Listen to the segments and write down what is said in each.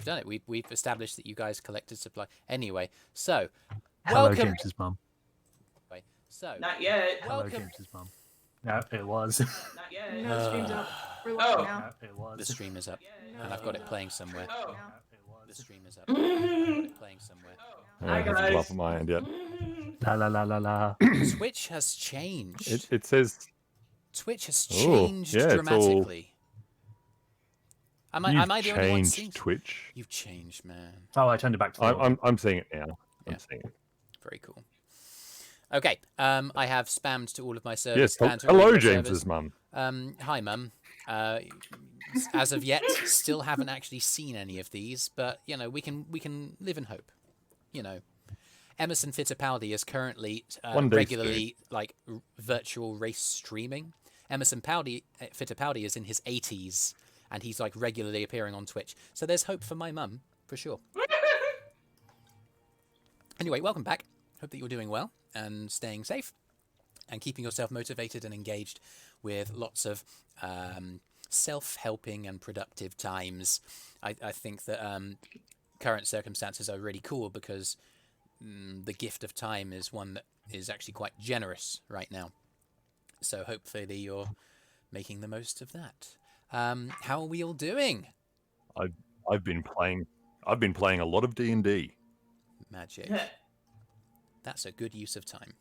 have done it. We've established that you guys collected supply. Anyway, so Hello, welcome. James's mum. So Not yet. Hello, welcome. James's mum. No, it was. Not yet. No, the stream's up. We're live Oh. now. No, it was. The stream is up, No, and I've got it playing somewhere. Oh. No, it was. The stream is up. I've got it playing somewhere. Hi, It hasn't guys. come up on my end yet. La la la la la. Twitch has changed. It says Twitch has Oh, changed yeah, it's all- dramatically. Am I the only one changed seeing? Twitch. You've changed, man. Oh, I turned it back to the I'm seeing it now. Yeah. I'm seeing it. Very cool. Okay, I have spammed to all of my servers. Yes. and to all of Hello, your James's servers. mum. Hi, Mum. As of yet, still haven't actually seen any of these, but you know we can live in hope. You know, Emerson Fittipaldi is currently One day regularly like virtual race streaming. Emerson Fittipaldi is in his 80s, and he's like regularly appearing on Twitch. So there's hope for my mum for sure. Anyway, welcome back. Hope that you're doing well and staying safe and keeping yourself motivated and engaged with lots of self-helping and productive times. I think that current circumstances are really cool because the gift of time is one that is actually quite generous right now. So hopefully you're making the most of that. How are we all doing? I've been playing a lot of D&D. Magic. That's a good use of time.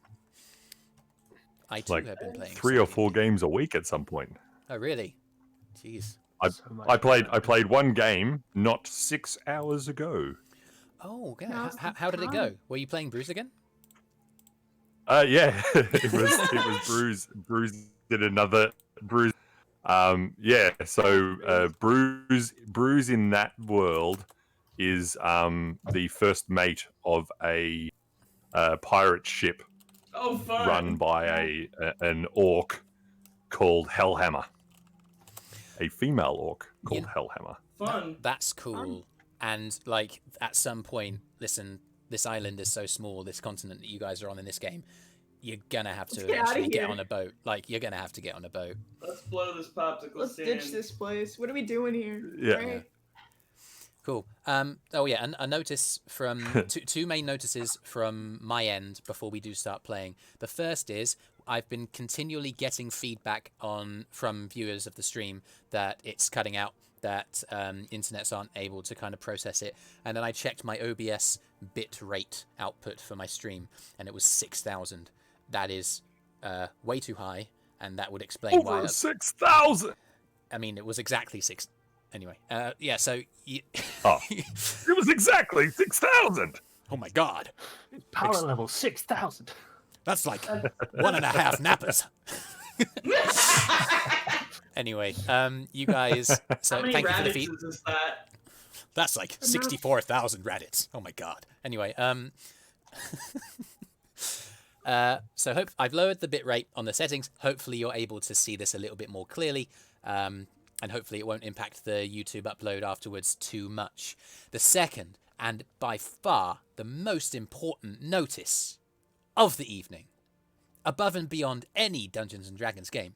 I too Like have been playing 3 or some 4 D&D. games a week at some point. Oh really? Jeez. I played one game not 6 hours ago. Oh, okay. Now's the How did it time. go? Were you playing Brüz again? Yeah, it was Brüz. Brüz did another Brüz. Yeah, so Brüz in that world is the first mate of a pirate ship Oh, fun. run by an orc called Hellhammer. A female orc called Hellhammer. Fun. That's cool. And like at some point, listen, this island is so small, this continent that you guys are on in this game, you're gonna have to Let's get outta eventually get here. on a boat. Like you're gonna have to get on a boat. Let's blow this popsicle Let's stand. ditch this place. What are we doing here? Yeah. Right? Cool. Oh yeah, and a notice from two main notices from my end before we do start playing. The first is I've been continually getting feedback from viewers of the stream that it's cutting out, that internets aren't able to kind of process it. And then I checked my OBS bit rate output for my stream, and it was 6,000. That is way too high, and that would explain why. Over 6,000. I mean, it was exactly 6. Anyway, yeah. So. Oh, it was exactly 6,000. Oh my God. Power level 6,000. That's like 1.5 nappers. Anyway, you guys. So How many thank you for the rabbits feed. is this that? That's like 64,000 Reddits. Oh my God. Anyway, so I've lowered the bitrate on the settings. Hopefully you're able to see this a little bit more clearly. And hopefully it won't impact the YouTube upload afterwards too much. The second, and by far the most important notice of the evening, above and beyond any Dungeons and Dragons game,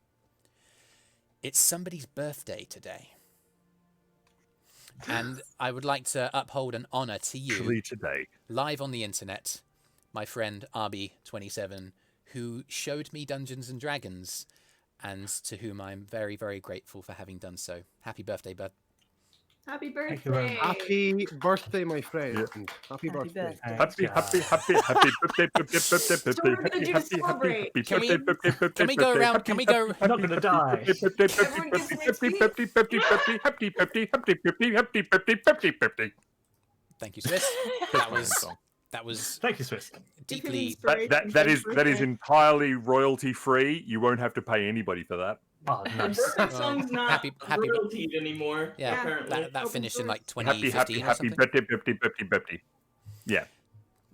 it's somebody's birthday today. And I would like to uphold an honor to you, Actually, today. live on the internet, my friend Arby27, who showed me Dungeons and Dragons, and to whom I'm very, very grateful for having done so. Happy birthday, bud. Happy Thank you very birthday. much. Happy birthday, my friend. Yeah. Happy birthday. Happy birthday, So what are we gonna do to celebrate? Can we go around? Can we go? I'm not gonna die. Everyone gets an Thank you, Swiss. That was Thank you, Swiss. deeply. That is entirely royalty free. You won't have to pay anybody for that. Oh, nice. That song's not happy- royaltied anymore. Yeah, apparently. that finished in like Happy 2015 or happy something. birthday. Yeah.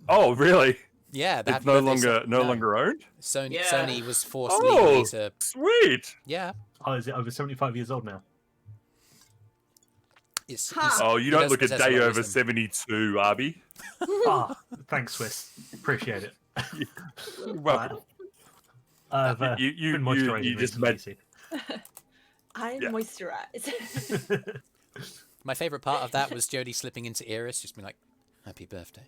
Oh, really? Yeah, the It's Happy no Birthday longer longer owned. Sony Yeah. Sony was forced Oh, legally to. sweet. Yeah, Oh, is it over 75 years old now? it's. Ha! Oh, you don't does look a possess a day lot of over wisdom. 72, Arby. Ah, thanks, Swiss. Appreciate it. You're welcome. I've You been moisturising just recently, made. see. I'm Yeah. moisturized. My favourite part of that was Jodie slipping into Eirys, just being like, "Happy birthday."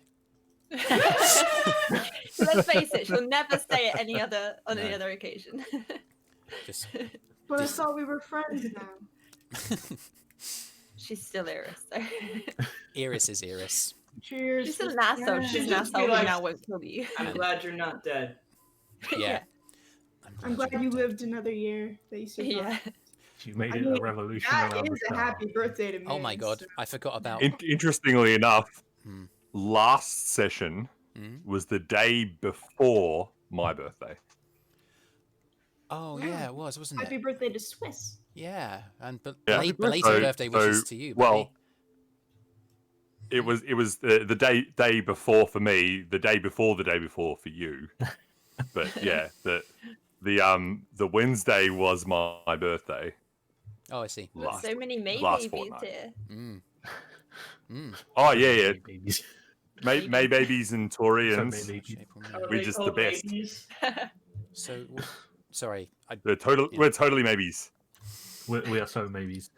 Let's face it, she'll never say it any other occasion. Just But I thought we were friends now. She's still Eirys. So. Eirys is Eirys. Cheers. She's still an asshole. Yeah. She's an Just be asshole who like- now won't kill you. I'm glad you're not dead. Yeah. I'm glad you lived another year. That you survived. Yeah. You made I it mean, a revolution That around is the a star. happy birthday to me. Oh my god, so- I forgot about. Interestingly enough, Hmm. last session Hmm? was the day before my birthday. Oh yeah, it was, wasn't Happy it? birthday to Swiss. Yeah, and Yeah. belated So- birthday wishes so, to you. well, buddy. It was the day before for me, the day before for you. But yeah, the Wednesday was my birthday. Oh, I see. There's Last, so many May last babies fortnight. here. Mm. Mm. Oh yeah. Babies. May babies and Taurians. So babies. April, May. Are We're they just the called best. babies? So, sorry. We're totally maybes. We are so maybes.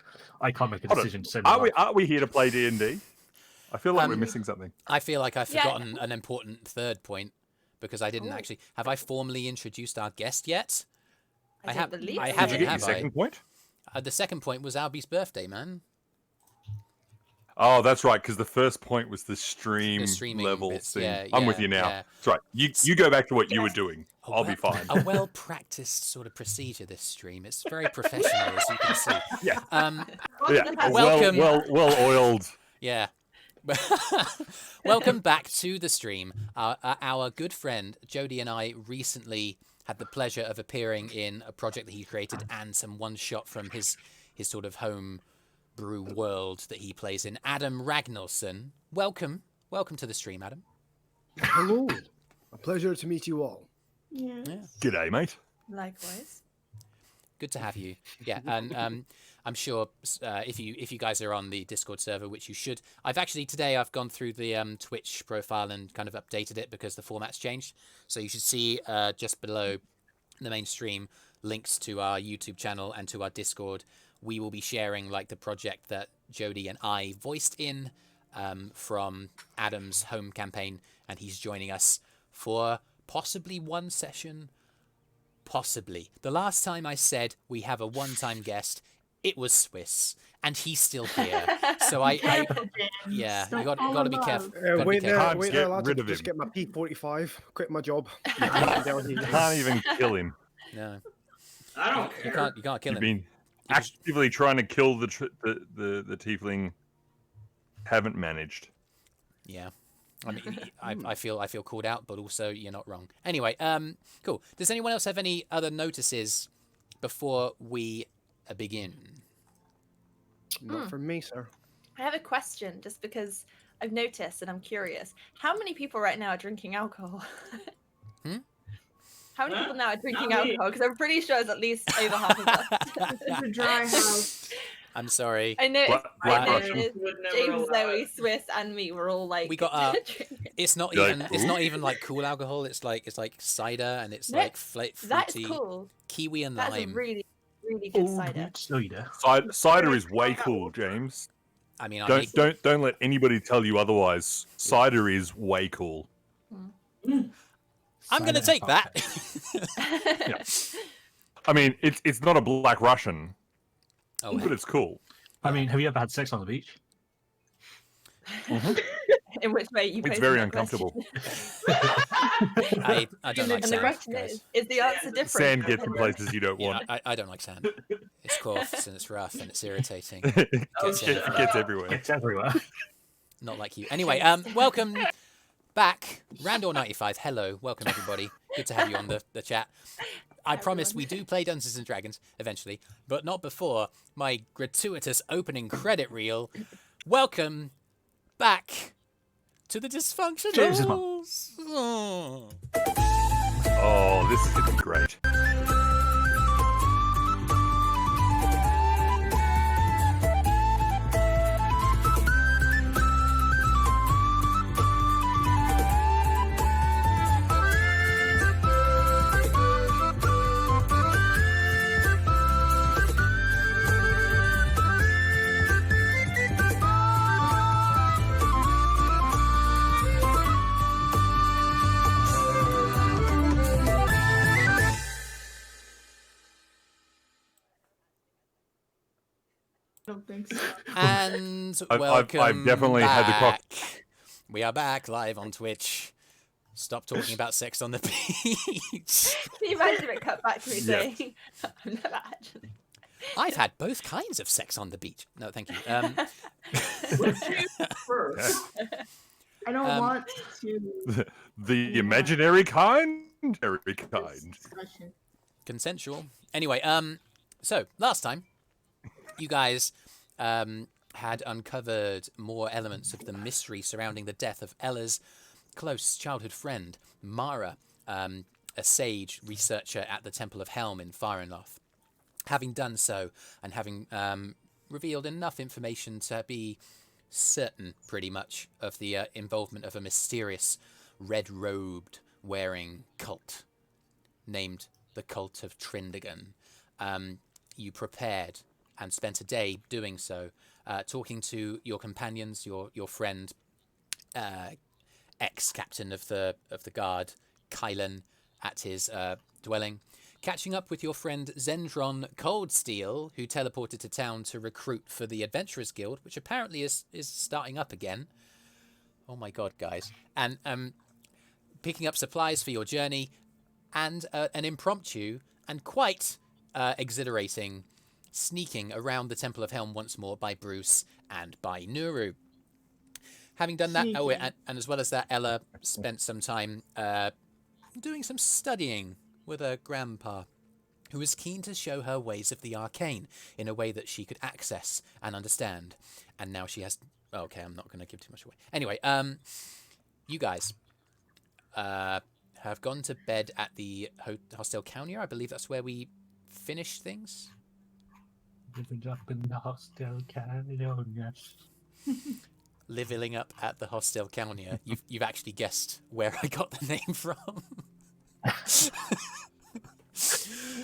I can't make a Hold on. decision to save my Aren't life. we here to play D&D? I feel like we're Um, missing something. I feel like I've Yeah. forgotten an important third point because I didn't actually. Have I formally introduced our guest yet? I don't have- believe I so. Did haven't, you get your have I? second point? The second point was Albie's birthday, man. Oh, that's right, because the first point was the stream The streaming level bits, thing. yeah, I'm with yeah, you now. yeah. That's right. You go back to what you were doing. I'll be fine. A well-practiced sort of procedure. This stream. It's very professional, as you can see. Yeah. Welcome Yeah, to Welcome. well oiled. Yeah. Welcome back to the stream. Our good friend Jody and I recently had the pleasure of appearing in a project that he created and some one-shot from his sort of home brew world that he plays in. Adam Ragnarsson, welcome to the stream, Adam. Hello. A pleasure to meet you all. Yeah. G'day, mate. Likewise. Good to have you. Yeah, and I'm sure if you guys are on the Discord server, which you should, I've gone through the Twitch profile and kind of updated it because the format's changed. So you should see just below the main stream links to our YouTube channel and to our Discord. We will be sharing like the project that Jody and I voiced in from Adam's home campaign, and he's joining us for possibly one session. Possibly. The last time I said we have a one-time guest, it was Swiss, and he's still here. So I yeah, you got to be careful. Gotta be Wait there, Can't wait get there, lads. rid of Just him. get my P45, quit my job. You can't even kill him. No, I don't you care. can't kill You've him. been actively trying to kill the tiefling. Haven't managed. Yeah. I mean, I feel called out, but also you're not wrong. Anyway, cool. Does anyone else have any other notices before we begin? Not from me, sir. I have a question, just because I've noticed and I'm curious. How many people right now are drinking alcohol? Hmm? How many Huh? people now are drinking Not me. alcohol? Because I'm pretty sure it's at least over half of us. It's a dry house. I'm sorry. I noticed. Black I Russian. noticed. Would never James, allow Zoe, it. Swiss, and me were all like. We got, drinking. It's not You're even like, it's not even like cool alcohol. It's like cider and it's No, like That fruity is cool. kiwi and That's a lime. really, really good Oh, cider. cider. Cider is way cool, James. I mean, I Don't let anybody tell you otherwise. Cider is way cool. I'm gonna Cider take that. I mean, it's not a Black Russian, Oh, but it's cool. I mean, have you ever had sex on the beach? In which way you It's posed very that uncomfortable. question. I don't like And the sand, question guys. is the answer different? Sand gets in places you don't Yeah, want. I don't like sand. It's coarse and it's rough and it's irritating. It Gets gets everywhere. It's everywhere. Not like you. Anyway, welcome back, Randor95. Hello, welcome everybody. Good to have you on the chat. I promise we do play Dungeons and Dragons eventually, but not before my gratuitous opening credit reel. Welcome back to the James's Dysfunctionals. Oh. Oh, this is gonna be great. don't think so. And I've welcome definitely had the cock. back. We are back live on Twitch. Stop talking about sex on the beach. Can you imagine it cut back to me Yeah. saying, "I've never actually." I've had both kinds of sex on the beach. No, thank you. First. I don't want to. The imaginary kind? Very kind. Discussion. Consensual. Anyway, so last time you guys had uncovered more elements of the mystery surrounding the death of Ella's close childhood friend, Mara, a sage researcher at the Temple of Helm in Farinloth. Having done so, and having revealed enough information to be certain, pretty much, of the involvement of a mysterious red-robed wearing cult named the Cult of Trindegan, you prepared and spent a day doing so, talking to your companions, your friend, ex-captain of the guard, Kylan, at his dwelling, catching up with your friend Zendron Coldsteel, who teleported to town to recruit for the Adventurers Guild, which apparently is starting up again. Oh my god, guys. And picking up supplies for your journey, and an impromptu and quite exhilarating sneaking around the Temple of Helm once more by Brüz and by Nuru. Having done that, and as well as that, Ella spent some time doing some studying with her grandpa, who was keen to show her ways of the arcane in a way that she could access and understand. And now she has... Okay, I'm not going to give too much away. Anyway, you guys have gone to bed at the Hostel Calnia. I believe that's where we finished things. Living up in the hostel Caledonia. Liveling up at the Hostel Calnia. You've actually guessed where I got the name from.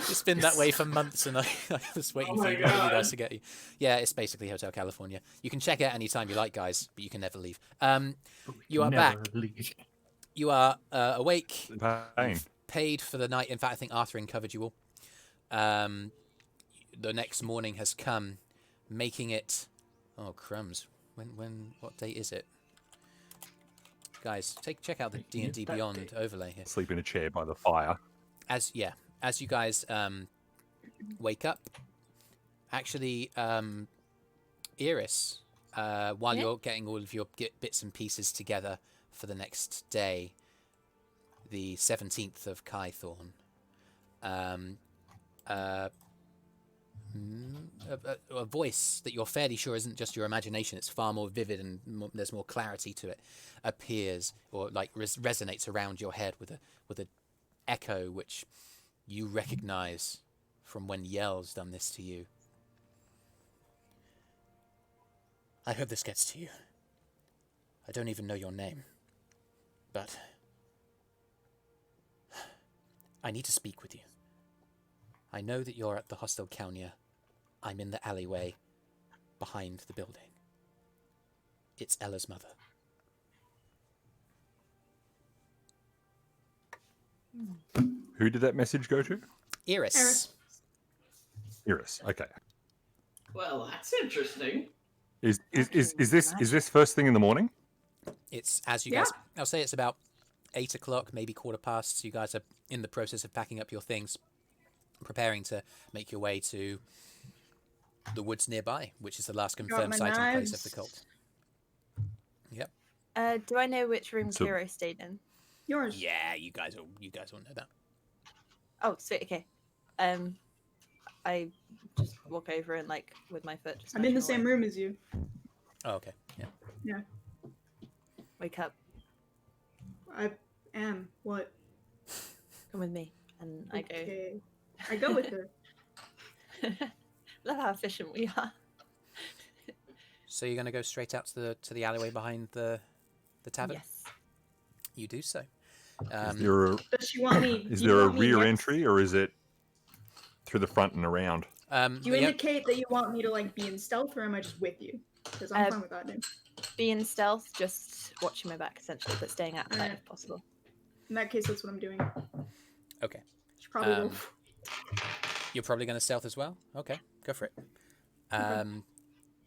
It's been that way for months, and I was waiting for you guys to get you. Yeah, it's basically Hotel California. You can check it anytime you like, guys, but you can never leave. You are back. Leave. You are awake. Pain. You've paid for the night. In fact, I think Arthrin covered you all. The next morning has come, making it... Oh, crumbs. What date is it? Guys, check out the D&D Beyond overlay here. Sleep in a chair by the fire. As you guys wake up, actually, Eirys, while you're getting all of your bits and pieces together for the next day, the 17th of Kythorn, a voice that you're fairly sure isn't just your imagination, it's far more vivid and there's more clarity to it, appears or like resonates around your head with a echo which you recognize from when Yell's done this to you. I hope this gets to you. I don't even know your name, but I need to speak with you. I know that you're at the Hostel Calnia. I'm in the alleyway behind the building. It's Ella's mother. Who did that message go to? Eirys. Eirys. Okay. Well, that's interesting. Is this first thing in the morning? It's as you guys. I'll say it's about 8 o'clock, maybe 15:15. So you guys are in the process of packing up your things, preparing to make your way to the woods nearby, which is the last confirmed sighting place of the cult. Yep. Do I know which room Kyro stayed in? Yours. Yeah, you guys all know that. Oh, sweet. Okay. I just walk over and like with my foot. Just I'm in the nudge same him away. room as you. Oh, okay. Yeah. Yeah. Wake up. I am. What? Come with me, and Okay. I go with her. I go. Love how efficient we are. So you're gonna go straight out to the alleyway behind the tavern? Yes. You do so. Is there a, Does she want me? is do you there a want me rear next- entry, or is it through the front and around? Do you yeah, indicate that you want me to like be in stealth, or am I just with you? Because I'm fine with that, dude. Be in stealth, just watching my back essentially, but staying out of sight Alright. if possible. In that case, that's what I'm doing. Okay. Should probably You're probably going to stealth as well? Okay, go for it.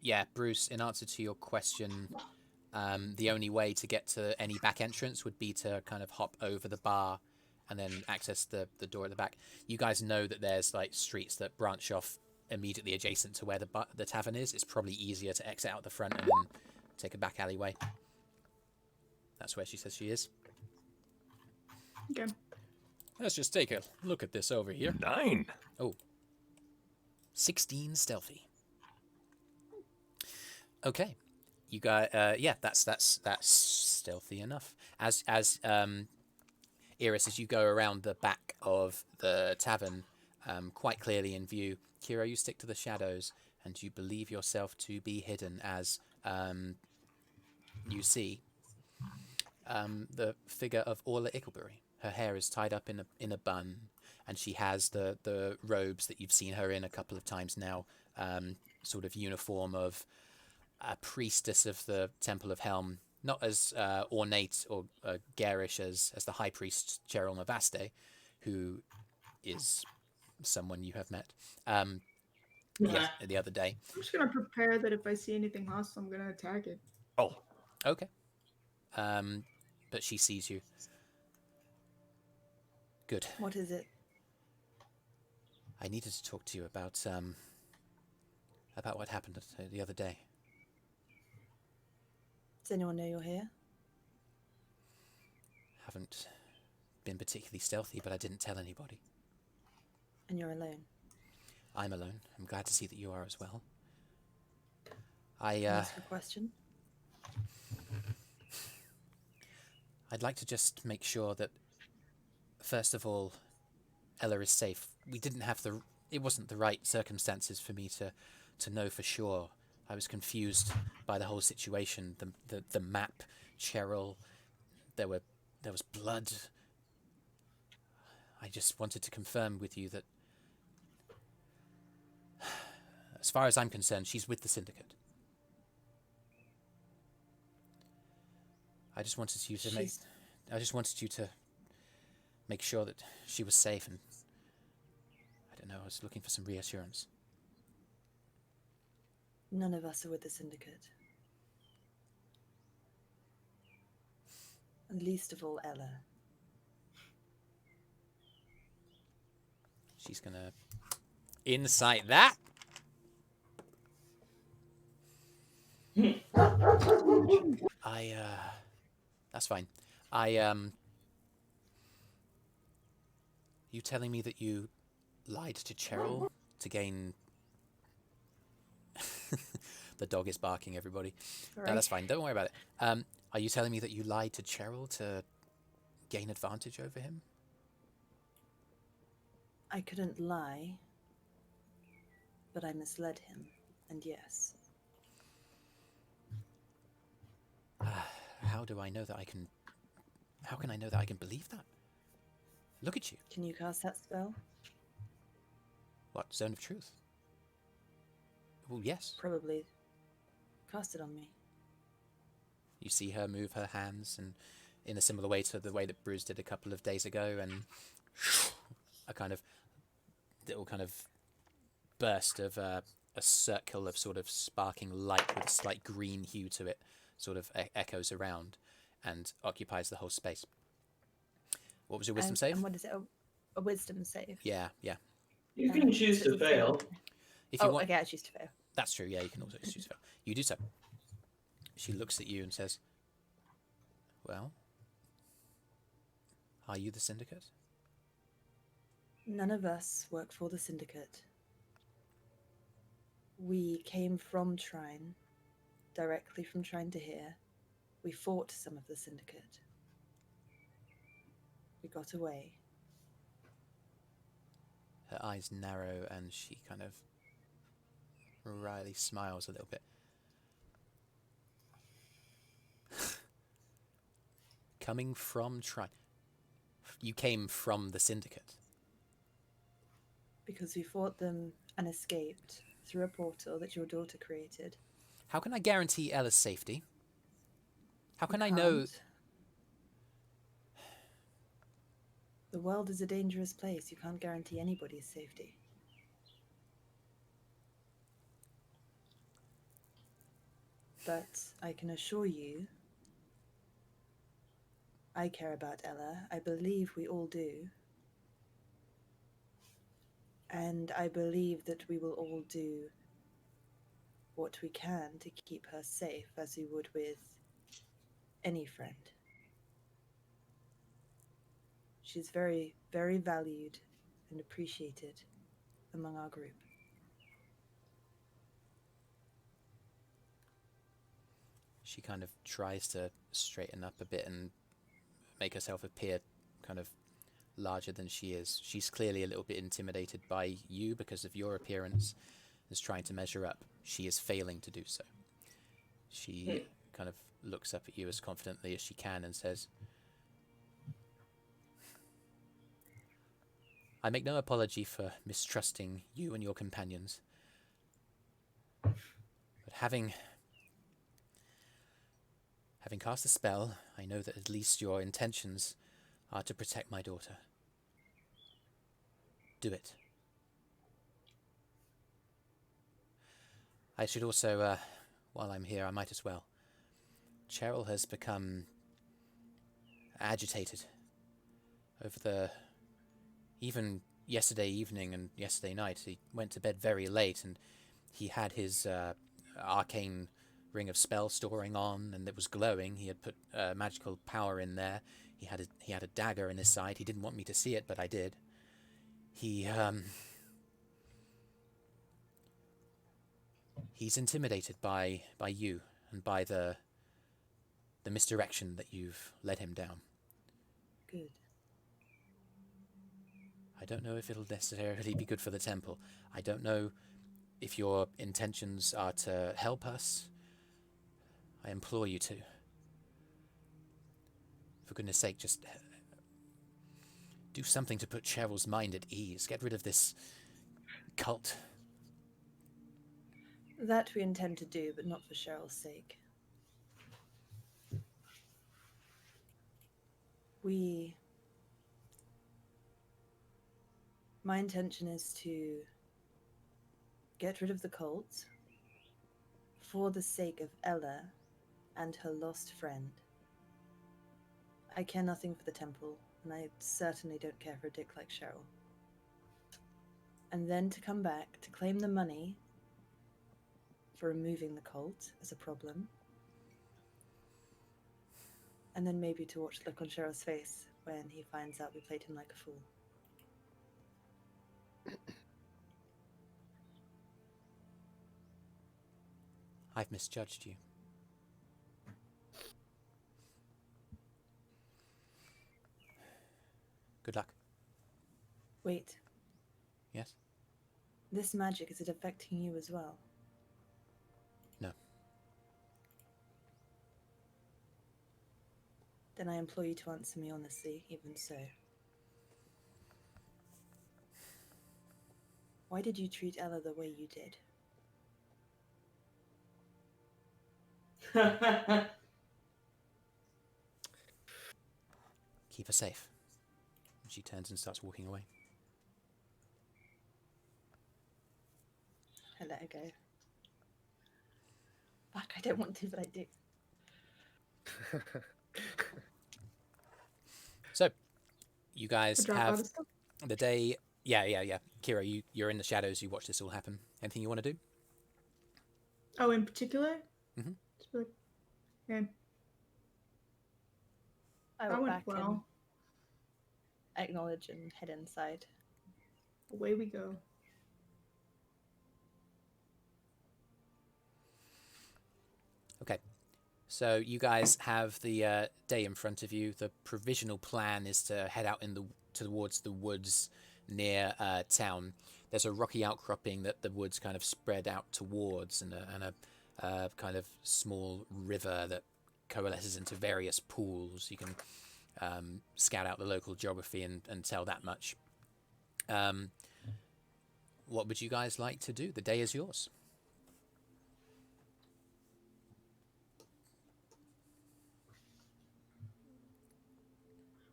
yeah, Brüz, in answer to your question, the only way to get to any back entrance would be to kind of hop over the bar and then access the door at the back. You guys know that there's like streets that branch off immediately adjacent to where the tavern is. It's probably easier to exit out the front and then take a back alleyway. That's where she says she is. Okay. Let's just take a look at this over here. 9. Oh. 16 stealthy. Okay. You got yeah, that's stealthy enough. As Eirys, as you go around the back of the tavern, quite clearly in view, Kyro, you stick to the shadows and you believe yourself to be hidden as you see the figure of Orla Icklebury. Her hair is tied up in a bun, and she has the robes that you've seen her in a couple of times now, sort of uniform of a priestess of the Temple of Helm, not as ornate or garish as the High Priest Cheryl Mavaste, who is someone you have met yes, the other day. I'm just gonna prepare that if I see anything hostile, I'm gonna attack it. Oh, Okay. But she sees you. Good. What is it? I needed to talk to you about what happened the other day. Does anyone know you're here? Haven't been particularly stealthy, but I didn't tell anybody. And you're alone? I'm alone. I'm glad to see that you are as well. Can I ask a question? I'd like to just make sure that, first of all, Ella is safe. We didn't have it wasn't the right circumstances for me to know for sure. I was confused by the whole situation. The map, Cheryl, there was blood. I just wanted to confirm with you that, as far as I'm concerned, she's with the Syndicate. I just wanted you to make sure that she was safe, and I don't know, I was looking for some reassurance. None of us are with the Syndicate. And least of all, Ella. She's gonna insight that. That's fine. You telling me that you lied to Cheryl to gain... The dog is barking, everybody. Right. No, that's fine. Don't worry about it. Are you telling me that you lied to Cheryl to gain advantage over him? I couldn't lie, but I misled him, and yes. How do I know that I can... How can I know that I can believe that? Look at you. Can you cast that spell? What, Zone of Truth? Well, yes. Probably. Cast it on me. You see her move her hands, and in a similar way to the way that Brüz did a couple of days ago, and a kind of little kind of burst of a circle of sort of sparking light with a slight green hue to it sort of echoes around and occupies the whole space. What was your wisdom save? And what is it? A wisdom save? Yeah. You can choose to fail. If you want, okay, I choose to fail. that's true. Yeah, you can also choose to fail. You do so. She looks at you and says, "Well, are you the Syndicate?" None of us work for the Syndicate. We came from Trine, directly from Trine to here. We fought some of the Syndicate. We got away. Her eyes narrow and she kind of wryly smiles a little bit. Coming from Trine. You came from the Syndicate. Because we fought them and escaped through a portal that your daughter created. How can I guarantee Ella's safety? How can You I know... can't. The world is a dangerous place. You can't guarantee anybody's safety. But I can assure you, I care about Ella. I believe we all do. And I believe that we will all do what we can to keep her safe, as we would with any friend. She's very, very valued and appreciated among our group. She kind of tries to straighten up a bit and make herself appear kind of larger than she is. She's clearly a little bit intimidated by you because of your appearance, is trying to measure up. She is failing to do so. She kind of looks up at you as confidently as she can and says, I make no apology for mistrusting you and your companions. But having cast a spell, I know that at least your intentions are to protect my daughter. Do it. I should also, while I'm here, I might as well. Cheryl has become agitated over even yesterday evening and yesterday night. He went to bed very late, and he had his arcane ring of spell storing on, and it was glowing. He had put magical power in there. He had a dagger in his side. He didn't want me to see it, but I did. He's intimidated by you and by the misdirection that you've led him down. Good. I don't know if it'll necessarily be good for the temple. I don't know if your intentions are to help us. I implore you to. For goodness sake, just do something to put Cheryl's mind at ease. Get rid of this cult. That we intend to do, but not for Cheryl's sake. My intention is to get rid of the cult for the sake of Ella and her lost friend. I care nothing for the temple, and I certainly don't care for a dick like Cheryl. And then to come back to claim the money for removing the cult as a problem. And then maybe to watch the look on Cheryl's face when he finds out we played him like a fool. I've misjudged you. Good luck. Wait, Yes? this magic, is it affecting you as well? No. Then I implore you to answer me honestly, even so. Why did you treat Ella the way you did? Keep her safe. She turns and starts walking away. I let her go. Fuck, I don't want to, but I do. So, you guys Drop all have the stuff. the day. Yeah. Kira, you're in the shadows. You watch this all happen. Anything you want to do? Oh, in particular? Mhm. Just be like, okay, I that walk went back well. and acknowledge and head inside. Away we go. Okay. So you guys have the day in front of you. The provisional plan is to head out towards the woods near town. There's a rocky outcropping that the woods kind of spread out towards, and a kind of small river that coalesces into various pools. You can scout out the local geography and tell that much. What would you guys like to do? The day is yours.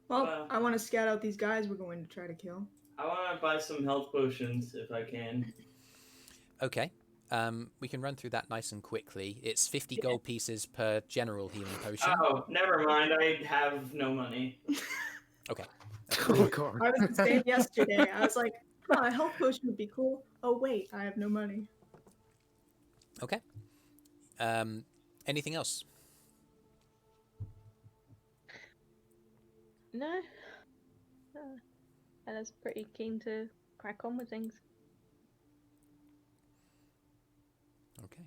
Well, I want to scout out these guys we're going to try to kill. I want to buy some health potions if I can. Okay. we can run through that nice and quickly. It's 50 gold pieces per general healing potion. Oh, never mind. I have no money. Okay. Oh god. I was the same yesterday. I was like, oh, a health potion would be cool. Oh wait, I have no money. Okay. Anything else? No. Ella's pretty keen to crack on with things. Okay.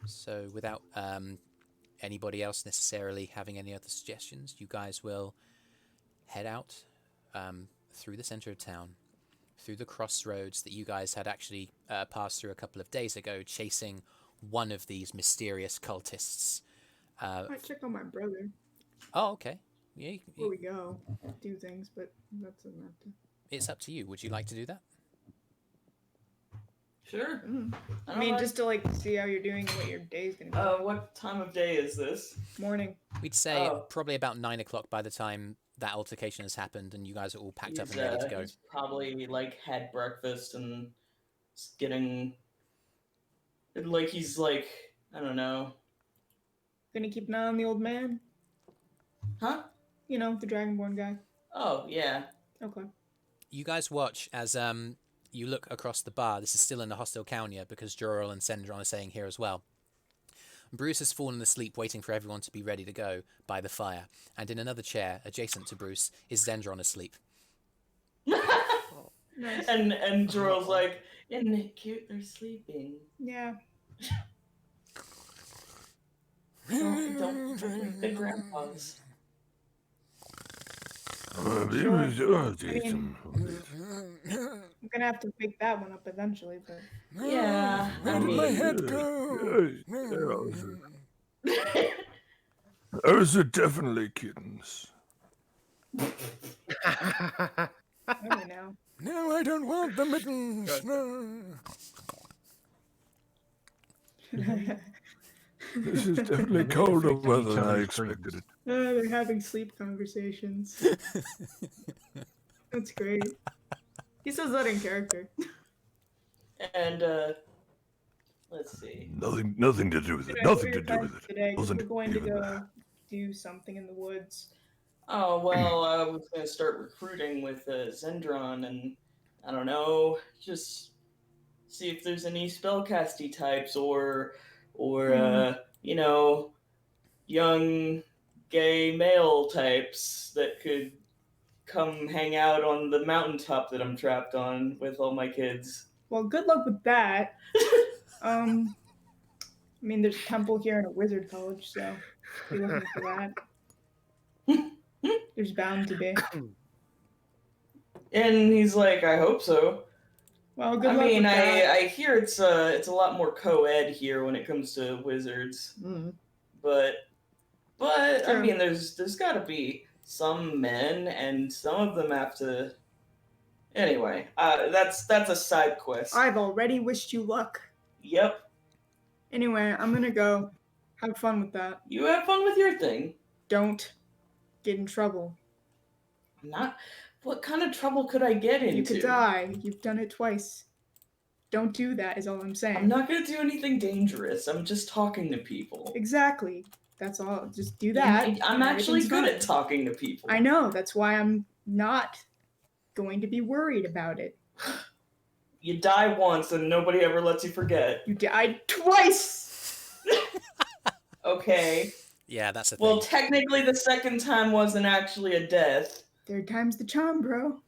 So without anybody else necessarily having any other suggestions, you guys will head out through the center of town, through the crossroads that you guys had actually passed through a couple of days ago, chasing one of these mysterious cultists. I might check on my brother Oh, okay. Yeah, before we go. Do things, but that's enough to. it's up to you. Would you like to do that? Sure. I mean, just to like see how you're doing and what your day's gonna be. What time of day is this? Morning. We'd say Oh. probably about 9 o'clock by the time that altercation has happened and you guys are all packed up and ready to go. He's probably like had breakfast and is getting like he's like I don't know. Gonna keep an eye on the old man. Huh? You know, the Dragonborn guy. Oh yeah. Okay. You guys watch as you look across the bar. This is still in the hostile Calnia because Jojorawr and Sendron are staying here as well. Brüz has fallen asleep waiting for everyone to be ready to go by the fire, and in another chair adjacent to Brüz is Zendron asleep. Nice. And Joral's like, isn't it cute? They're sleeping. Yeah. Don't wake the grandpas. I'm gonna have to pick that one up eventually, but Yeah. I mean, Those are definitely kittens. only now. No, I don't want the mittens. No. This is definitely colder weather than I expected it. They're having sleep conversations. That's great. He says that in character. and let's see. Nothing to do with it. Today, what are Nothing your to do with plans it. Today, 'cause Wasn't we're going to even go do something in the woods. Oh well, I was gonna start recruiting with Zendron, and I don't know, just see if there's any spellcasty types or you know, young gay male types that could come hang out on the mountaintop that I'm trapped on with all my kids. Well, good luck with that. I mean, there's a temple here and a wizard college, so be looking for that. There's bound to be. And he's like, I hope so. Well, good I luck mean, with that. I hear it's a lot more co-ed here when it comes to wizards, but I True. mean, there's got to be some men, and some of them have to. Anyway, that's a side quest. I've already wished you luck. Yep, Anyway, I'm gonna go. Have fun with that. you have fun with your thing. Don't get in trouble. Not. What kind of trouble could I get into? You could die. You've done it twice. Don't do that, is all I'm saying. I'm not gonna do anything dangerous. I'm just talking to people. Exactly. That's all. Just do that. I'm and actually everything's good fine. at talking to people. I know. That's why I'm not going to be worried about it. You die once, and nobody ever lets you forget. You died twice. Okay. Yeah, that's a thing. Well, technically, the second time wasn't actually a death. Third time's the charm, bro.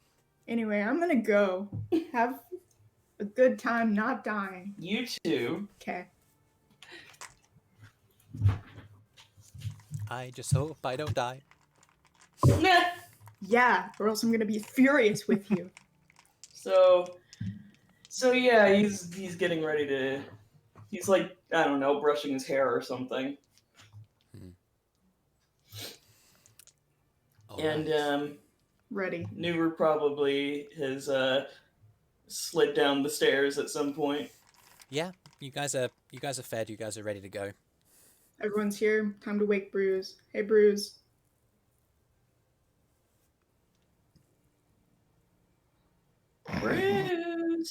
Anyway, I'm gonna go. Have a good time not dying. You too. Okay. I just hope I don't die. Nah. Yeah, or else I'm gonna be furious with you. So yeah, he's getting ready to. He's like, I don't know, brushing his hair or something. And Ready. Nuru probably has slid down the stairs at some point. Yeah, you guys are fed. You guys are ready to go. Everyone's here. Time to wake Brüz. Hey, Brüz. Brüz.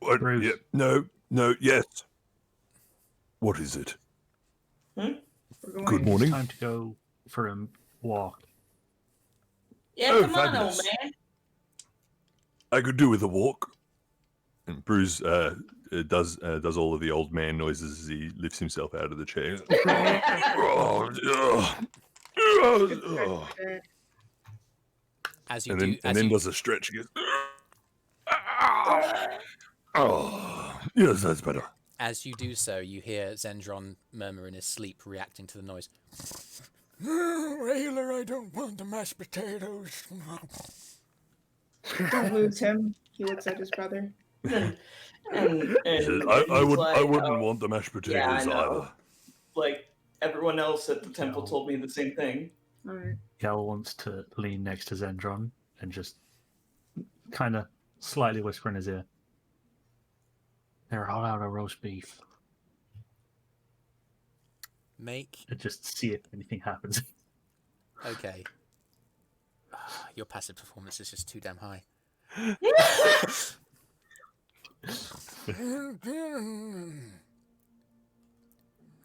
What? Brüz. Yeah, no, yes. What is it? We're going. Good morning. It's time to go for a walk. Yeah, Oh, come on, fabulous. old man. I could do with a walk. And Brüz does all of the old man noises as he lifts himself out of the chair. As you And do, then as then you, does a stretch. He goes, oh, yes, that's better. as you do so, you hear Zendron murmur in his sleep, reacting to the noise. Rayla, I don't want the mashed potatoes. Don't lose him. He looks at his brother. and He says, and I he's wouldn't like, want the mashed potatoes yeah, I know. either. Like everyone else at the temple No. told me the same thing. All right. Gal wants to lean next to Zendron and just kind of slightly whisper in his ear. They're all out of roast beef. Make And just see if anything happens. okay. Your passive performance is just too damn high.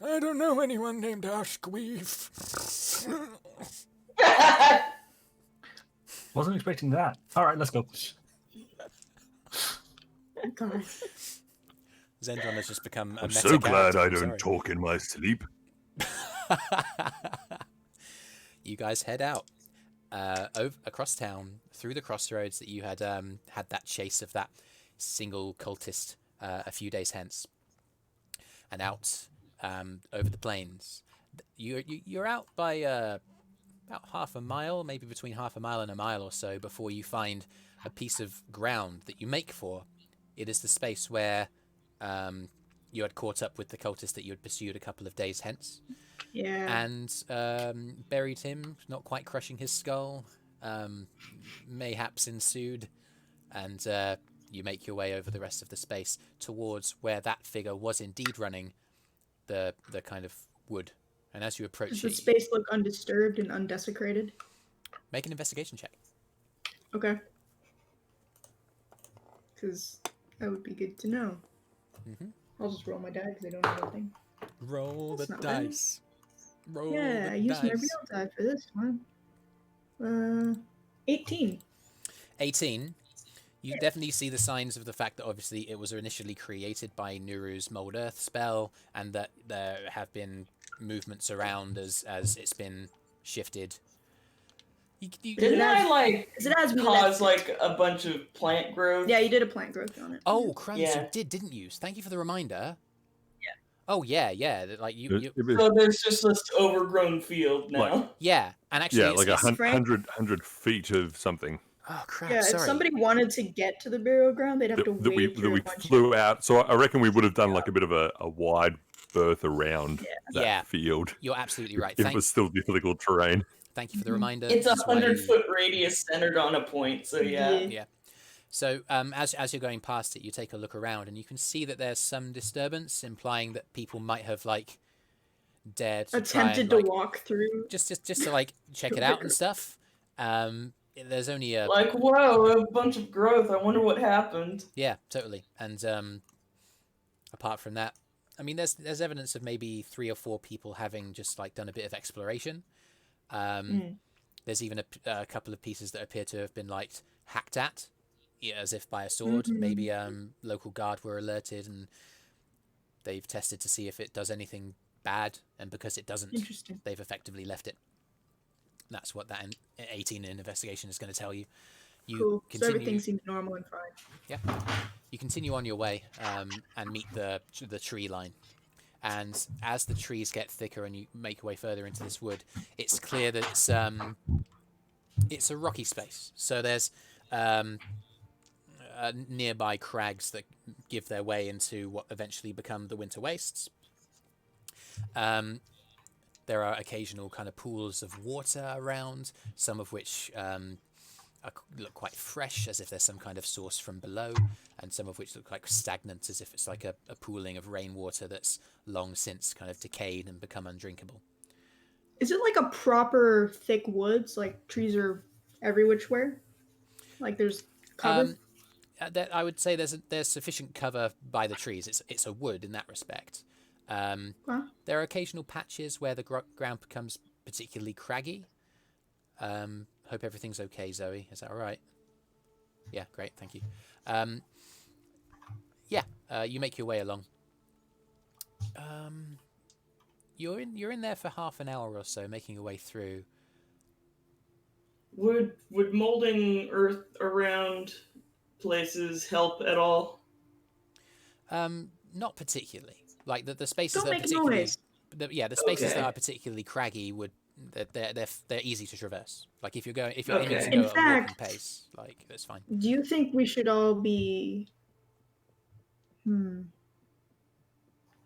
I don't know anyone named Ashqueef. Wasn't expecting that. All right, let's go. God. Zendron has just become a I'm meta so glad character, I I'm don't sorry. talk in my sleep. You guys head out across town through the crossroads that you had had that chase of that single cultist a few days hence, and out over the plains. You're out by about half a mile, maybe between half a mile and a mile or so, before you find a piece of ground that you make for. It is the space where you had caught up with the cultist that you had pursued a couple of days hence. Yeah. And buried him, not quite crushing his skull. Mayhaps ensued, and you make your way over the rest of the space towards where that figure was indeed running the kind of wood. And as you approach Does the it, space look undisturbed and undesecrated? make an investigation check. Okay. Because that would be good to know. Mhm. I'll just roll my die because I don't know anything. Roll That's the not bad. dice. Roll Yeah, the I used my dice. real die for this one. 18. 18. You definitely see the signs of the fact that obviously it was initially created by Nuru's Mold Earth spell, and that there have been movements around as it's been shifted. Didn't I like Is it as we cause left it? like a bunch of plant growth? Yeah, you did a plant growth on it. Oh, crumbs! Yeah. You did, didn't you? Thank you for the reminder. Yeah. Oh yeah. Like you. So there's just this overgrown field now. Like- Yeah, and actually, Yeah, it's, like it's, 100 feet of something oh crap! Yeah, if Sorry. somebody wanted to get to the burial ground, they'd have to that we wade through a bunch flew out. So I reckon we would have done like a bit of a wide berth around that Yeah. field. You're absolutely right. If it was still difficult terrain. Thank you for the reminder. It's This is why 100-foot radius centered on a point, so yeah. Yeah. So as you're going past it, you take a look around, and you can see that there's some disturbance, implying that people might have like dared to attempted try and, to walk through. just to like check it out and stuff. There's only a Like, whoa, a bunch of growth. I wonder what happened. yeah, totally. And apart from that, I mean, there's evidence of maybe 3 or 4 people having just like done a bit of exploration. There's even a couple of pieces that appear to have been like hacked at, as if by a sword. Maybe local guard were alerted and they've tested to see if it does anything bad, and because it doesn't, Interesting. they've effectively left it. That's what that 18 in investigation is going to tell you. You Cool. So continue, everything seems normal and fine. yeah. You continue on your way and meet the tree line. And as the trees get thicker and you make your way further into this wood, it's clear that it's a rocky space. So there's nearby crags that give their way into what eventually become the Winter Wastes. There are occasional kind of pools of water around, some of which look quite fresh, as if there's some kind of source from below, and some of which look like stagnant, as if it's like a pooling of rainwater that's long since kind of decayed and become undrinkable. Is it like a proper thick woods? Like trees are every which way? Like there's cover? I would say there's sufficient cover by the trees. It's a wood in that respect. There are occasional patches where the ground becomes particularly craggy. Hope everything's okay, Zoe. Is that all right? Yeah, great, thank you. You make your way along. You're in there for half an hour or so, making your way through. Would molding earth around places help at all? Not particularly. Like the spaces Don't that are make particularly, noise. the spaces that Okay. are particularly craggy they're easy to traverse. Like if you're aiming to Okay. go In at a walking fact- pace, like that's fine. Do you think we should all be? How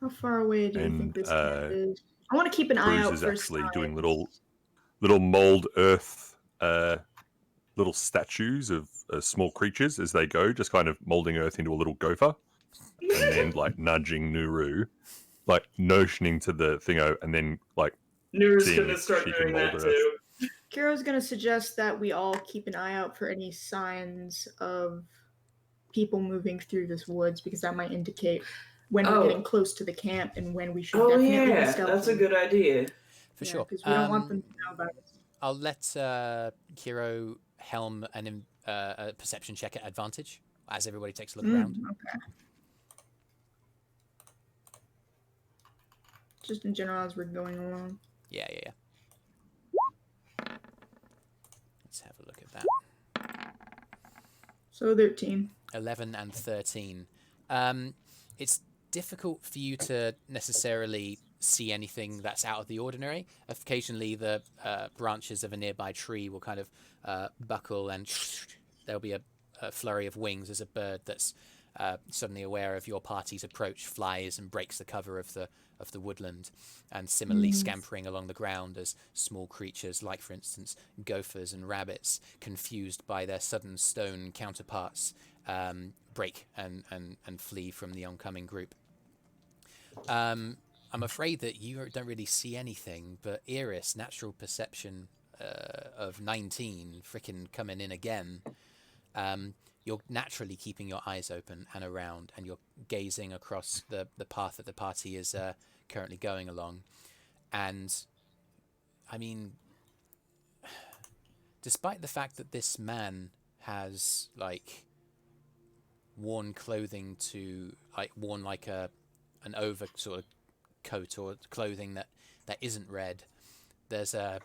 far away do you And, think this camp is? I want to keep an eye Brüz out is for actually doing signs. little mold earth little statues of small creatures as they go, just kind of molding earth into a little gopher, and then like nudging Nuru, like notioning to the thingo, and then like Nuru's seeing gonna if start she can doing that mold earth. too. Kiro's going to suggest that we all keep an eye out for any signs of people moving through this woods, because that might indicate when we're getting close to the camp and when we should Oh definitely be yeah, stealthy. that's a good idea. For sure. Because we don't want them to know about us. I'll let Kiro helm a perception check at advantage as everybody takes a look around. Okay. Just in general as we're going along. Yeah. Let's have a look at that. So 13. 11 and 13. It's difficult for you to necessarily see anything that's out of the ordinary. Occasionally the branches of a nearby tree will kind of buckle, and there'll be a flurry of wings as a bird that's suddenly aware of your party's approach flies and breaks the cover of the woodland, and similarly scampering along the ground as small creatures like, for instance, gophers and rabbits, confused by their sudden stone counterparts, break and flee from the oncoming group. I'm afraid that you don't really see anything, but Eirys, natural perception of 19, frickin' coming in again. You're naturally keeping your eyes open and around, and you're gazing across the path that the party is currently going along. And, I mean, despite the fact that this man has, like, worn clothing to, like, worn like an over sort of coat or clothing that isn't red, there's a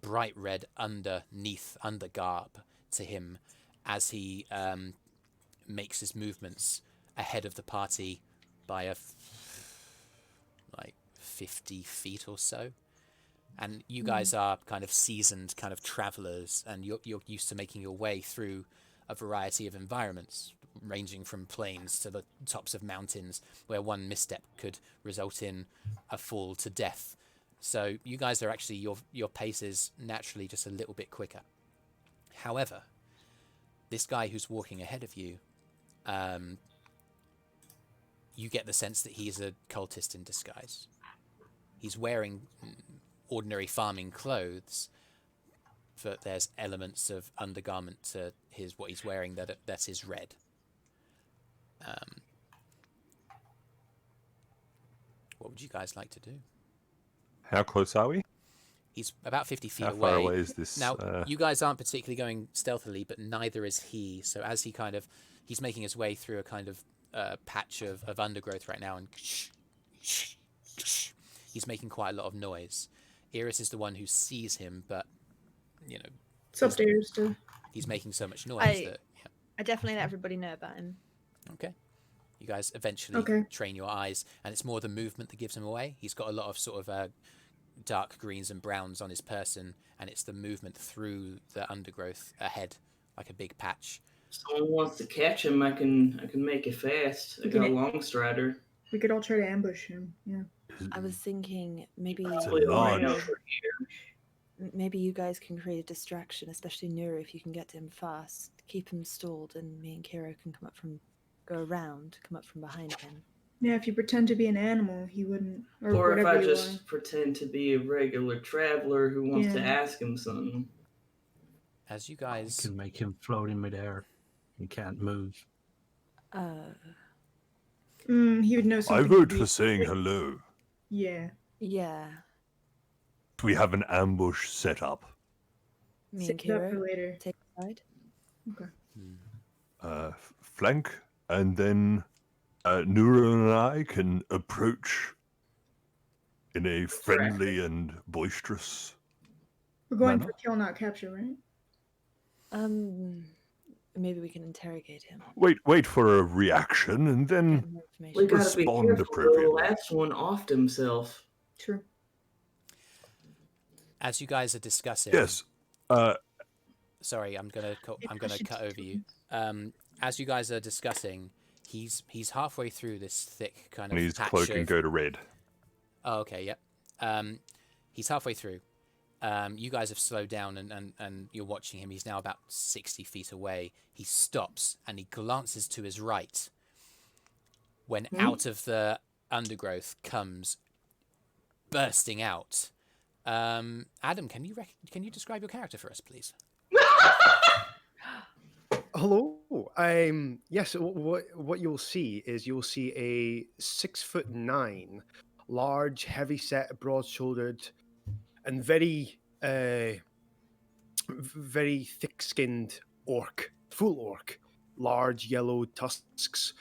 bright red undergarb to him as he makes his movements ahead of the party by like 50 feet or so. And you guys are kind of seasoned kind of travelers, and you're used to making your way through a variety of environments, ranging from plains to the tops of mountains, where one misstep could result in a fall to death. So you guys are actually, your pace is naturally just a little bit quicker. However, this guy who's walking ahead of you, you get the sense that he's a cultist in disguise. He's wearing ordinary farming clothes, but there's elements of undergarment to what he's wearing that is red. What would you guys like to do? How close are we? He's about 50 feet How away. far away is this? Now, you guys aren't particularly going stealthily, but neither is he. So as he's making his way through a kind of patch of undergrowth right now, and he's making quite a lot of noise. Eirys is the one who sees him, but, you know... It's upstairs still. He's making so much noise that... Yeah. I definitely let everybody know about him. Okay. You guys eventually train your eyes, and it's more the movement that gives him away. He's got a lot of sort of dark greens and browns on his person, and it's the movement through the undergrowth ahead, like a big patch. If someone wants to catch him, I can make it fast. I got a long strider. We could all try to ambush him. Yeah. I was thinking maybe you guys can create a distraction, especially Nuru, if you can get to him fast. Keep him stalled, and me and Kyro can come up from behind him. Yeah, if you pretend to be an animal, he wouldn't. Or if I just pretend to be a regular traveler who wants to ask him something. As you guys can make him float in midair. He can't move. He would know I something. vote for saying hello. Yeah. Yeah. We have an ambush set up. Me and Save that for Kyro later. take a side. Okay. Flank, and then Nuru and I can approach in a friendly and boisterous We're going manner. for kill, not capture, right? Maybe we can interrogate him. Wait for a reaction, and then Get more We information. gotta be Respond careful. The appropriately. last one offed himself. True. As you guys are discussing, yes. sorry, I'm gonna cut over you. As you guys are discussing, he's halfway through this thick kind of And his patch cloak of... can go to red. Oh, okay, yep. He's halfway through. You guys have slowed down and you're watching him. He's now about 60 feet away. He stops and he glances to his right when out of the undergrowth comes bursting out. Adam, can you describe your character for us, please? Hello. Yes. What you'll see is you'll see a 6'9", large, heavy-set, broad-shouldered, and very thick-skinned orc, full orc, large yellow tusks,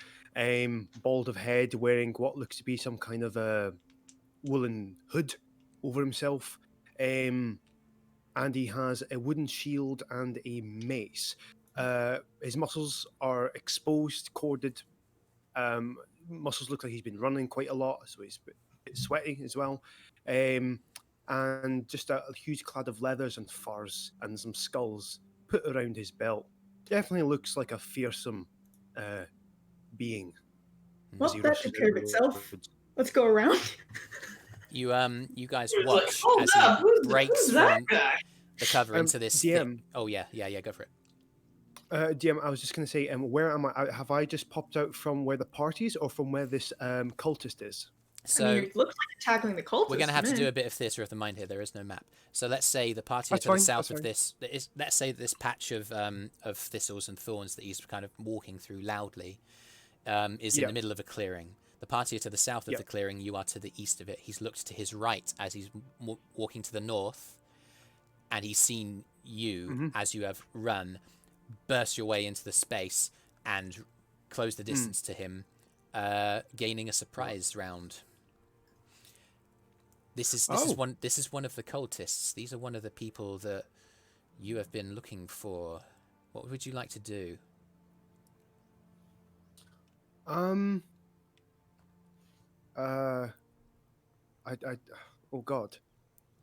bald of head, wearing what looks to be some kind of a woolen hood over himself, and he has a wooden shield and a mace. His muscles are exposed, corded. Muscles look like he's been running quite a lot, so he's a bit sweaty as well. And just a huge clad of leathers and furs and some skulls put around his belt. Definitely looks like a fearsome being. Well, that took care of itself. Let's go around. You guys He was watch like, "Hold as up, he who's breaks that from guy?" the cover into this DM. thick... Oh yeah, go for it. DM, I was just going to say, where am I? Have I just popped out from where the party is, or from where this cultist is? So I mean, it looks like it's tackling the cultists. we're going to have to do a bit of theatre of the mind here. There is no map. So let's say the party That's to the fine, south that's of this is, let's say this patch of thistles and thorns that he's kind of walking through loudly is in the middle of a clearing. The party are to the south of the clearing. You are to the east of it. He's looked to his right as he's walking to the north, and he's seen you as you have run, burst your way into the space and close the distance to him, gaining a surprise round. This is one of the cultists. These are one of the people that you have been looking for. What would you like to do? Oh God.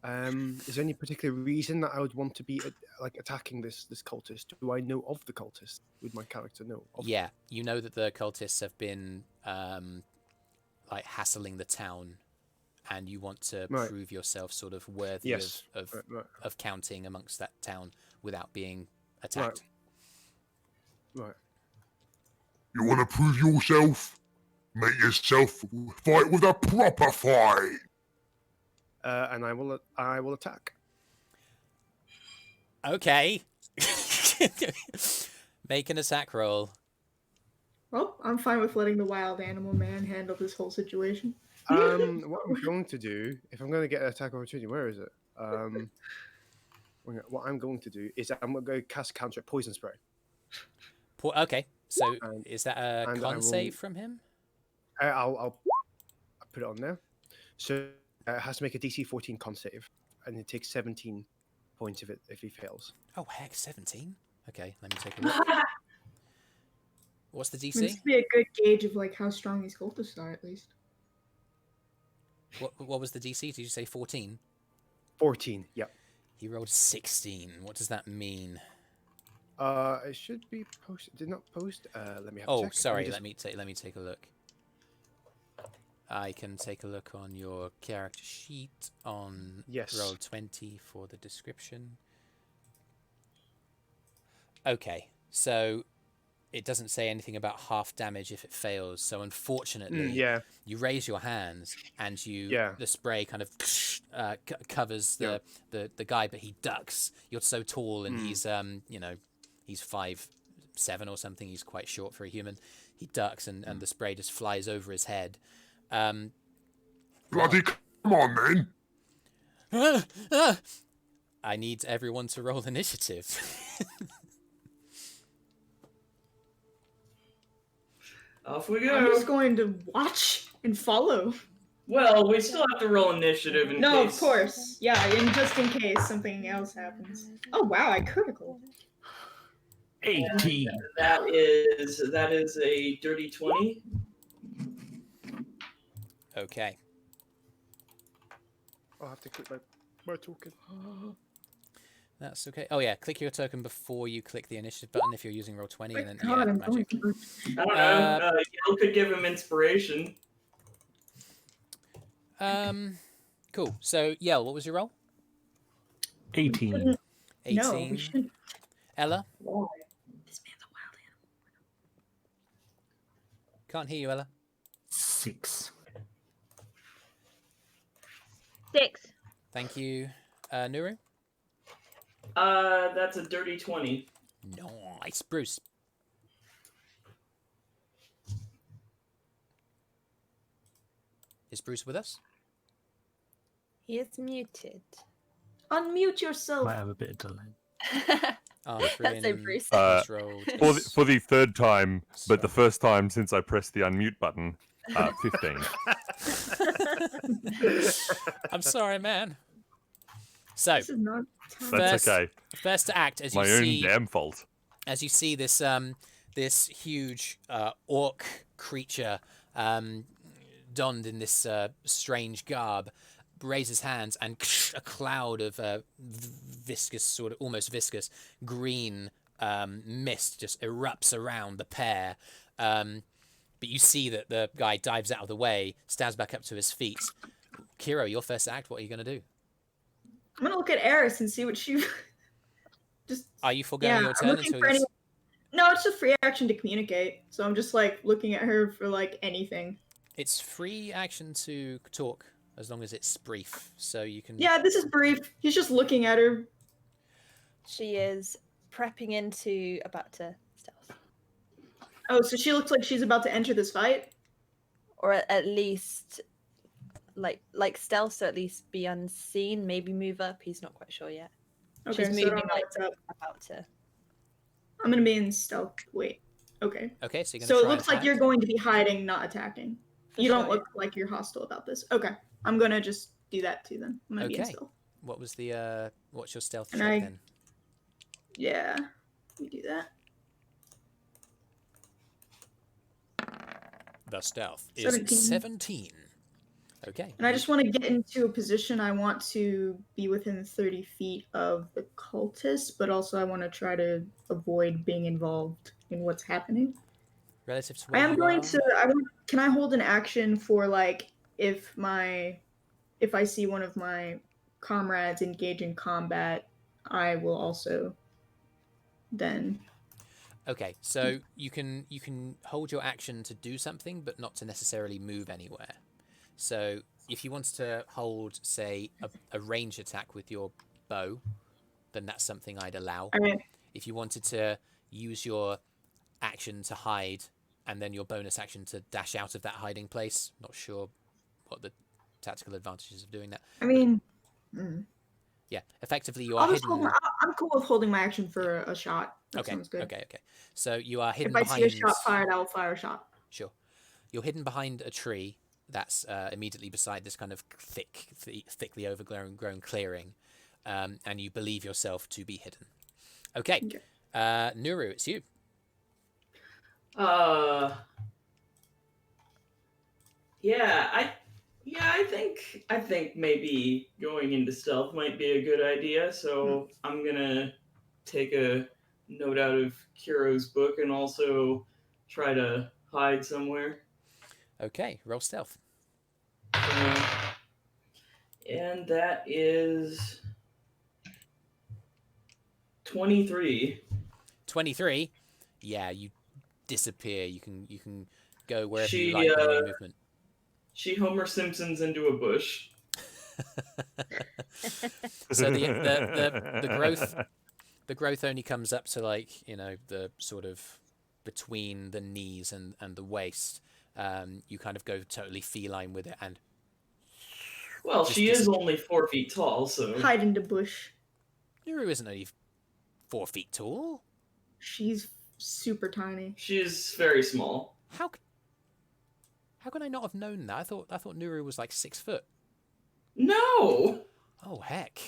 Is there any particular reason that I would want to be attacking this cultist? Do I know of the cultist? Would my character know? Yeah, you know that the cultists have been hassling the town, and you want to prove yourself sort of worthy of counting amongst that town without being attacked. Right. You want to prove yourself? Make yourself fight with a proper fight. And I will attack. Okay. Make an attack roll. Well, I'm fine with letting the wild animal man handle this whole situation. What I'm going to do, if I'm going to get an attack opportunity, where is it? What I'm going to do is I'm going to go cast counter poison spray. Okay, so is that a con save from him? I'll put it on there. So it has to make a DC 14 con save, and it takes 17 points if he fails. Oh heck, 17. Okay, let me take a look. What's the DC? This would be a good gauge of how strong these cultists are, at least. What was the DC? Did you say 14? 14. Yep. He rolled 16. What does that mean? It should be posted. Did not post. Let me have a check. Oh, sorry. Let me take a look. I can take a look on your character sheet on roll 20 for the description. Okay, so it doesn't say anything about half damage if it fails. So unfortunately, you raise your hands and the spray kind of covers the guy, but he ducks. You're so tall and he's he's 5'7" or something. He's quite short for a human. he ducks, and the spray just flies over his head. Bloody come on, then. I need everyone to roll initiative. Off we I'm go. just going to watch and follow. Well, we still have to roll initiative in No, case. of course. Yeah, and just in case something else happens. Oh wow, I critical. 18. That is a dirty 20. Okay. I'll have to click my token. That's okay. Oh yeah, click your token before you click the initiative button if you're using Roll20, and then God, yeah, I'm going magic. to. I don't know. Yell could give him inspiration. Cool. So Yell, what was your roll? 18. 18. No, we shouldn't. Ella, Why? can't hear you, Ella. 6. 6. Thank you, Nuru. That's a dirty 20. Nice, Brüz. Is Brüz with us? He is muted. Unmute yourself. Might have a bit of delay. Arthrin, so Brüz. just rolled For the third time, but the first time since I pressed the unmute button, 15. I'm sorry, man. So, This is not time. That's okay. first to act as you My own see damn fault. as you see this this huge orc creature donned in this strange garb raise his hands, and a cloud of viscous, sort of almost viscous green mist just erupts around the pair. But you see that the guy dives out of the way, stands back up to his feet. Kyro, your first act, what are you going to do? I'm gonna look at Eirys and see what she. Just. Are you foregoing your I'm turn looking until for you... any. No, it's a free action to communicate. So I'm just like looking at her for like anything. It's free action to talk, as long as it's brief, so you can... Yeah, this is brief. He's just looking at her. She is prepping into about to stealth, Oh, so she looks like she's about to enter this fight? or at least like stealth, so at least be unseen. Maybe move up. He's not quite sure yet. Okay, She's so I moving don't know like what's up. about to. I'm gonna be in stealth. Wait. Okay. Okay, so you're going to So it try looks like attack. you're going to be hiding, not attacking. For You don't sure, look like you're hostile about this. Okay. I'm gonna just do that too then. I'm gonna be in Okay. stealth. What was the what's your stealth And check I- then? Yeah. We do that. The stealth is 17. 17. Okay. And I just want to get into a position. I want to be within 30 feet of the cultist, but also I want to try to avoid being involved in what's happening. Relative to I where am you going are, to. Can I hold an action for like if I see one of my comrades engage in combat, I will also then. Okay, so you can hold your action to do something, but not to necessarily move anywhere. So if you wanted to hold, say, a range attack with your bow, then that's something I'd allow. All right. If you wanted to use your action to hide, and then your bonus action to dash out of that hiding place, not sure what the tactical advantages of doing that. I mean, Yeah, effectively you are hidden. I'm cool with holding my action for a shot. That Okay, sounds good. okay. So you are hidden If I behind... see a shot fired, I will fire a shot. Sure. You're hidden behind a tree that's immediately beside this kind of thickly overgrown clearing, and you believe yourself to be hidden. Okay. Nuru, it's you. I think maybe going into stealth might be a good idea. So I'm gonna take a note out of Kyro's book and also try to hide somewhere. Okay, roll stealth. And that is 23. 23. Yeah, you disappear. You can go wherever She, you like in your movement. She Homer Simpsons into a bush. So the growth only comes up to, like, you know, the sort of between the knees and the waist. You kind of go totally feline with it, and Well, Just she is dis- only 4 feet tall, so. Hide in the bush. Nuru isn't only 4 feet tall. She's super tiny. She's very small. How could I not have known that? I thought Nuru was like 6 foot. No! Oh heck.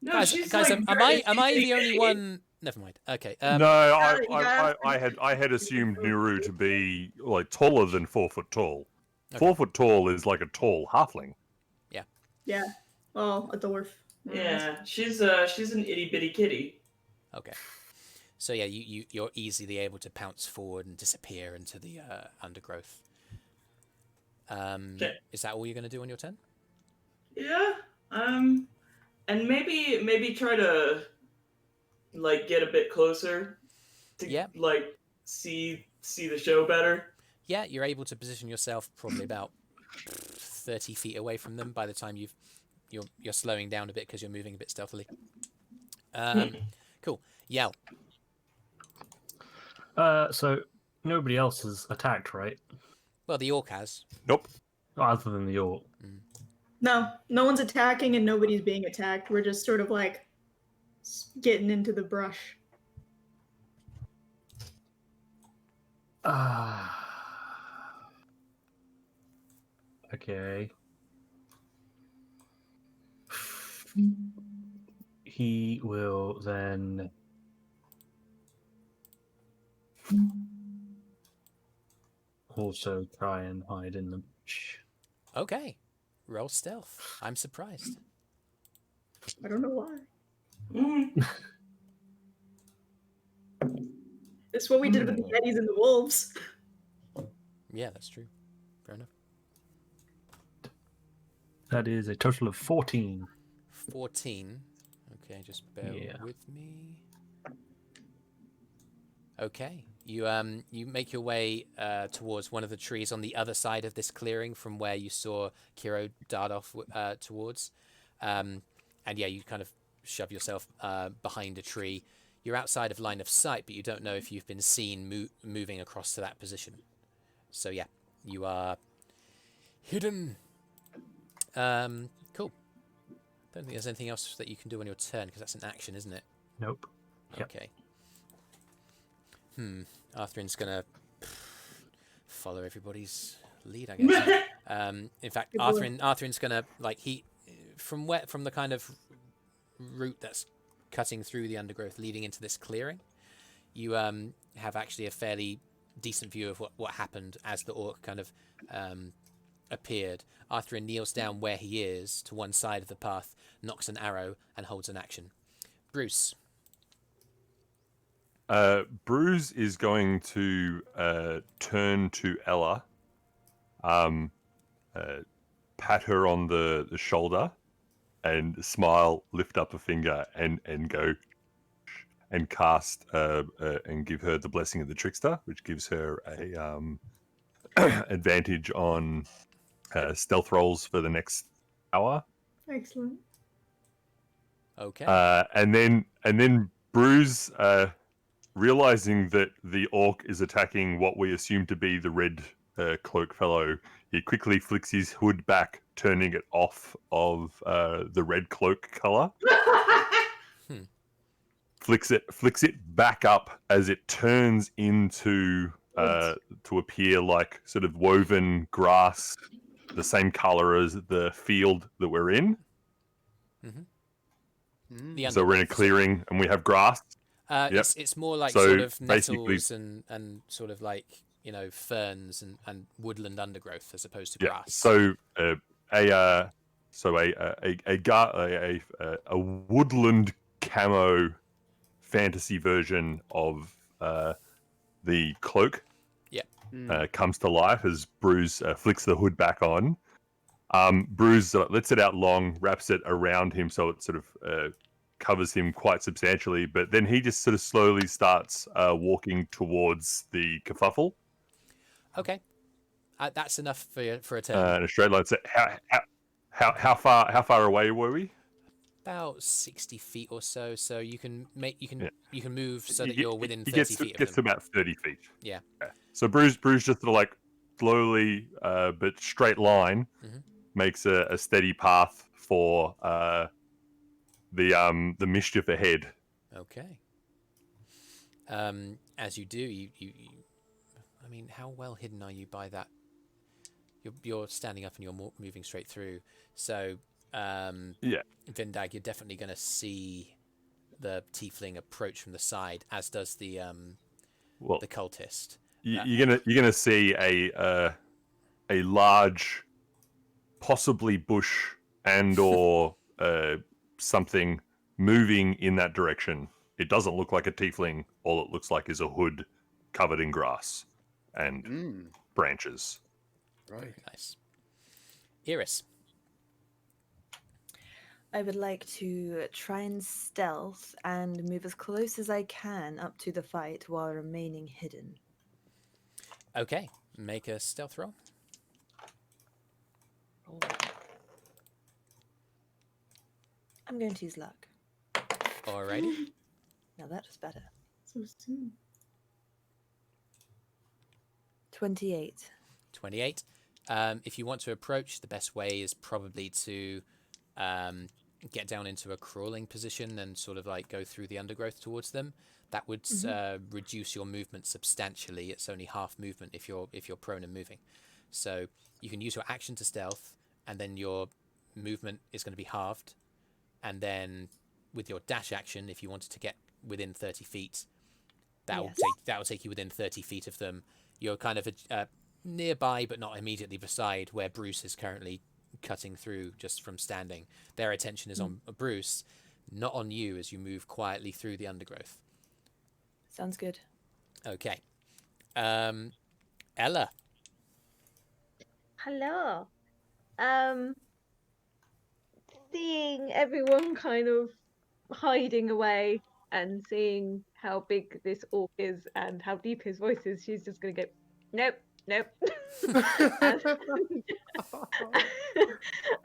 No, Guys, she's guys, like am I the only one? Never mind. Okay. No, gotta- I had assumed Nuru to be like taller than 4 foot tall. Okay. 4 foot tall is like a tall halfling. Yeah. Well, a dwarf. Yeah, she's an itty bitty kitty. Okay. So yeah, you're easily able to pounce forward and disappear into the undergrowth. Okay. Is that all you're going to do on your turn? Yeah. And maybe try to like get a bit closer to Yeah. like see the show better. Yeah, you're able to position yourself probably about 30 feet away from them by the time you're slowing down a bit because you're moving a bit stealthily. Cool. Yell. So nobody else has attacked, right? Well, the orc has. Nope. Other than the orc. No one's attacking and nobody's being attacked. We're just sort of like getting into the brush. Okay. He will then also try and hide in the bush. Okay. Roll stealth. I'm surprised. I don't know why. Mm. It's what we did with the Yetis and the wolves. Yeah, that's true. Fair enough. That is a total of 14. 14. Okay, just bear Yeah. with me. Okay. You make your way towards one of the trees on the other side of this clearing from where you saw Kyro dart off towards. And yeah, you kind of shove yourself behind a tree. You're outside of line of sight, but you don't know if you've been seen moving across to that position. So yeah, you are hidden. Cool. Don't think there's anything else that you can do on your turn because that's an action, isn't it? Nope. Yep. Okay. Arthrin's gonna follow everybody's lead, I guess. In fact, Good boy. Arthrin's gonna from the kind of route that's cutting through the undergrowth, leading into this clearing. You have actually a fairly decent view of what happened as the orc kind of appeared. Arthrin kneels down where he is to one side of the path, knocks an arrow, and holds an action. Brüz. Brüz is going to turn to Ella, pat her on the shoulder, and smile, lift up a finger, and go and cast and give her the blessing of the trickster, which gives her a advantage on stealth rolls for the next hour. Excellent. Okay. And then Brüz, realizing that the orc is attacking what we assume to be the red cloak fellow, he quickly flicks his hood back, turning it off of the red cloak color. Flicks it back up as it turns into to appear like sort of woven grass, the same color as the field that we're in. The So we're in a clearing and we have grass. Yep. It's more like So sort of basically- nettles and sort of like, you know, ferns and woodland undergrowth as opposed to Yeah. grass. So a woodland camo fantasy version of the cloak comes to life as Brüz flicks the hood back on. Brüz lets it out long, wraps it around him so it sort of covers him quite substantially, but then he just sort of slowly starts walking towards the kerfuffle. Okay. That's enough for a turn. In a straight line. So how far away were we? about 60 feet or so. So you can move so that He- you're within he 30 feet of gets to them. about 30 feet. Yeah. So Brüz just sort of like slowly but straight line Mhm. makes a steady path for the mischief ahead. Okay. As you do, you I mean, how well hidden are you by that? You're standing up and you're moving straight through. So, Yeah. Vindag, you're definitely going to see the tiefling approach from the side, as does the cultist. You're gonna see a large, possibly bush and or something moving in that direction. It doesn't look like a tiefling. All it looks like is a hood covered in grass and branches. Right. Very nice. Eirys. I would like to try and stealth and move as close as I can up to the fight while remaining hidden. Okay, make a stealth roll. I'm going to use luck. Alrighty. Now that was better. So soon. 28. 28. If you want to approach, the best way is probably to get down into a crawling position and sort of like go through the undergrowth towards them. That would reduce your movement substantially. It's only half movement if you're prone and moving. So you can use your action to stealth, and then your movement is going to be halved. And then with your dash action, if you wanted to get within 30 feet, that will take you within 30 feet of them. You're kind of nearby, but not immediately beside where Brüz is currently cutting through just from standing. Their attention is on Brüz, not on you as you move quietly through the undergrowth. Sounds good. Okay. Ella. Hello. Seeing everyone kind of hiding away and seeing how big this orc is and how deep his voice is, she's just gonna go, nope.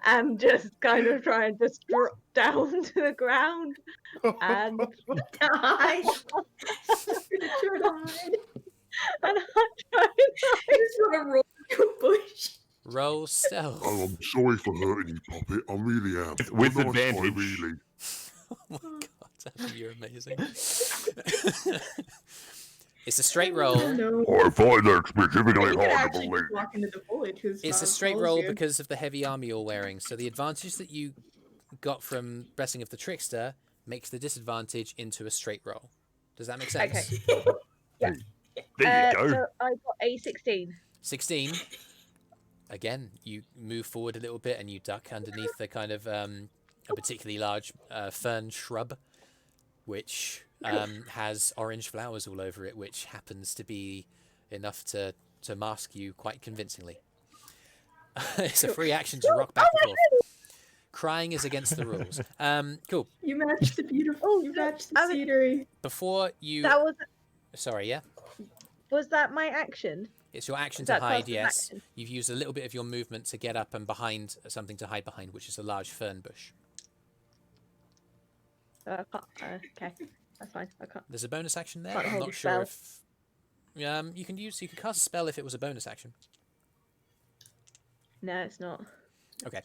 and just kind of try and just drop down to the ground and Die. Sure died. and I'm trying I just want to roll into a bush. Roll stealth. Oh, I'm sorry for hurting you, Puppet. I really am. With I'm a nice guy, advantage. really. Oh my god, Abby, you're amazing. It's a straight roll. No. I find that You specifically could hard to actually believe. just walk into the foliage. It's a straight roll because of the heavy armor you're wearing. So the advantage that you got from Blessing of the Trickster makes the disadvantage into a straight roll. Does that make sense? Okay. Yeah. There you go. So I got a 16. 16. Again, you move forward a little bit and you duck underneath the kind of a particularly large fern shrub, which has orange flowers all over it, which happens to be enough to mask you quite convincingly. It's a free action to rock back and forth. Crying is against the rules. Cool. You matched the beautiful. You matched the scenery. Before you... That was... Sorry, yeah? Was that my action? It's your action Is to that hide, classed as yes. action? You've used a little bit of your movement to get up and behind something to hide behind, which is a large fern bush. I can't, okay, that's fine. I can't. There's a bonus action there. Can't I'm hold not a sure spell. if... you can cast a spell if it was a bonus action. No, it's not. Okay.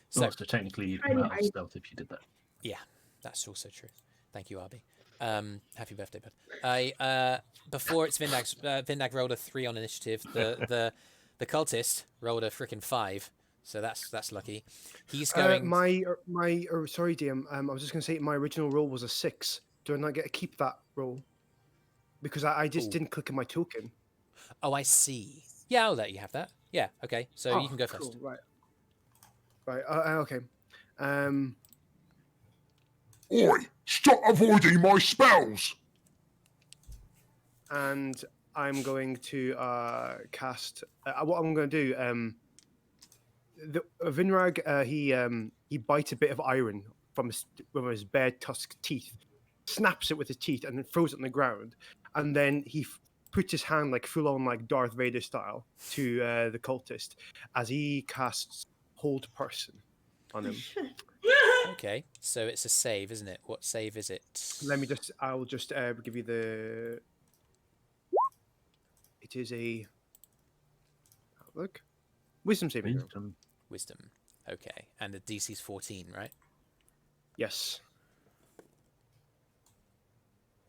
So technically you'd come out of stealth if you did that. Yeah, that's also true. Thank you, Arby. Happy birthday, bud. Before it's Vindag's, Vindag rolled a 3 on initiative. The cultist rolled a frickin' 5, so that's lucky. He's going. Sorry, DM. I was just gonna say my original roll was a 6. Do I not get to keep that roll? Because I just didn't click on my token. Oh, I see. Yeah, I'll let you have that. Yeah, okay. So you can go first. Cool, right. Okay. Oi! Stop avoiding my spells! And I'm going to cast. What I'm going to do. Vinrag, he bites a bit of iron from his bare tusk teeth, snaps it with his teeth, and then throws it on the ground. And then he puts his hand like full on like Darth Vader style to the cultist as he casts Hold Person on him. Okay, so it's a save, isn't it? What save is it? I'll just give you the. It is a. Look. Wisdom saving throw. Wisdom. Wisdom. Okay, and the DC's 14, right? Yes.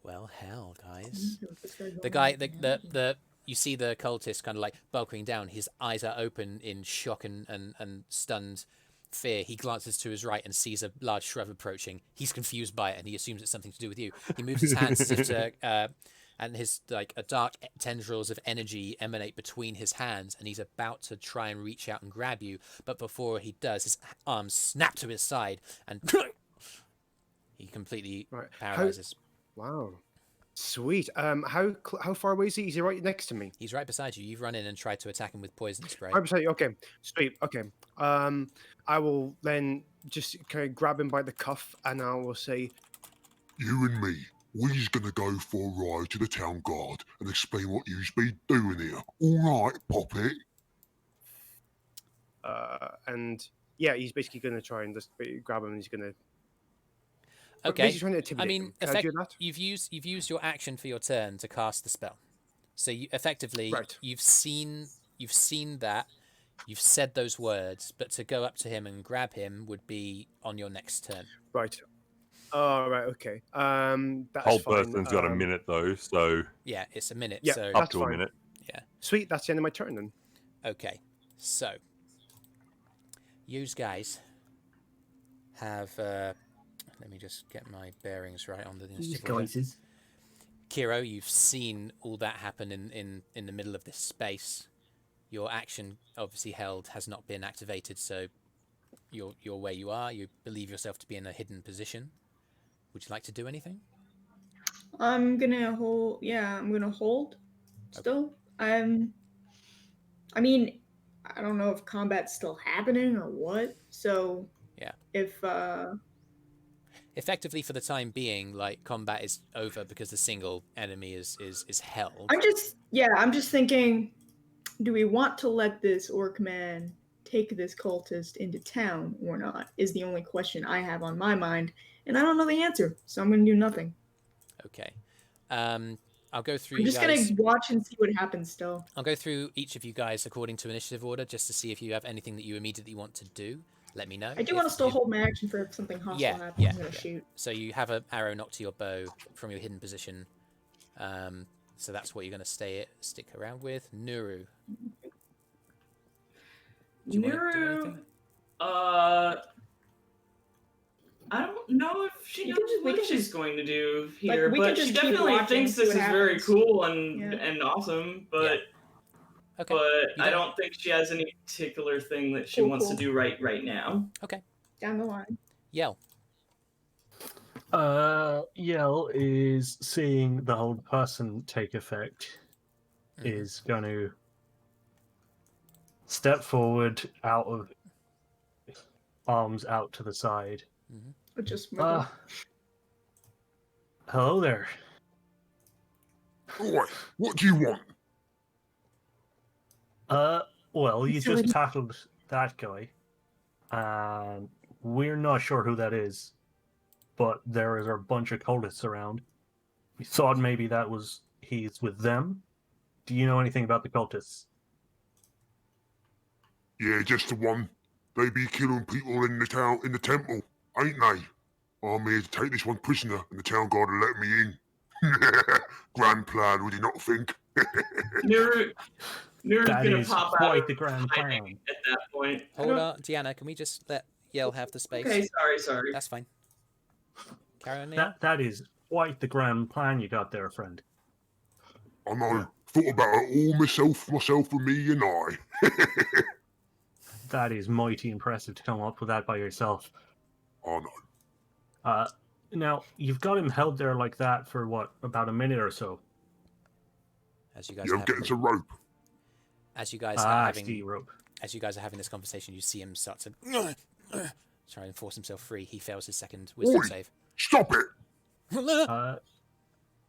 Well, hell, guys. The guy, the you see the cultist kind of like bulking down. His eyes are open in shock and stunned fear. He glances to his right and sees a large shrub approaching. He's confused by it and he assumes it's something to do with you. He moves his hands as if to, and his a dark tendrils of energy emanate between his hands, and he's about to try and reach out and grab you. But before he does, his arms snap to his side and he completely paralyzes. Wow. Sweet. How far away is he? Is he right next to me? He's right beside you. You've run in and tried to attack him with poison spray. Right beside you. Okay. Sweet. Okay. I will then just kind of grab him by the cuff and I will say, You and me, we's gonna go for a ride to the town guard and explain what you's been doing here. All right, Poppet? and yeah, he's basically going to try and just grab him and he's going to. Okay. Basically trying to intimidate I mean, him. Can I do that? you've used your action for your turn to cast the spell. So you effectively you've seen that, you've said those words, but to go up to him and grab him would be on your next turn. Right. Oh, right. Okay. That's Whole fine. person's got a minute though, so yeah, it's a minute. Yeah, so up to a minute. Yeah. Sweet. That's the end of my turn then. Okay. So you guys have. Let me just get my bearings right on the initiative order. Kyro, you've seen all that happen in the middle of this space. Your action, obviously held, has not been activated, so you're where you are. You believe yourself to be in a hidden position. Would you like to do anything? I'm gonna hold. Yeah, I'm gonna hold. Still, I mean, I don't know if combat's still happening or what. So yeah, if effectively for the time being, like combat is over because the single enemy is held. I'm just thinking, do we want to let this orc man take this cultist into town or not? Is the only question I have on my mind, and I don't know the answer, so I'm gonna do nothing. Okay. I'll go through. I'm just gonna watch and see what happens. Still, I'll go through each of you guys according to initiative order, just to see if you have anything that you immediately want to do. Let me know. I do want to still hold my action for if something hostile happens. I'm gonna shoot. So you have an arrow knocked to your bow from your hidden position. So that's what you're going to stick around with. Nuru. Nuru. I don't know if she knows what she's going to do here, but she definitely thinks this is very cool and awesome. But okay. But I don't think she has any particular thing that she wants to do right now. Okay. Down the line. Yell. Yell is seeing the whole person take effect. Is going to step forward out of arms out to the side. Hello there. Boy, what do you want? Well, you just tackled that guy, and we're not sure who that is, but there is a bunch of cultists around. We thought maybe he's with them. Do you know anything about the cultists? Yeah, just the one. They be killing people in the town, in the temple, ain't they? I'm here to take this one prisoner, and the town guard will let me in. Grand plan, would you not think? Nuru's gonna pop out quite the grand plan. At that point. Hold on, Deanna. Can we just let Yell have the space? Okay, sorry. That's fine. Carry on, Neil. That is quite the grand plan you got there, friend. I know. Thought about it all myself and me and I. That is mighty impressive to come up with that by yourself. I know. Now, you've got him held there like that for, what, about a minute or so? As you guys I'm getting some rope. As you guys are rope. As you guys are having this conversation, you see him start to try and force himself free. He fails his second wisdom save. Stop it!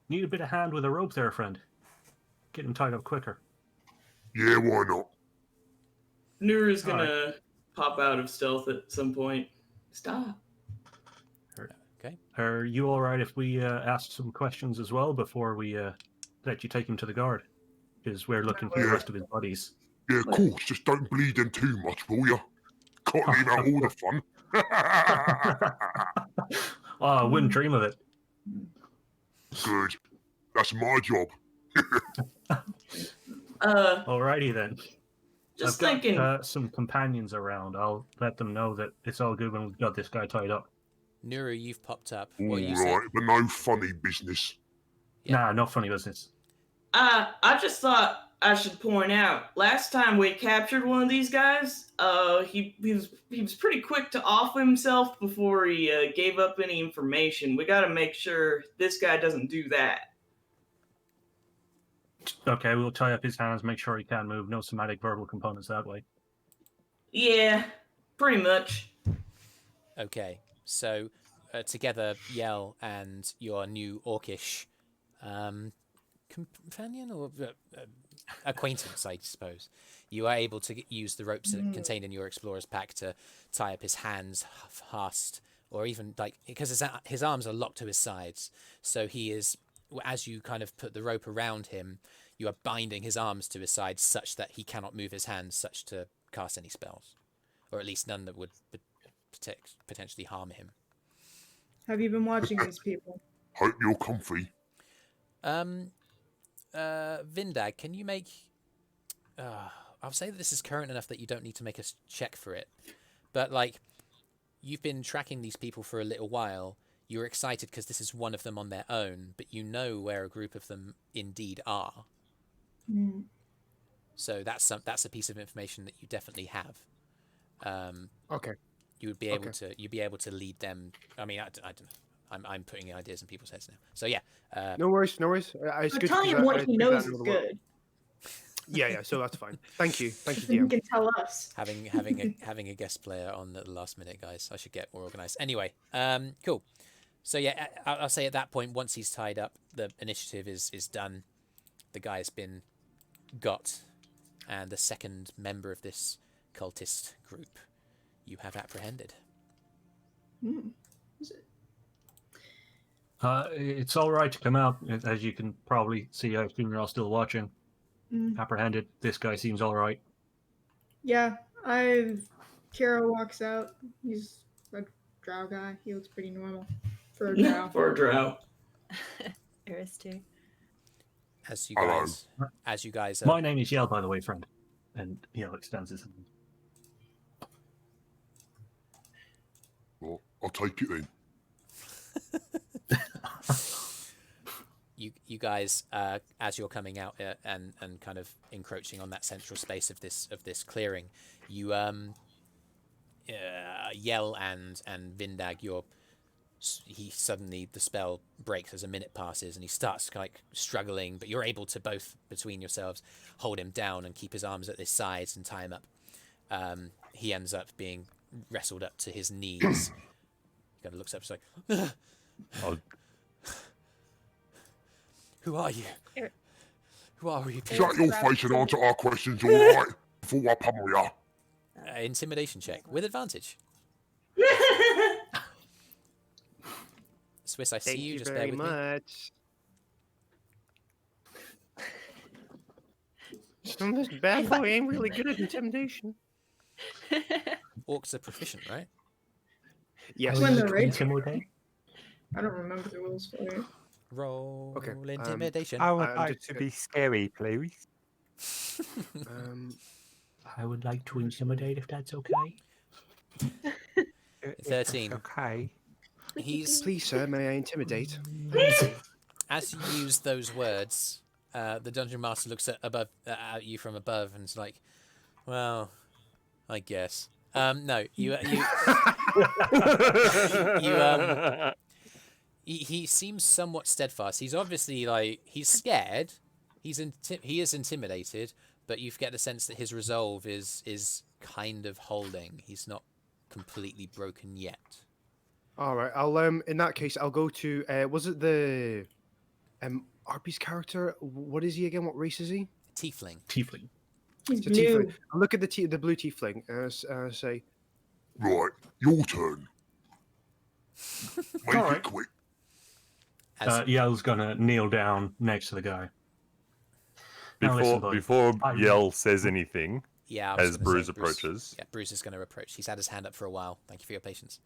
Need a bit of hand with a rope there, friend. Get him tied up quicker. Yeah, why not? Nuru's gonna pop out of stealth at some point. Stop. Okay. Are you all right if we ask some questions as well before we let you take him to the guard? Because we're looking for the Yeah. rest of his bodies. Yeah, of course. Just don't bleed them too much, will ya? Can't leave out all the fun. Oh, I wouldn't dream of it. Good. That's my job. Alrighty then. Just I've thinking. got some companions around. I'll let them know that it's all good when we've got this guy tied up. Nuru, you've popped up. All What you right, but no funny business. Yeah. Nah, not funny business. I just thought I should point out. Last time we captured one of these guys, he was pretty quick to off himself before he gave up any information. We got to make sure this guy doesn't do that. Okay, we'll tie up his hands, make sure he can't move. No somatic verbal components that way. Yeah, pretty much. Okay, so together, Yell and your new orcish companion or acquaintance, I suppose, you are able to use the ropes contained in your explorer's pack to tie up his hands, fast, or even like because his arms are locked to his sides, so he is. As you kind of put the rope around him, you are binding his arms to his sides such that he cannot move his hands, such to cast any spells, or at least none that would potentially harm him. Have you been watching these people? Hope you're comfy. Vindag, can you make... I'll say that this is current enough that you don't need to make a check for it. But, like, you've been tracking these people for a little while. You're excited because this is one of them on their own, but you know where a group of them indeed are. Mm. So that's a piece of information that you definitely have. Okay. You would be able to lead them. I mean, I don't know. I'm putting ideas in people's heads now. So yeah. No worries. It's good telling him what he knows is good. Yeah. So that's fine. Thank you, He DM. can tell us. Having a guest player on the last minute, guys. I should get more organised. Anyway, cool. So yeah, I'll say at that point, once he's tied up, the initiative is done. The guy's been got, and the second member of this cultist group you have apprehended. Is it? It's all right to come out, as you can probably see. I assume you're all still watching. Apprehended. This guy seems all right. Yeah, Kyro walks out. He's a drow guy. He looks pretty normal for a drow. For a drow. Eirys too. As you Hello. guys. My name is Yell, by the way, friend. And Yell extends his hand. Well, I'll take it then. You guys, as you're coming out and kind of encroaching on that central space of this clearing, you Yell and Vindag, he suddenly, the spell breaks as a minute passes and he starts like struggling, but you're able to both between yourselves hold him down and keep his arms at his sides and tie him up. He ends up being wrestled up to his knees. He kind of looks up, and is like, Oh, "Who are you? Who are you?" Shut your face and answer our questions, all right? Before I pummel ya. Intimidation check with advantage. Swiss, I see Thank you. you Just very bear with me. much. This bad boy ain't really good at intimidation. Orcs are proficient, right? Yes. When they're right. Intimidate? I don't remember the rules for it. Roll Okay, intimidation. I would I'm like just to gonna- be scary, please. I would like to intimidate if that's okay. If that's 13. Okay. He's Please, sir, may I intimidate? as you use those words, the dungeon master looks at you from above and is like, "Well, I guess." No, he seems somewhat steadfast. He's obviously like he's scared. He is intimidated, but you get the sense that his resolve is kind of holding. He's not completely broken yet. All right. I'll in that case, I'll go to was it the Arby's character? What is he again? What race is he? Tiefling. Tiefling. He's It's a blue. tiefling. I'll look at the blue tiefling and say, Right, your turn. Make Alright. it quick. Yell's gonna kneel down next to the guy. Now listen, buddy. Before I- Yell says anything, Yeah, I was as gonna say, Brüz approaches. Yeah, Brüz is going to approach. He's had his hand up for a while. Thank you for your patience.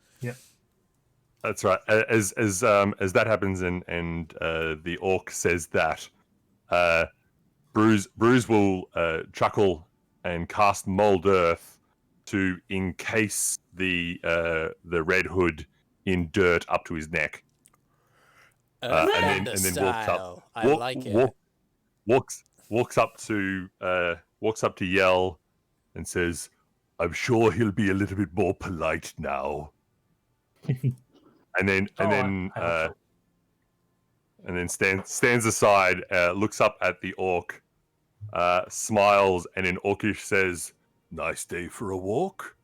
That's right. As that happens, and the orc says that, Brüz will chuckle and cast Mold Earth to encase the red hood in dirt up to his neck, and then walks up. I like it. Walks up to Yell and says, "I'm sure he'll be a little bit more polite now." And then stands aside, looks up at the orc, smiles, and in Orcish says, "Nice day for a walk."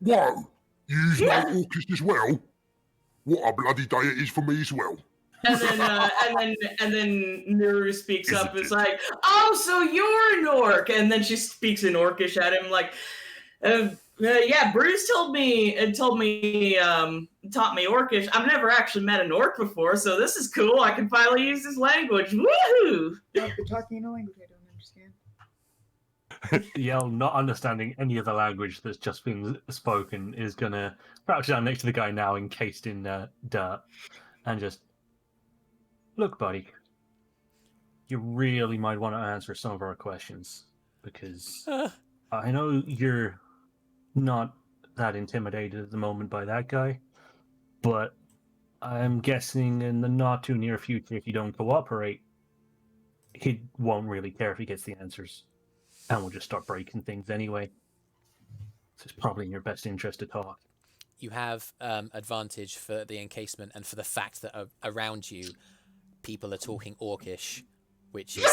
Whoa! You use no orcish as well? What a bloody day it is for me as well. And then Nuru speaks up. Isn't It's like, oh, so you're an orc. And then she speaks in Orcish at him, like, yeah, Brüz taught me Orcish. I've never actually met an orc before, so this is cool. I can finally use this language. Woohoo! You're talking in a language I don't understand. Yell, not understanding any of the language that's just been spoken, is gonna crouch down next to the guy now, encased in dirt, and just look, buddy. You really might want to answer some of our questions because I know you're not that intimidated at the moment by that guy, but I'm guessing in the not too near future, if you don't cooperate, he won't really care if he gets the answers. And we'll just start breaking things anyway. So it's probably in your best interest to talk. You have advantage for the encasement and for the fact that around you, people are talking Orcish, which is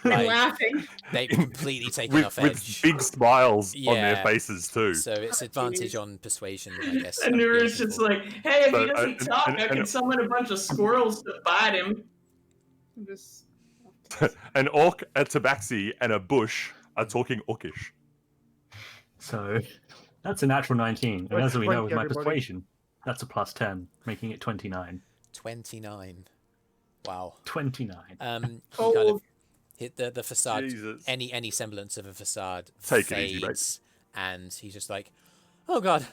like, laughing. they've completely taken off edge. With big smiles on their Yeah. faces too. So it's advantage on persuasion, I guess. And Nuru's just like, hey, if he So, doesn't talk, I can summon a bunch of squirrels to bite him. Just An orc, a tabaxi, and a bush are talking Orcish. So that's a natural 19. And as we know with my everybody. persuasion, that's a plus 10, making it 29. 29. Wow. 29. You kind of hit the facade. Jesus. Any semblance of a facade Take it easy, mate. fades, and he's just like, "Oh God,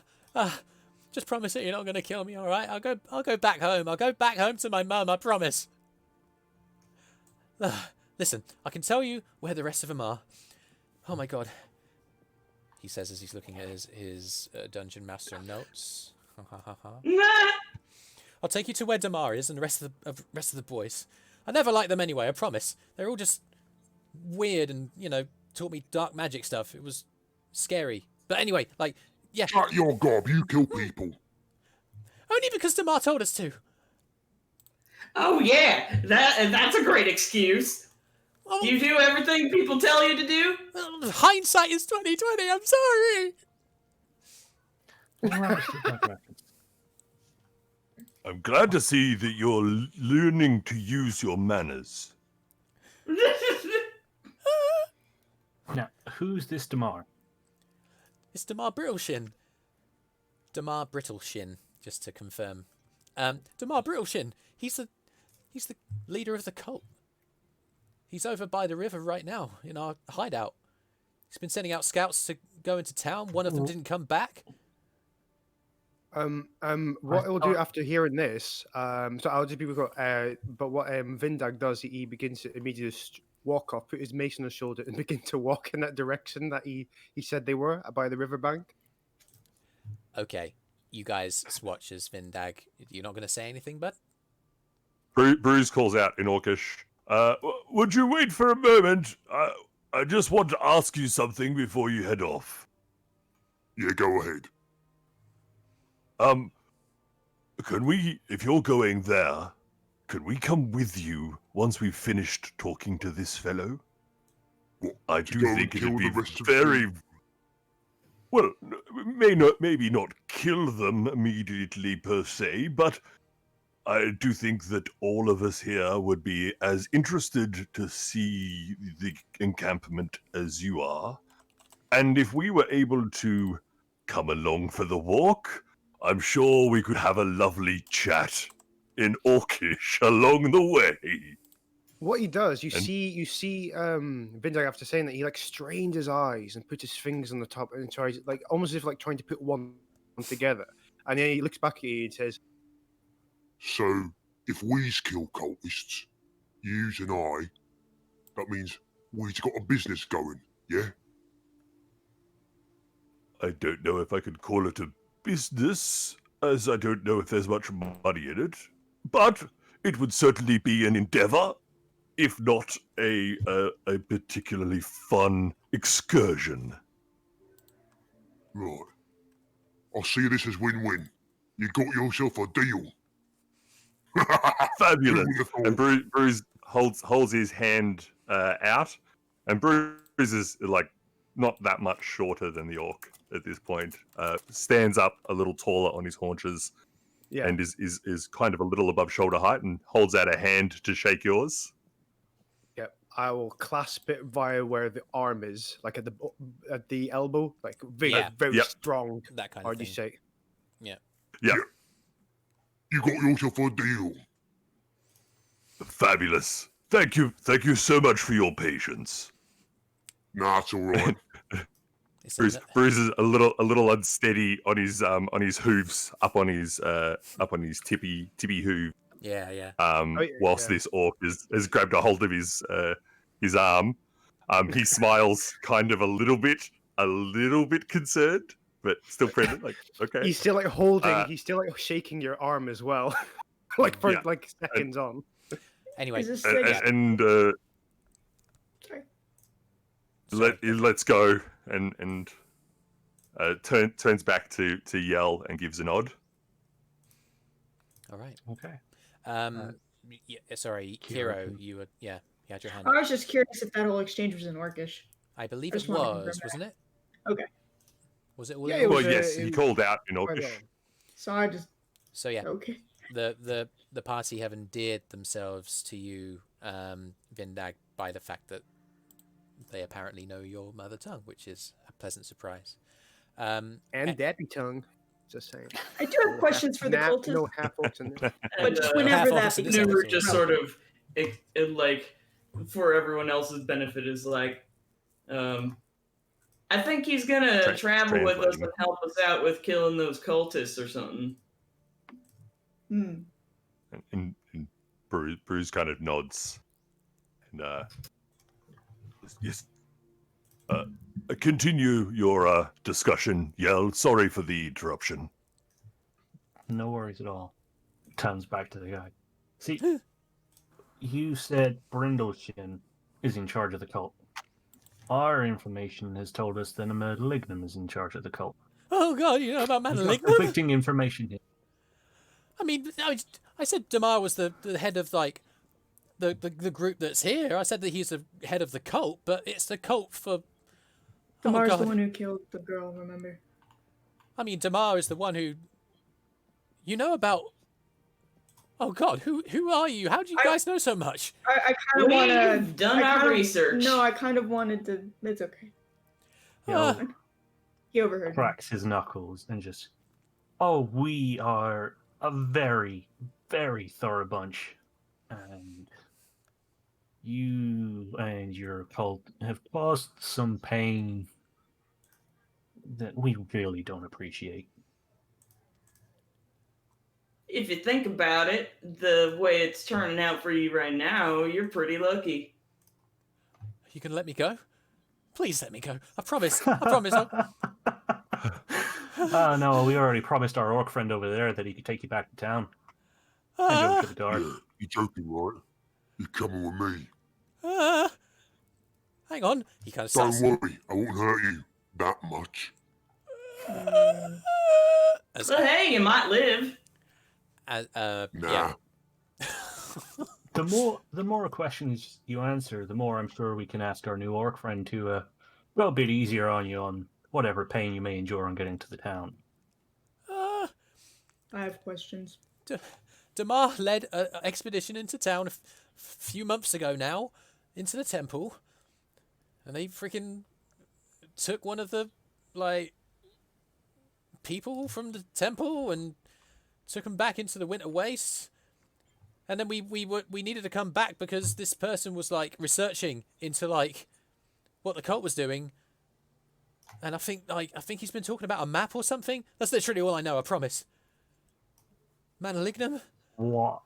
just promise that you're not going to kill me, all right? I'll go back home. I'll go back home to my mum. I promise." Listen, I can tell you where the rest of them are. Oh my God, he says as he's looking at his dungeon master notes. I'll take you to where Damar is and the rest of the boys. I never liked them anyway, I promise. They're all just weird and, taught me dark magic stuff. It was scary. But anyway, yeah. Shut your gob, you kill people. Only because Damar told us to. Oh yeah, that's a great excuse. Oh, You do everything people tell you to do? hindsight is 20/20. I'm sorry. I'm glad to see that you're learning to use your manners. Now, who's this Damar? It's Damar Brittleshin. Damar Brittleshin, just to confirm. Damar Brittleshin. He's the leader of the cult. He's over by the river right now in our hideout. He's been sending out scouts to go into town. One of them didn't come back. What I'll do after hearing this, so I'll just be but what Vindag does, he begins to immediately walk off, put his mace on his shoulder, and begin to walk in that direction that he said they were, by the riverbank. Okay, you guys watch as Vindag. You're not going to say anything, bud? Brüz calls out in Orcish, would you wait for a moment? I just want to ask you something before you head off. Yeah, go ahead. Can we, if you're going there, can we come with you once we've finished talking to this fellow? What, I to do go and think kill it'd the be rest of the very... team? Well, maybe not kill them immediately per se, but I do think that all of us here would be as interested to see the encampment as you are. And if we were able to come along for the walk, I'm sure we could have a lovely chat in Orcish along the way. What he does, you And- see, Vindag, after saying that, he like strains his eyes and puts his fingers on the top and tries, like almost as if like trying to put one together. And then he looks back at you and says, So, if we's kill cultists, yous and I, that means we's got a business going, yeah? I don't know if I could call it a business, as I don't know if there's much money in it, but it would certainly be an endeavor, if not a particularly fun excursion. Right. I see this as win-win. You got yourself a deal. Fabulous. Who would've And thought? Brüz holds his hand out, and Brüz is like not that much shorter than the orc at this point. Stands up a little taller on his haunches, "Yeah, and is kind of a little above shoulder height, and holds out a hand to shake yours. yep, I will clasp it via where the arm is, like at the elbow, like very Yeah. very Yep. strong. That kind How of do thing. you say? Yeah, You got yourself a deal. fabulous. Thank you so much for your patience. Nah, it's alright. It's Brüz is a little unsteady on his hooves, up on his tippy hoof. yeah. Whilst yeah. this orc has grabbed a hold of his arm. He smiles kind of a little bit concerned, but still present. Like, okay. He's still like holding. Uh, He's still like shaking your arm as well, like for Yeah. like seconds on. Anyway, Is this and, like, and sorry. let's go and turns back to Yell and gives a nod. all right. Okay. Yeah, sorry, Hero Hero, can- you had your hand I up. was just curious if that whole exchange was in Orcish. I believe I it just wanted to was, confirm wasn't it? Okay. Was it all Yeah, in it Orcish? was, Well, yes, it he was called out in quite Orcish. long. So I just So yeah, okay. the party have endeared themselves to you, Vindag, by the fact that they apparently know your mother tongue, which is a pleasant surprise. And Daddy tongue. Just saying. I do have questions for the cultists. No half orcs in there. And, But whenever half that orcs in this becomes Nuru episode. just sort of, it like, for everyone else's benefit, is like, I think he's gonna travel with us translating. and help us out with killing those cultists or something. Hmm. And Brüz kind of nods. And yes. Continue your discussion, Yell. Sorry for the interruption. No worries at all. Turns back to the guy. See, you said Brindleshin is in charge of the cult. Our information has told us that a Malignum is in charge of the cult. Oh god, you know about We've got Malignum? conflicting information here. I mean, I said Damar was the head of like the group that's here. I said that he's the head of the cult, but it's the cult for. Damar's the God. one who killed the girl, remember? I mean, Damar is the one who. You know about. Oh God, who are you? How do you guys know so much? I kind of want to. We've done our research. No, I kind of wanted to. It's okay. Uh, He overheard me. Cracks his knuckles and just, oh, we are a very, very thorough bunch. And you and your cult have caused some pain that we really don't appreciate. If you think about it, the way it's turning out for you right now, you're pretty lucky. You can let me go? Please let me go. I promise. I promise. No, we already promised our orc friend over there that he could take you back to town. And over to the guard. Yeah, you're joking, right? You're coming with me. Hang on. He kind of Don't starts. worry, I won't hurt you that much. But hey, you might live. Nah. Yeah. The more questions you answer, the more I'm sure we can ask our new orc friend to go a bit easier on you on whatever pain you may endure on getting to the town. I have questions. Damar led an expedition into town a few months ago now, into the temple, and they freaking took one of the, like, people from the temple and took them back into the winter wastes. And then we needed to come back because this person was like researching into like what the cult was doing. And I think he's been talking about a map or something. That's literally all I know, I promise. Manalignum? What?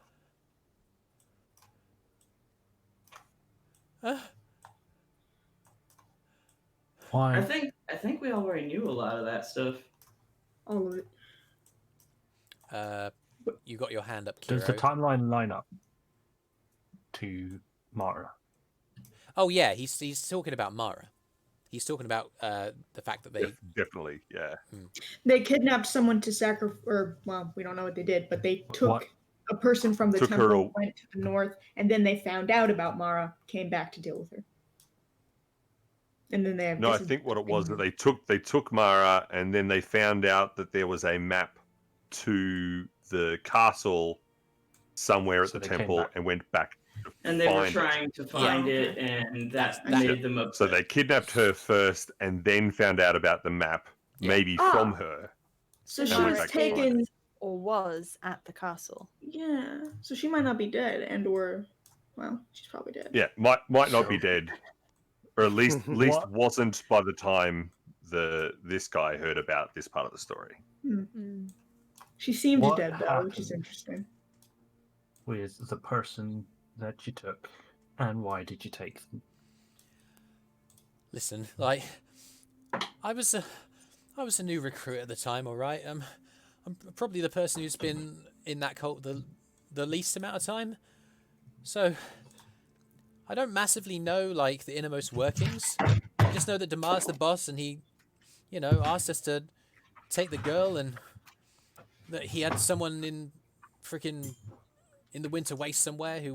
Why? I think we already knew a lot of that stuff. All of it. You got your hand up, Kyro. Does the timeline line up to Mara? Oh yeah, he's talking about Mara. He's talking about the fact that they Definitely, yeah. They kidnapped someone to sacrifice, or well, we don't know what they did, but they took What? a person from the Took her temple, went to the north, and then they found out about Mara, came back to deal with her. And then they have No, I think what it was that they took Mara, and then they found out that there was a map to the castle somewhere at So the they came temple, back. and went back to And they were find it. trying to find it, and that made them upset. So they kidnapped her first, and then found out about the map, maybe from her. So And she went was back to find taken. it. Or was at the castle. Yeah. So she might not be dead, and or, well, she's probably dead. Yeah, might not be dead, or at least What? wasn't by the time this guy heard about this part of the story. She seemed What dead though, which is happened? interesting. With the person that you took, and why did you take them? listen, like I was a new recruit at the time, all right. I'm probably the person who's been in that cult the least amount of time, so I don't massively know like the innermost workings. I just know that Damar's the boss, and he, asked us to take the girl, and that he had someone in the winter waste somewhere who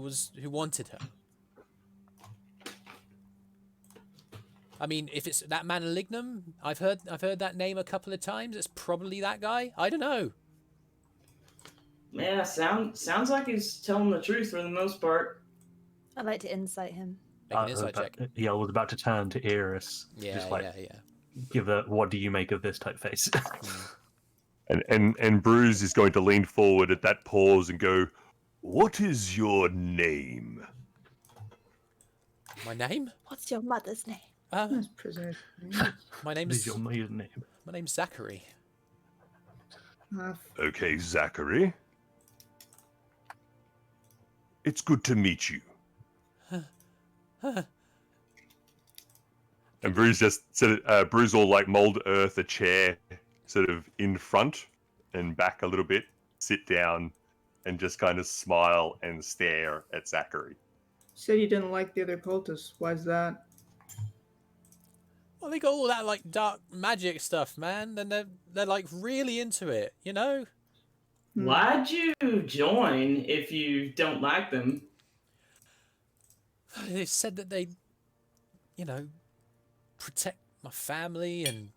wanted her. I mean, if it's that Manalignum, I've heard that name a couple of times. It's probably that guy. I don't know. Yeah, sounds like he's telling the truth for the most part. I'd like to insight him. Make an insight check. Yeah, I was about to turn to Eirys. Yeah, just like, yeah. give a "what do you make of this" type face. And Brüz is going to lean forward at that pause and go, "What is your name?" My name? What's your mother's name? That's prisoner. My What is name's your maiden name? my name's Zachary. Okay, Zachary. It's good to meet you. And Brüz just Brüz will like mold earth a chair sort of in front and back a little bit, sit down, and just kind of smile and stare at Zachary. Said you didn't like the other cultists. Why's that? Well, they got all that like dark magic stuff, man, and they're like really into it, Why'd you join if you don't like them? They said that they, protect my family, and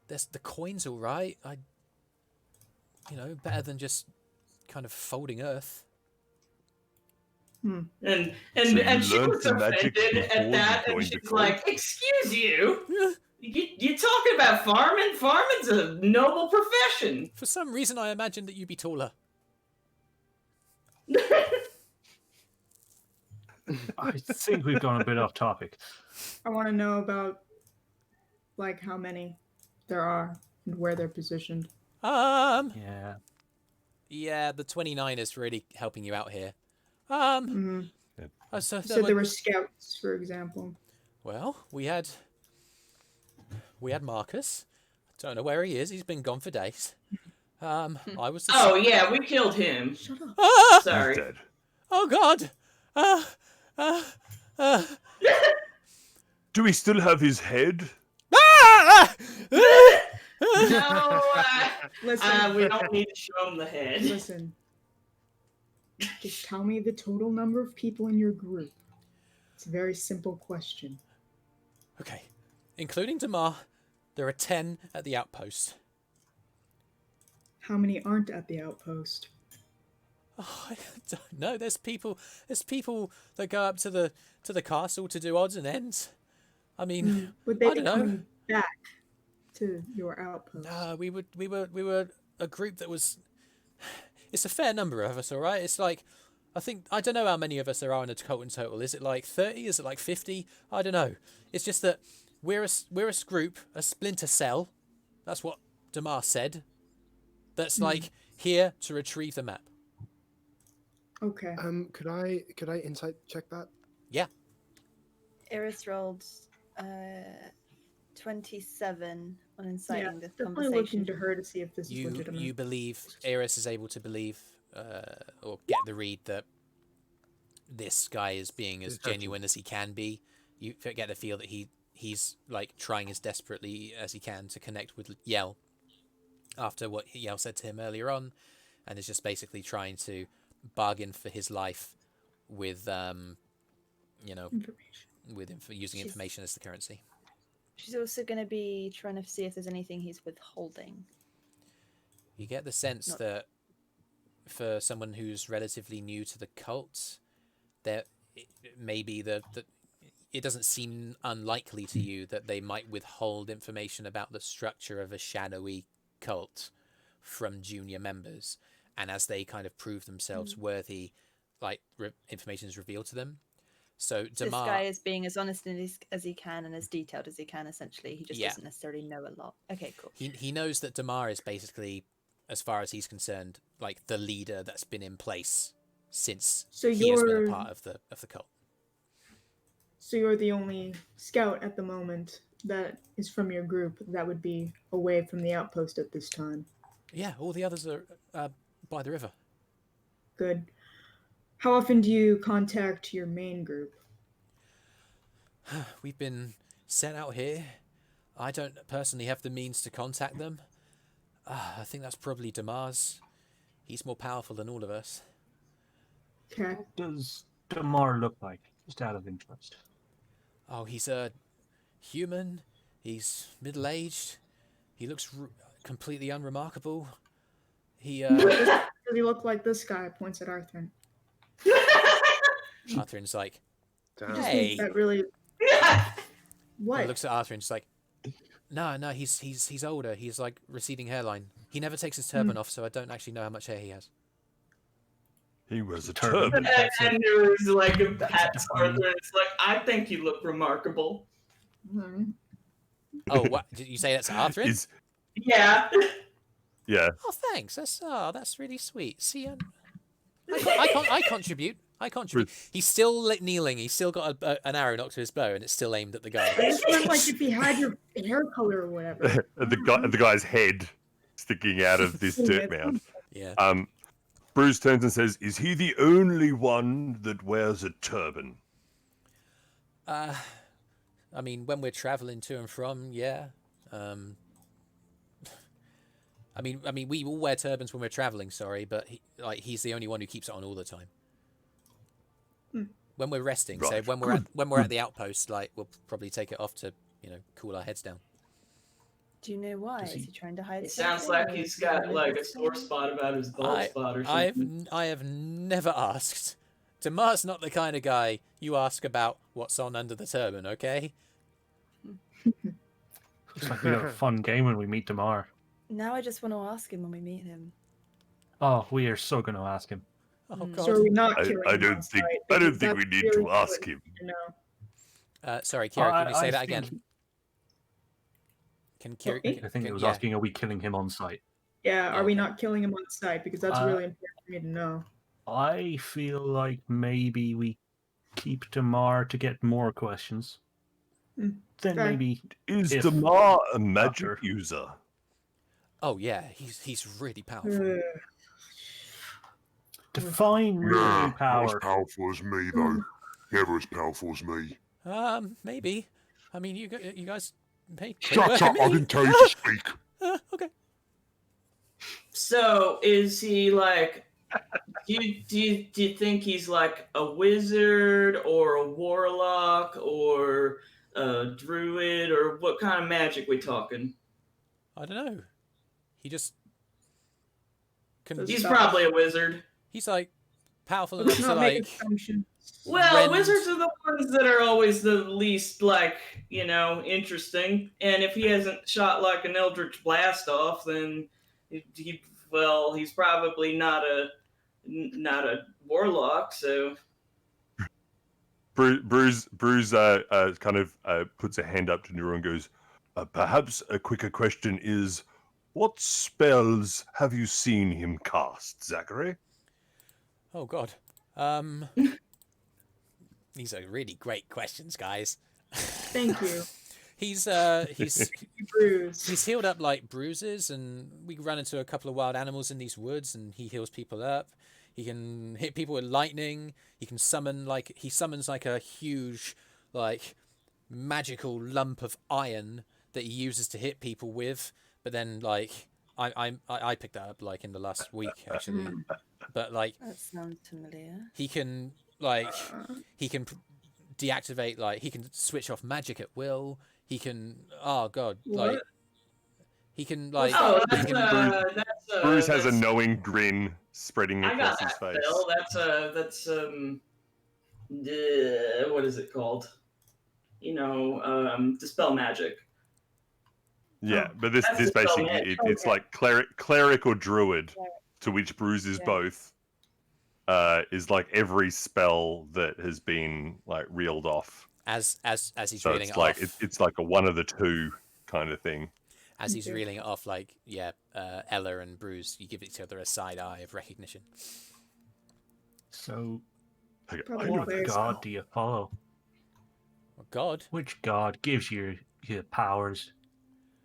the coin's all right. Better than just kind of folding earth. And So you she learned was the magic offended before at you that, and joined she's the cult? like, "Excuse you? You talking about farming? Farming's a noble profession." For some reason, I imagined that you'd be taller. I think we've gone a bit off topic. I want to know about, like, how many there are and where they're positioned. Yeah. Yeah, the 29 is really helping you out here. Mm-hmm. So You said there were scouts, for example. Well, we had Marcus. I don't know where he is. He's been gone for days. I was. Oh yeah, we killed him. Shut up. Ah! Sorry. Dead. Oh God. Do we still have his head? Ah! No, Listen. we don't need to show him the head. Listen. Just tell me the total number of people in your group. It's a very simple question. Okay, including Damar, there are 10 at the outpost. How many aren't at the outpost? Oh, I don't know. There's people that go up to the castle to do odds and ends. I mean, Would they I be don't know. coming back? to your outpost? No, we were a group that was. It's a fair number of us, all right. It's like, I don't know how many of us there are in a cult in total. Is it like 30? Is it like 50? I don't know. It's just that we're a group, a splinter cell. That's what Damar said. That's like here to retrieve the map. Okay. Could I insight check that? Yeah. Eirys rolled 27 on inciting this definitely conversation. looking to her to see if this is legitimate. You believe Eirys is able to believe or get the read that this guy is being as genuine as he can be. You get the feel that he's like trying as desperately as he can to connect with Yell after what Yell said to him earlier on, and is just basically trying to bargain for his life with using information as the currency. She's also going to be trying to see if there's anything he's withholding. You get the sense that for someone who's relatively new to the cult, that maybe it doesn't seem unlikely to you that they might withhold information about the structure of a shadowy cult from junior members, and as they kind of prove themselves worthy, like information is revealed to them. So Damar, this guy is being as honest as he can and as detailed as he can. Essentially, he just doesn't necessarily know a lot. Okay, cool. He knows that Damar is basically, as far as he's concerned, like the leader that's been in place since he has been a part of the cult. So you're the only scout at the moment that is from your group that would be away from the outpost at this time. Yeah, all the others are by the river. Good. How often do you contact your main group? We've been set out here. I don't personally have the means to contact them. I think that's probably Damar's. He's more powerful than all of us. Okay. What does Damar look like, just out of interest? Oh, he's a human. He's middle-aged. He looks completely unremarkable. He Does he look like this guy? Points at Arthrin. Arthrin's like, Hey. That really. What? He looks at Arthrin and just like, no, he's older. He's like receding hairline. He never takes his turban off, so I don't actually know how much hair he has. He wears a turban. And Nuru's like pats Arthur, and it's like, I think you look remarkable. Oh, what did you say? That's Arthrin? Yeah. Yeah. Oh, thanks. That's really sweet. See, I contribute. He's still kneeling. He's still got an arrow knocked to his bow, and it's still aimed at the guy. I just meant like if he had your hair color or whatever. the guy's head sticking out of this dirt mound. Yeah. Brüz turns and says, "Is he the only one that wears a turban?" I mean, when we're traveling to and from, yeah. I mean, we all wear turbans when we're traveling. Sorry, but he's the only one who keeps it on all the time. When we're resting, Right. so when we're at the outpost, like we'll probably take it off to cool our heads down. Do you know why? Is he trying to hide It sounds something, like or he's is he got really like a just sore saying- spot about his bald spot or something. I have never asked. Damar's not the kind of guy you ask about what's on under the turban, okay? Looks like we have a fun game when we meet Damar. Now I just want to ask him when we meet him. Oh, we are so going to ask him. Oh Mm. God. So are we not I killing him don't on think sight? I don't Because think we that's need really to ask what him. we need to know. Sorry, Kyro, can you say that I again? think- Can Kyro? me? I think it was yeah. asking, are we killing him on sight? Yeah, are we Okay. not killing him on sight? Because that's really important for me to know. I feel like maybe we keep Damar to get more questions. Then Okay. maybe Is If- Damar a magic After. user? Oh yeah, he's really powerful. define really Nah, not as power. powerful as me, though. Never as powerful as me. Maybe. I mean, you guys may. Shut up, I didn't tell you to speak. Okay. So is he like? Do you think he's like a wizard or a warlock or a druid, or what kind of magic we talking? I don't know. He just. Does He's Stop. probably a wizard. He's like powerful Let's enough to not make like. assumptions. Well, rend- wizards are the ones that are always the least, like, interesting. And if he hasn't shot like an Eldritch Blast off, then he's probably not a warlock. So Brüz kind of puts a hand up to Nuru and goes, perhaps a quicker question is, what spells have you seen him cast, Zachary? Oh God. These are really great questions, guys. Thank you. He's Brüz. he's healed up like bruises, and we run into a couple of wild animals in these woods, and he heals people up. He can hit people with lightning. He can summons like a huge, like, magical lump of iron that he uses to hit people with. But then, like, I picked that up like in the last week actually. But like, That sounds familiar. he can deactivate, like, he can switch off magic at will. He can, oh God, like, What? he can, like, oh, he that's can, Brüz has a that's- knowing grin spreading I across got his that face. spell. That's what is it called? Dispel magic. Yeah, Oh, but this that's this the spell basically magic. it's like cleric or druid, to which Brüz is Yeah. both. Is like every spell that has been like reeled off. as he's So reeling it's it like off. it's like a one of the two kind of thing. As he's Okay. reeling it off, like, Ella and Brüz, you give each other a side eye of recognition. So, Okay, Probably I know what fair. god do you follow? Oh God. Which god gives you your powers?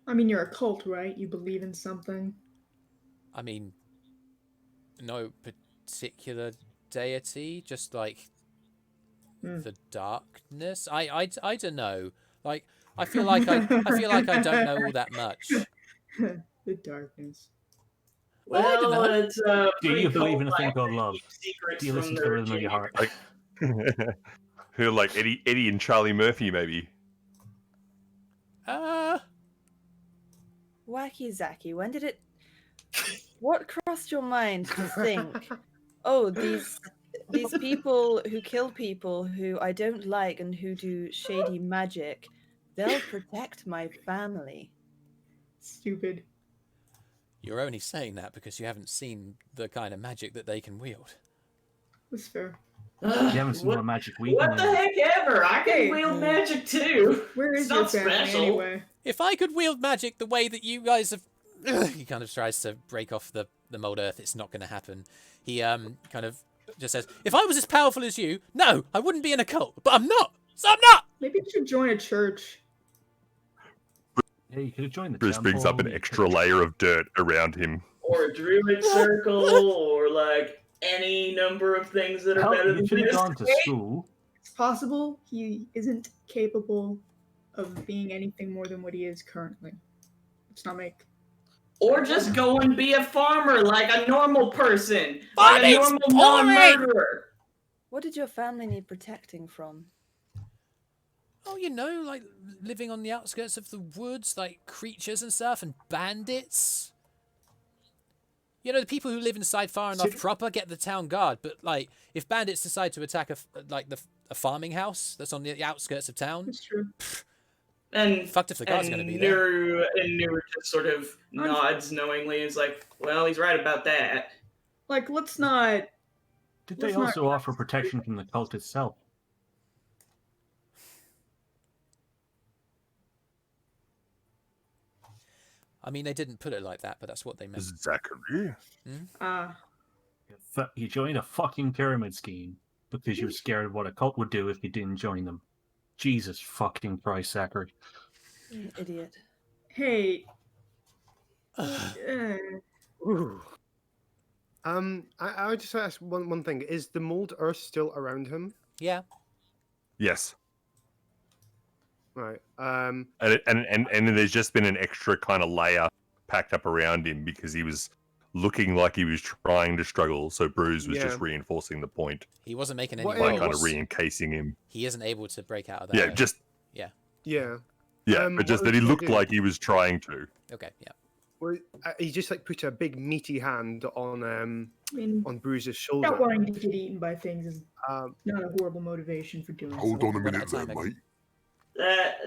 I mean, you're a cult, right? You believe in something. I mean, no particular deity, just like Hmm. the darkness. I don't know. Like, I feel like I don't know all that much. The darkness. Well, I don't Well, know. it's Do you pretty believe in a thing cult-like called to love? keep secrets Do you from listen to the their rhythm of your heart? Who like Eddie and Charlie Murphy maybe. Wacky Zacky, when did it... What crossed your mind to think, oh, these people who kill people who I don't like and who do shady magic, they'll protect my family. Stupid. You're only saying that because you haven't seen the kind of magic that they can wield. That's fair. You haven't seen what magic we can What the wield. heck ever? I Hey. can wield magic too. Where is It's your not family special. anyway? If I could wield magic the way that you guys have... He kind of tries to break off the mold earth. It's not going to happen. He kind of just says, if I was as powerful as you, no, I wouldn't be in a cult. But I'm not. So I'm not. Maybe you should join a church. Yeah, you could have joined the Bruce brings up an temple, you extra could've- layer of dirt around him. Or a druid circle, or like any number of things that are Hell, better you than should have this. gone to school. It's possible he isn't capable of being anything more than what he is currently. Let's not make... Or just go and be a farmer like a normal person. Like a Farming's normal boring! non-murderer. What did your family need protecting from? Oh, you know, like living on the outskirts of the woods, like creatures and stuff, and bandits. You know, the people who live inside Farinloth proper get the town guard, but like, if bandits decide to attack a farming house that's on the outskirts of town, It's true. And fucked if the guard's and going to be there. Nuru just sort of nods knowingly and is like, well, he's right about that. Like, let's not... Did they Let's not- also offer protection from the cult itself? I mean, they didn't put it like that, but that's what they meant. Zachary. You joined a fucking pyramid scheme because you were scared of what a cult would do if you didn't join them. Jesus fucking Christ, Zachary. You idiot. Hey... Ooh. I would just ask one thing. Is the mold earth still around him? Yeah. Yes. Right. And there's just been an extra kind of layer packed up around him because he was looking like he was trying to struggle. So Brüz was just reinforcing the point. He wasn't making any What By rolls. kind of re-encasing him. He isn't able to break out of that. Yeah, earth. just Yeah. Yeah. but just what that he was looked thinking- like he was trying to. Okay, yeah. Well, he just like put a big meaty hand on I mean, Brüz's not shoulder. wanting to get eaten by things is Um, not a horrible motivation for doing Hold so. on a One at minute a there, time, mate.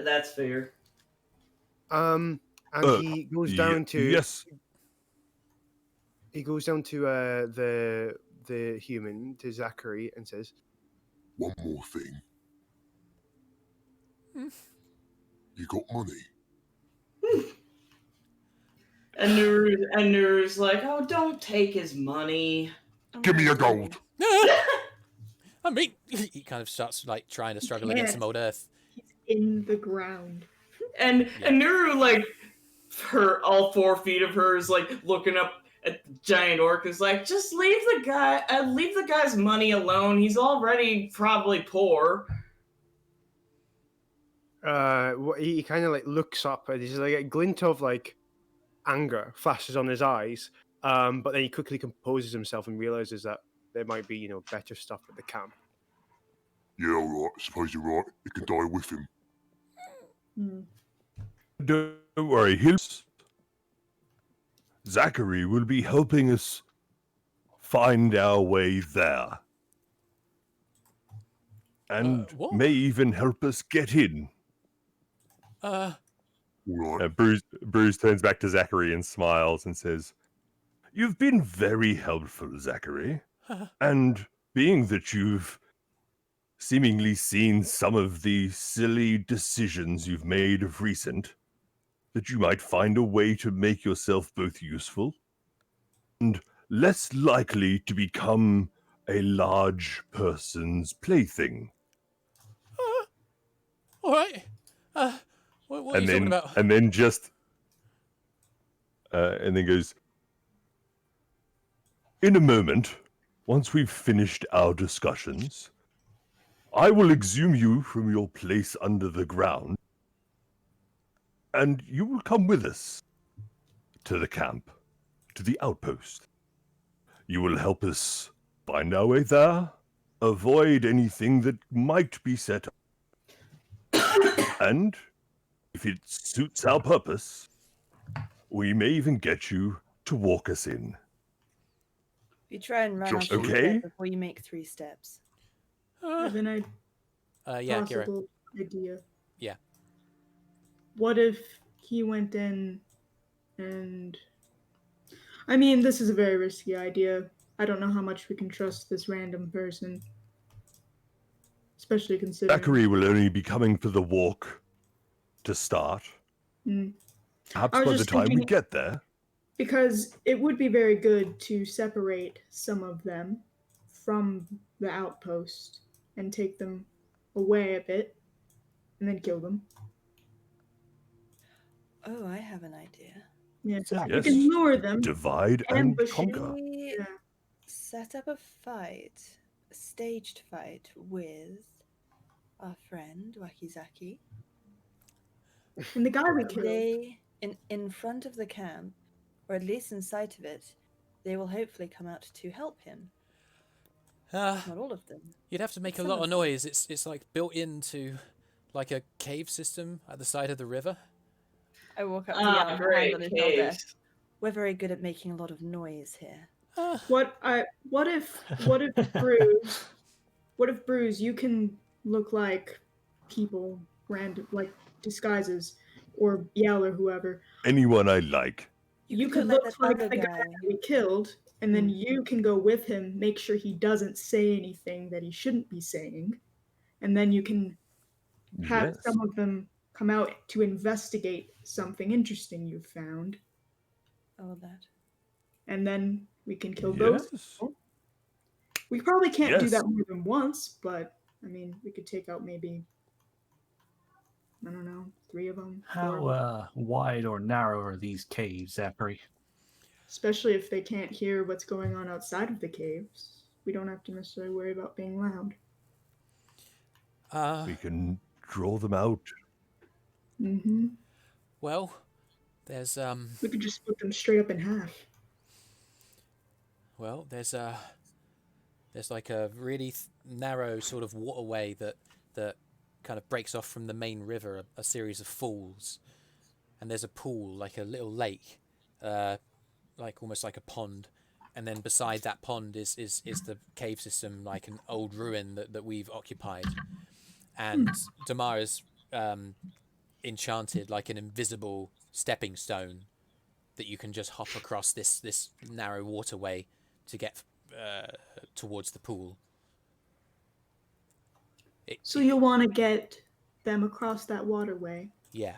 That's fair. and he goes down to Yes. he goes down to the human, to Zachary, and says, One more thing. You got money? And Nuru's like, oh, don't take his money. Give me your gold. I mean, he kind of starts like trying to struggle against some old earth. He's in the ground. And Nuru, like, all 4 feet of her is like looking up at the giant orc, is like, just leave the guy's money alone. He's already probably poor. he kind of like looks up, and there's like a glint of like anger flashes on his eyes, but then he quickly composes himself and realizes that there might be, better stuff at the camp. Yeah, all right. Suppose you're right. You can die with him. Don't worry, Zachary will be helping us find our way there. And what? may even help us get in. All right. Brüz turns back to Zachary and smiles and says, "You've been very helpful, Zachary. And being that you've seemingly seen some of the silly decisions you've made of recent, that you might find a way to make yourself both useful and less likely to become a large person's plaything." All right. What are you talking about? And then just, and then goes, "In a moment, once we've finished our discussions, I will exhume you from your place under the ground, and you will come with us to the camp, to the outpost. You will help us find our way there, avoid anything that might be set up, and if it suits our purpose, we may even get you to walk us in." You try and run Just up the okay? step before you make 3 steps. Then Yeah, Kyro. possible idea. Yeah. What if he went in and... I mean, this is a very risky idea. I don't know how much we can trust this random person. Especially considering... Zachary will only be coming for the walk to start. Perhaps I was by the just time we thinking- get there. Because it would be very good to separate some of them from the outpost and take them away a bit and then kill them. Oh, I have an idea. Yeah, Yes. we can lure them. Divide and ambush conquer. We Yeah. set up a fight, a staged fight with our friend Wakizaki. And the guy we killed. They, in front of the camp, or at least in sight of it, they will hopefully come out to help him. Not all of them. You'd have to make a Some lot of of them. noise. It's like built into like a cave system at the side of the river. I walk up to Jan, hand Great on his shoulder. case. We're very good at making a lot of noise here. What if Brüz, you can look like people, random, like disguises, or Yell or whoever. Anyone I like. You could could let look that like other the guy guy- we killed, and then you can go with him, make sure he doesn't say anything that he shouldn't be saying, and then you can have Yes. some of them come out to investigate something interesting you've found, All of that. and then we can kill those. Yes. people. We probably can't do Yes. that more than once, but I mean, we could take out maybe, I don't know, 3 of them. 4 of them. How wide or narrow are these caves, Zachary? Especially if they can't hear what's going on outside of the caves. We don't have to necessarily worry about being loud. We can draw them out. Mm-hmm. Well, there's We could just split them straight up in half. well, there's like a really narrow sort of waterway that kind of breaks off from the main river, a series of falls, and there's a pool, like a little lake, like almost like a pond, and then beside that pond is the cave system, like an old ruin that we've occupied, and Damara's enchanted like an invisible stepping stone that you can just hop across this narrow waterway to get towards the pool. So you'll want to get them across that waterway. Yeah.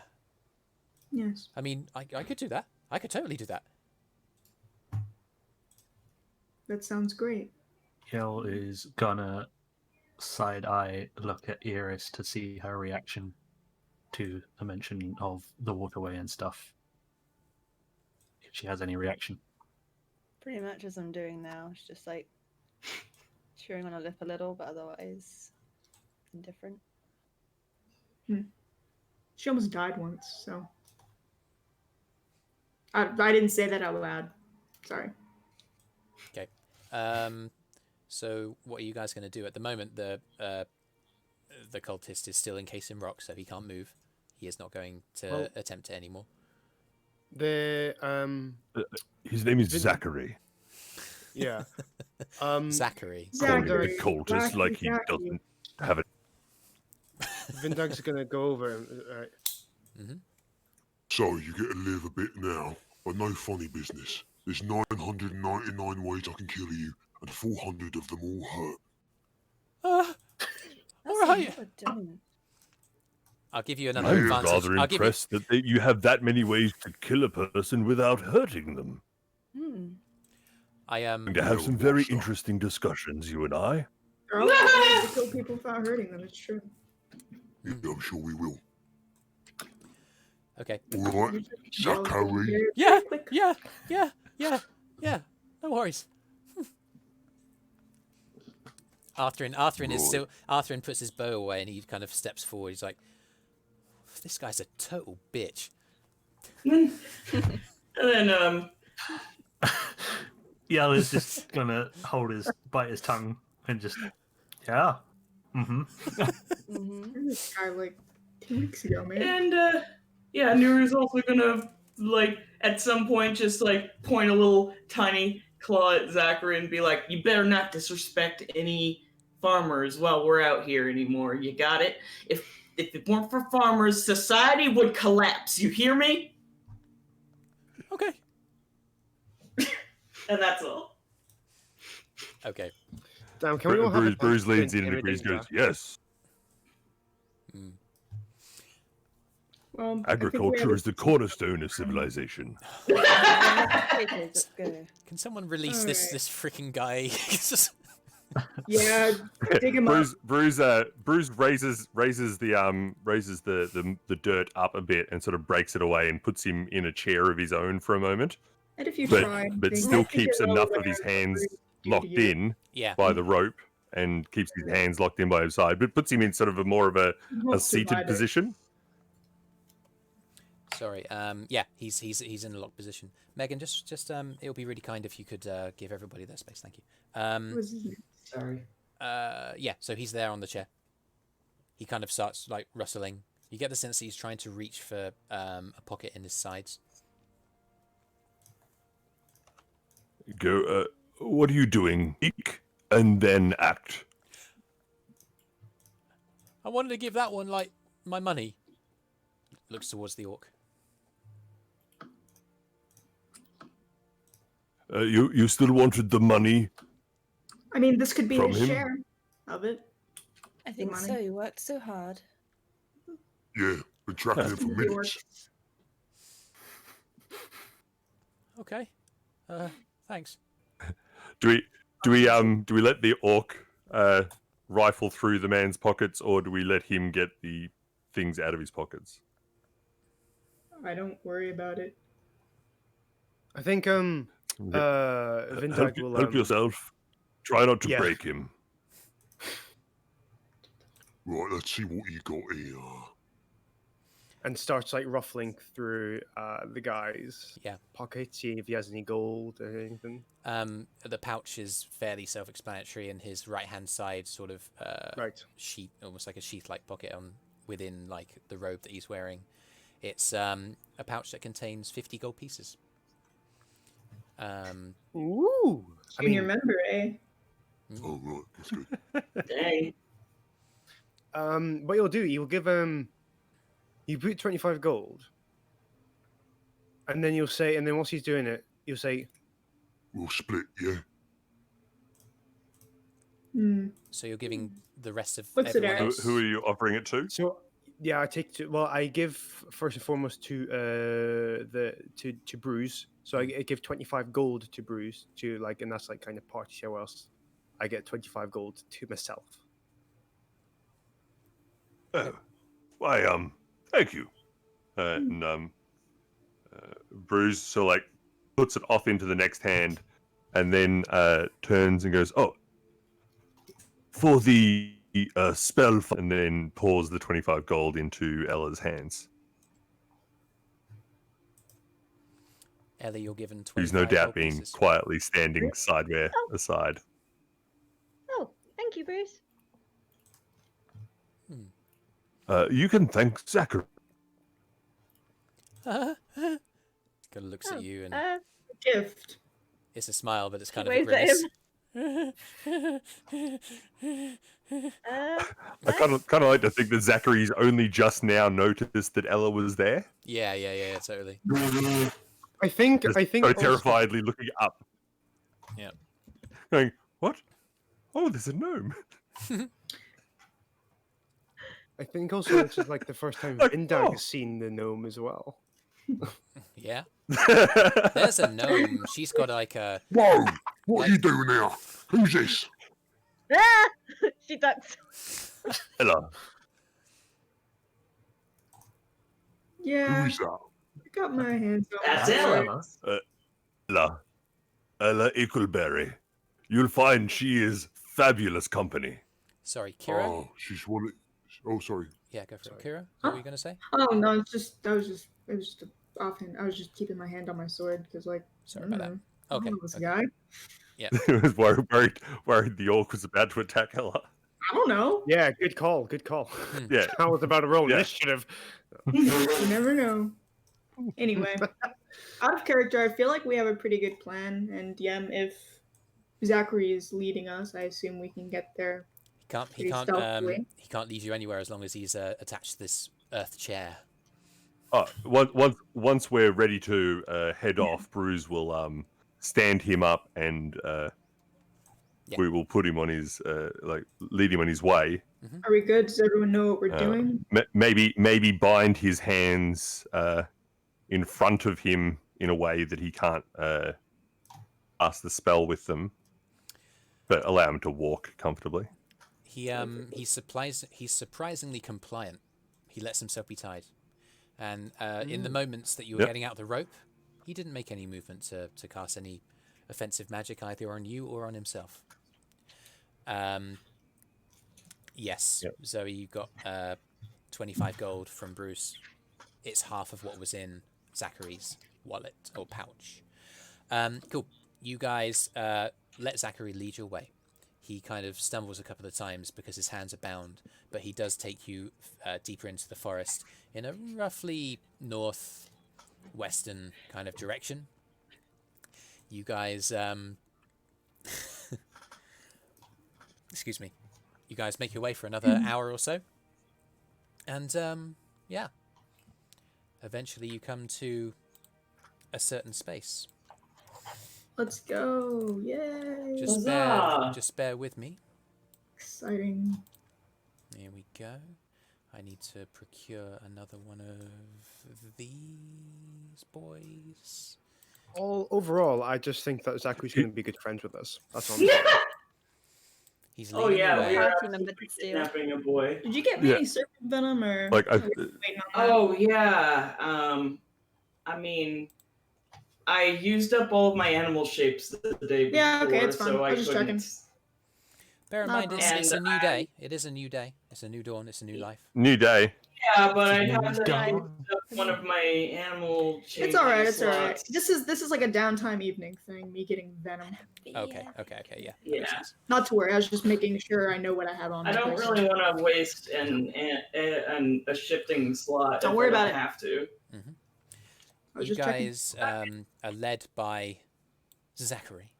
Yes. I mean, I could do that. I could totally do that. That sounds great. Yell is gonna side-eye look at Eirys to see her reaction to the mention of the waterway and stuff. If she has any reaction. Pretty much as I'm doing now. It's just like chewing on her lip a little, but otherwise indifferent. She almost died once, so I didn't say that out loud. Sorry. Okay. So what are you guys going to do at the moment? The cultist is still encased in rock, so he can't move. He is not going to attempt it anymore. The His name is Zachary. yeah. Zachary. Calling the Zachary. cultist like he Zachary. doesn't have it. Vindag's gonna go over and So you get to live a bit now, but no funny business. There's 999 ways I can kill you, and 400 of them all hurt. That's All right. a lot of doing. I'll give you another I'm advantage. rather I'll give you, impressed that you have that many ways to kill a person without hurting them. I am. Going to have some very interesting discussions, you and I. There are also ways to kill people without hurting them. It's true. Yeah, I'm sure we will. Okay. All right, Zachary. Yeah. No worries. Arthrin is still. Arthrin puts his bow away and he kind of steps forward. He's like, "This guy's a total bitch." And then Yell is just gonna bite his tongue and just, yeah. This guy like 2 weeks ago, man. And yeah, Nuru's also gonna like at some point just like point a little tiny claw at Zachary and be like, "You better not disrespect any farmers while we're out here anymore. You got it? If it weren't for farmers, society would collapse. You hear me?" Okay. And that's all. Okay. damn, can we all have Brüz leans to in and intimidate Brüz goes, Zach? yes. Well, Agriculture is the cornerstone of civilization. Let's go. Can someone release All this right. this freaking guy? Yeah, dig him up. Brüz raises the dirt up a bit and sort of breaks it away and puts him in a chair of his own for a moment, And if you but try, still keeps enough of his hands locked in Yeah. by the rope and keeps his hands locked in by his side, but puts him in sort of a more of a seated position. Sorry. Yeah. He's in a locked position. Megan, just it would be really kind if you could give everybody their space. Thank you. What was his name? Sorry. Yeah. So he's there on the chair. He kind of starts like rustling. You get the sense that he's trying to reach for a pocket in his sides. Go. What are you doing? Speak and then act. I wanted to give that one like my money. Looks towards the orc. You still wanted the money? I mean, this could be From his him? share of it. I think money. so. You worked so hard. Yeah, been tracking him for The minutes. Okay. Thanks. Do we let the orc rifle through the man's pockets, or do we let him get the things out of his pockets? I don't worry about it. I think Vindag will Help yourself. Try not to yeah. break him. Right, let's see what you got here. and starts like ruffling through the guy's pocket, seeing if he has any gold or anything. The pouch is fairly self-explanatory, and his right-hand side sort of sheath, almost like a sheath-like pocket on within like the robe that he's wearing. It's a pouch that contains 50 gold pieces. Ooh. Junior member, eh? Oh, right. That's good. Dang. What you'll do, you'll give you put 25 gold, and then you'll say, and then once he's doing it, you'll say, We'll split, yeah? Hmm. So you're giving the rest of What's it everyone at? else. Who are you offering it to? so yeah, I take to, well, I give first and foremost to to Brüz. So I give 25 gold to Brüz to like, and that's like kind of party show else. I get 25 gold to myself. Oh, why, thank you. And Brüz so like puts it off into the next hand, and then turns and goes, "Oh, for the spell," and then pours the 25 gold into Ella's hands. Ella, you're given 25 Who's no doubt gold being pieces. quietly standing sideway aside. Oh, thank you, Bruce. You can thank Zachary. Kind of looks at you and Gift. it's a smile, but it's kind She of a waves grimace. I kind of like to think that Zachary's only just now noticed that Ella was there. Yeah, totally. I think So also- terrifiedly looking up. Yeah. Going, what? Oh, there's a gnome. I think also this is like the first time Like, Vindag oh. has seen the gnome as well. Yeah. There's a gnome. She's got like a. Whoa! What are you doing now? Who's this? Ah! She ducks. Ella. Yeah, Who is that? I got my hands on That's my Ella. sword. Ella Equalberry. You'll find she is fabulous company. Sorry, Kira? Oh, she's one of... Oh, sorry. Yeah, go for it. Kira, what were you going to say? Oh no, it was just offhand. I was just keeping my hand on my sword because, like, Sorry I don't about that. know. I Okay. don't know this okay. guy. I was worried the orc was about to attack Ella. I don't know. Yeah, good call. Good call. Yeah. I was about to roll Yeah. initiative. You never know. Anyway, out of character, I feel like we have a pretty good plan. And if Zachary is leading us, I assume we can get there. He Pretty stealthily. can't lead you anywhere as long as he's attached to this earth chair. Oh, once we're ready to head off, Brüz will stand him up and Yeah. we will put him on his lead him on his way. Are we good? Does everyone know what we're doing? Maybe bind his hands in front of him in a way that he can't cast the spell with them, but allow him to walk comfortably. He's surprisingly compliant. He lets himself be tied, and in the moments that you were Yep. getting out the rope, he didn't make any movement to cast any offensive magic either on you or on himself. Yes, Yep. Zoe, you got 25 gold from Bruce. It's half of what was in Zachary's wallet or pouch. Cool. You guys let Zachary lead your way. He kind of stumbles a couple of times because his hands are bound, but he does take you deeper into the forest in a roughly northwestern kind of direction. You guys, excuse me. You guys make your way for another hour or so, and yeah. Eventually, you come to a certain space. Let's go! Yay! Just bear with me. Exciting. Here we go. I need to procure another one of these boys. Overall, I just think that Zachary's going to be good friends with us. That's all. I'm saying. He's Oh leading yeah, the way. we are Hard to remember to steal. kidnapping a boy. Did you get me Yeah. any serpent venom or? Like, are we waiting on that? Oh yeah. I mean, I used up all of my animal shapes the day before, Yeah, okay, it's fine. so I I was just couldn't. checking. Bear in No mind, problem. it's a And new day. It is a new day. It's a new dawn. It's a new life. New day. Yeah, but I had to Done. use up one of my animal shapes. It's all right. It's all right. This is like a downtime evening thing. Me getting venom. Okay, yeah. Yeah. Makes sense. Not to worry. I was just making sure I know what I have on. I my don't person. really want to waste a shifting slot. Don't if worry I about it. Have to. I was You just checking. guys are led by Zachary.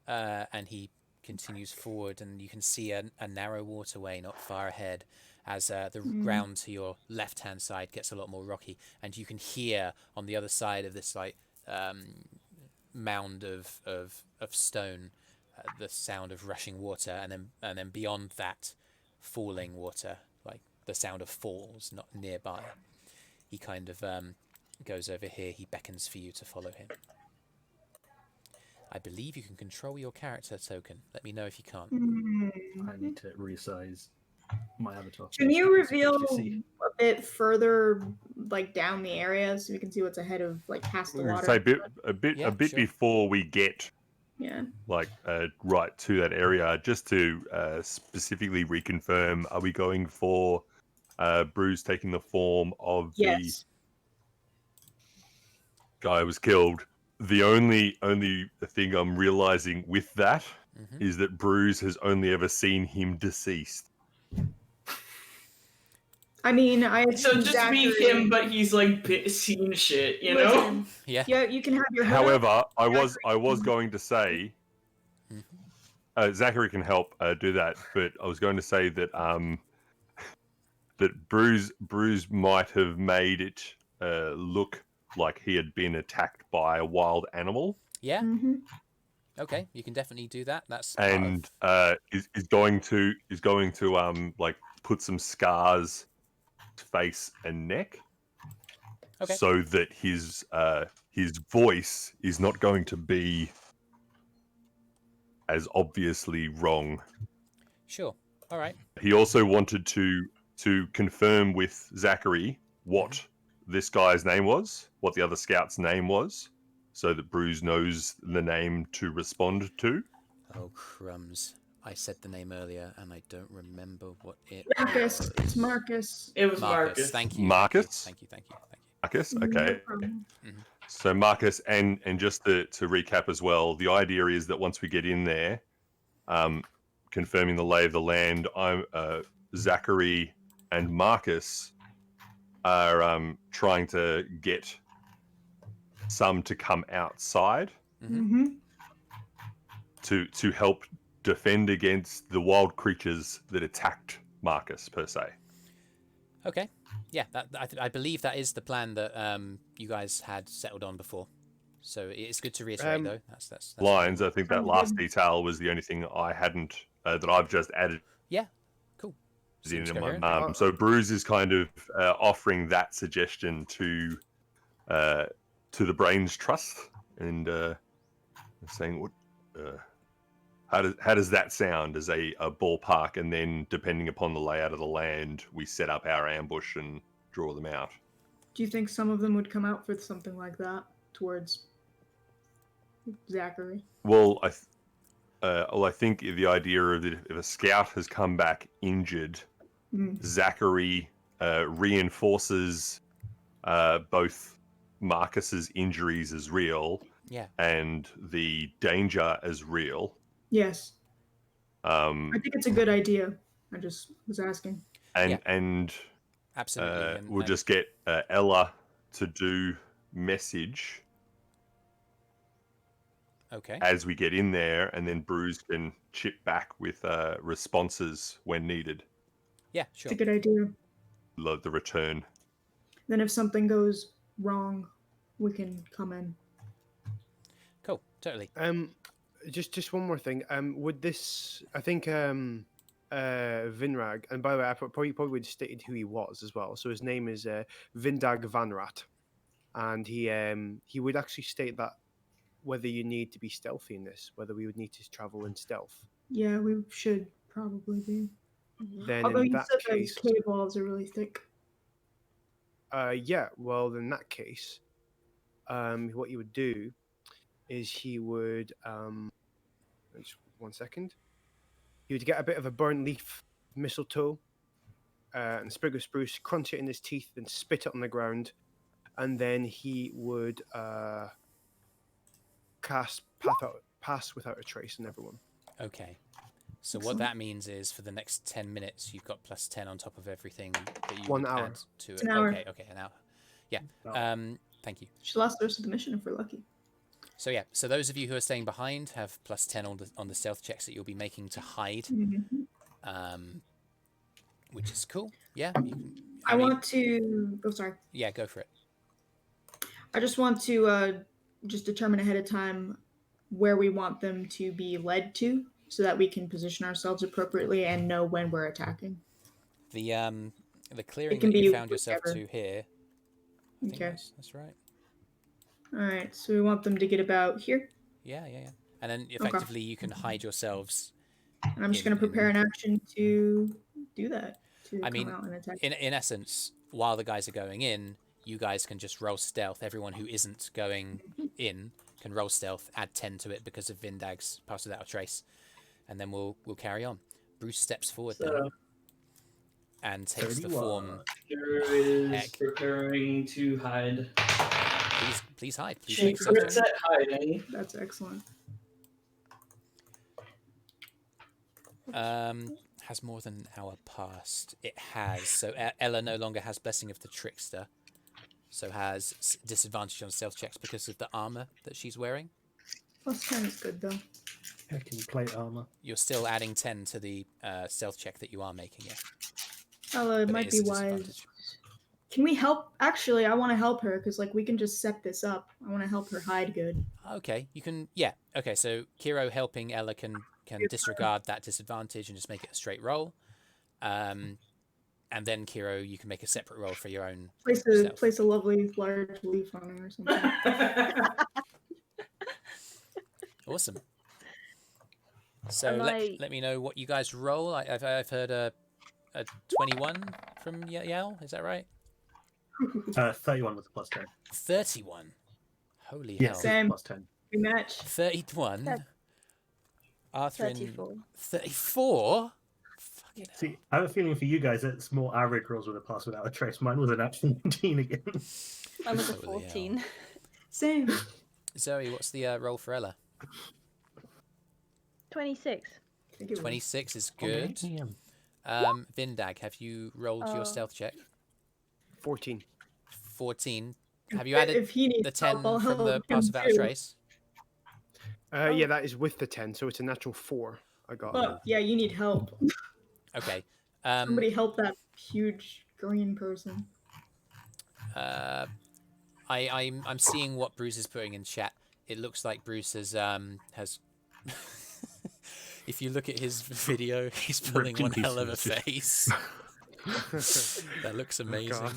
And he continues forward, and you can see a narrow waterway not far ahead as the ground to your left-hand side gets a lot more rocky, and you can hear on the other side of this like mound of stone the sound of rushing water, and then beyond that, falling water, like the sound of falls not nearby. He kind of goes over here. He beckons for you to follow him. I believe you can control your character token. Let me know if you can't. I need to resize my avatar. Can you reveal HTC. a bit further, like down the area, so we can see what's ahead of, like past the water? Say a bit Yeah, sure. before we get Yeah. like right to that area, just to specifically reconfirm: are we going for Brüz taking the form of the Yes. guy who was killed? The only thing I'm realizing with that is that Brüz has only ever seen him deceased. I mean, I So assume just be Zachary- him, but he's like seen shit, you know? Listen, Yeah. Yeah, you can have your hood up. However, I was going to say Zachary can help do that, but I was going to say that that Brüz might have made it look like he had been attacked by a wild animal. Yeah. Mhm. Okay, you can definitely do that. That's And is going to like put some scars to face and neck, Okay. so that his voice is not going to be as obviously wrong. Sure. All right. He also wanted to confirm with Zachary what this guy's name was, what the other scout's name was, so that Brüz knows the name to respond to. Oh, crumbs. I said the name earlier, and I don't remember what it Marcus. was. It's Marcus. It was Marcus. Marcus. Thank you. Marcus? Thank you. Marcus, No okay. problem. So Marcus, and just to recap as well, the idea is that once we get in there, confirming the lay of the land, I'm Zachary and Marcus are trying to get some to come outside to help defend against the wild creatures that attacked Marcus per se. Okay. Yeah, I believe that is the plan that you guys had settled on before. So it's good to reiterate, though. That's Lines. I think that Sounds last good. detail was the only thing I hadn't that I've just added. Yeah. Cool. Seems In coherent. so Brüz is kind of offering that suggestion to the Brains Trust, and saying what how does that sound as a ballpark, and then depending upon the layout of the land, we set up our ambush and draw them out. Do you think some of them would come out for something like that towards Zachary? Well, I think the idea of if a scout has come back injured, Zachary reinforces both Marcus's injuries as real, and the danger as real. Yes. I think it's a good idea. I just was asking. And absolutely. We'll just get Ella to do message. Okay. As we get in there, and then Brüz can chip back with responses when needed. Yeah, sure. It's a good idea. Love the return. Then if something goes wrong, we can come in. Cool. Totally. Just one more thing. Would this? I think Vinrag, and by the way, I probably would have stated who he was as well. So his name is Vindag Vanrat, and he would actually state that whether you need to be stealthy in this, whether we would need to travel in stealth. Yeah, we should probably be. Then Although in you that said case, those cave walls are really thick. yeah. Well, in that case, what you would do is he would just 1 second. He would get a bit of a burnt leaf mistletoe and a sprig of spruce, crunch it in his teeth, and spit it on the ground, and then he would cast pass without a trace on everyone. Okay. So what that means is for the next 10 minutes, you've got +10 on top of everything that you 1 would hour. add to it. An hour. Okay, an hour. Yeah. Thank you. Should last the rest of the mission if we're lucky. So yeah, so those of you who are staying behind have +10 on the stealth checks that you'll be making to hide, which is cool. Yeah. I want to. Oh, sorry. Yeah, go for it. I just want to just determine ahead of time where we want them to be led to, so that we can position ourselves appropriately and know when we're attacking. The clearing can that you be found yourself whichever. to here. I think Okay. that's right. All right. So we want them to get about here. Yeah. And then effectively you can hide yourselves. And I'm just going to prepare an action to do that. I mean, in essence, while the guys are going in, you guys can just roll stealth. Everyone who isn't going in can roll stealth, add 10 to it because of Vindag's Pass Without a Trace, and then we'll carry on. Bruce steps forward then and takes the form. Nuru is preparing to hide. Please hide. Please She make stealth crits check. at hiding. That's excellent. Has more than an hour passed. It has. So Ella no longer has Blessing of the Trickster. So has disadvantage on stealth checks because of the armor that she's wearing. +10 is good though. Yeah, can you plate armor? You're still adding 10 to the stealth check that you are making, yeah. It might be wise. Can we help? Actually, I want to help her because like we can just set this up. I want to help her hide good. Okay, you can. Yeah. Okay, so Kyro helping Ella can disregard that disadvantage and just make it a straight roll. And then Kyro, you can make a separate roll for your own. Place a lovely large leaf on her or something. Awesome. So let me know what you guys roll. I've heard a 21 from Yao. Is that right? 31 with a +10. 31. Holy Yeah, hell. Same. +10. We match. 31. Arthrin. 34. 34. See, I have a feeling for you guys it's more average rolls with a Pass Without a Trace. Mine was an actual 19 again. Mine was a 14. Same. Zoe, what's the roll for Ella? 26. 26 is good. Vindag, have you rolled your stealth check? 14. 14. Have you added If he needs the 10 help, I'll from the help Pass him Without a too. Trace? Yeah, that is with the 10, so it's a natural 4. I got. But yeah, you need help. Okay. Somebody help that huge green person. I'm seeing what Brüz is putting in chat. It looks like Brüz has if you look at his video, he's pulling one hell of a face. That looks amazing.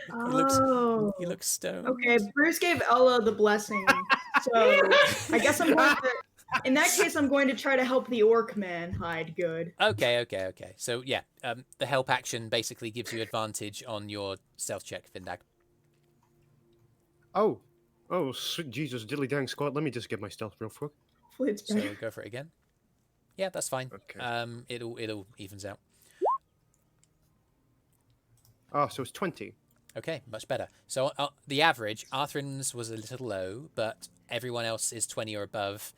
He looks stoned. Okay, Brüz gave Ella the blessing, so I guess I'm going to. In that case, I'm going to try to help the orc man hide good. Okay. So yeah, the help action basically gives you advantage on your stealth check, Vindag. Oh, sweet Jesus, diddly dang squad. Let me just get my stealth real quick. Hopefully it's So better. go for it again. Yeah, that's fine. Okay. It'll evens out. Oh, so it's 20. Okay, much better. So the average, Arthrin's was a little low, but everyone else is 20 or above.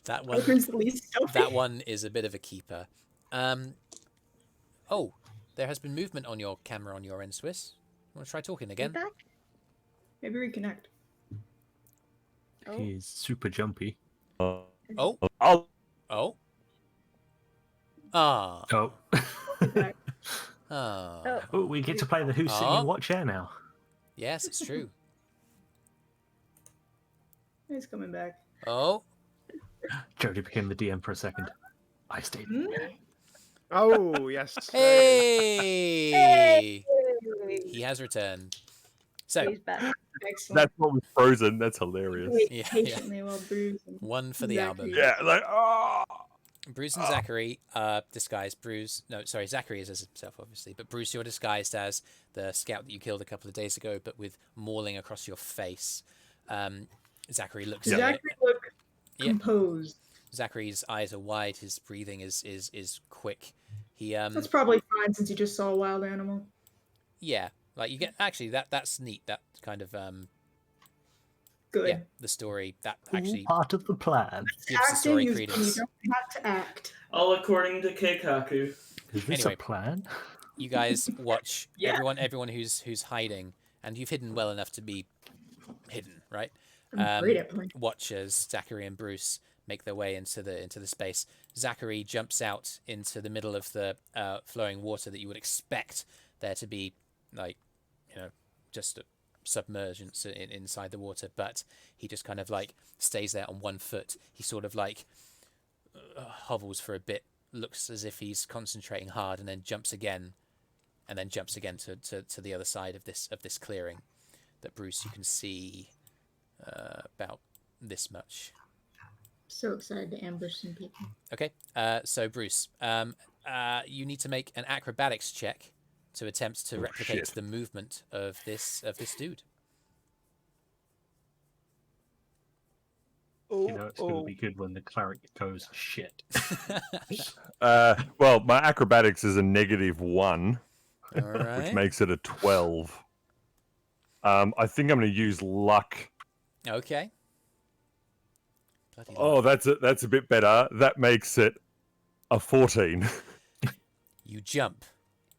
That one. Arthrin's the least stealthy. That one is a bit of a keeper. Oh, there has been movement on your camera on your end, TheSwiss. Want to try talking again? Back? Maybe reconnect. He's super jumpy. Oh. Oh. Oh. Ah. Oh. Ah. Oh, we get to play the Who's Sitting in What Chair now. Yes, it's true. He's coming back. Oh. Jody became the DM for a second. I stayed. Oh, yes. Hey! He has returned. So He's back. Excellent. That's what was frozen. That's hilarious. Wait Yeah, patiently while Brüz and one for the Zachary- album. Yeah, like, oh. Brüz and Zachary are disguised. Zachary is as himself, obviously, but Brüz, you're disguised as the scout that you killed a couple of days ago, but with mauling across your face. Zachary looks at Zachary look composed. Zachary's eyes are wide. His breathing is quick. He That's probably fine since you just saw a wild animal. yeah, like you get actually that's neat. That kind of Good. yeah, the story that actually Part of the plan. gives the story Acting is when credence. you don't have to act. All according to Keikaku. Is this Anyway. a plan? You guys watch Yeah. everyone who's hiding, and you've hidden well enough to be hidden, right? I'm great at playing. Watch as Zachary and Brüz make their way into the space. Zachary jumps out into the middle of the flowing water that you would expect there to be, like, just a submergence inside the water, but he just kind of like stays there on one foot. He sort of like hovels for a bit, looks as if he's concentrating hard, and then jumps again, to the other side of this clearing. That Brüz, you can see about this much. So excited to ambush some people. Okay, so Brüz, you need to make an acrobatics check to attempt to replicate the movement of this dude. It's going to be good when the cleric goes shit. Well, my acrobatics is a -1, All right. which makes it a 12. I think I'm going to use luck. Okay. Bloody Oh, that's a bit better. That makes it a 14. You jump.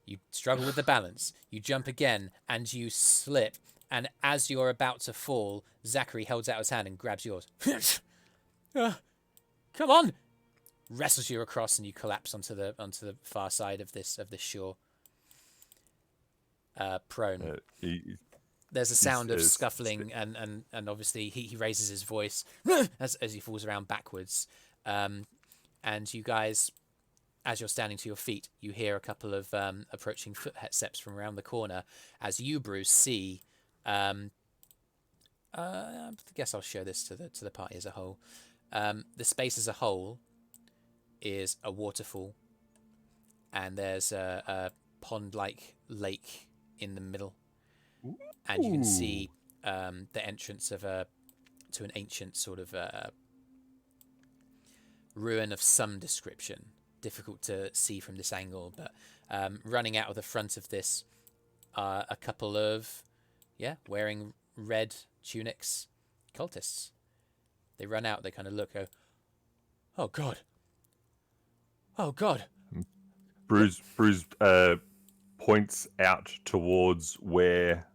You struggle with the balance. You jump again, and you slip. And as you're about to fall, Zachary holds out his hand and grabs yours. Come on! Wrestles you across, and you collapse onto the far side of this shore. Prone. There's a sound of scuffling, and obviously he raises his voice as he falls around backwards. And you guys, as you're standing to your feet, you hear a couple of approaching footsteps from around the corner. As you, Brüz, see, I guess I'll show this to the party as a whole. The space as a whole is a waterfall, and there's a pond-like lake in the middle. And you can see the entrance to an ancient sort of ruin of some description. Difficult to see from this angle, but running out of the front of this are a couple of, wearing red tunics cultists. They run out, they kind of look, go, oh God. Brüz points out towards where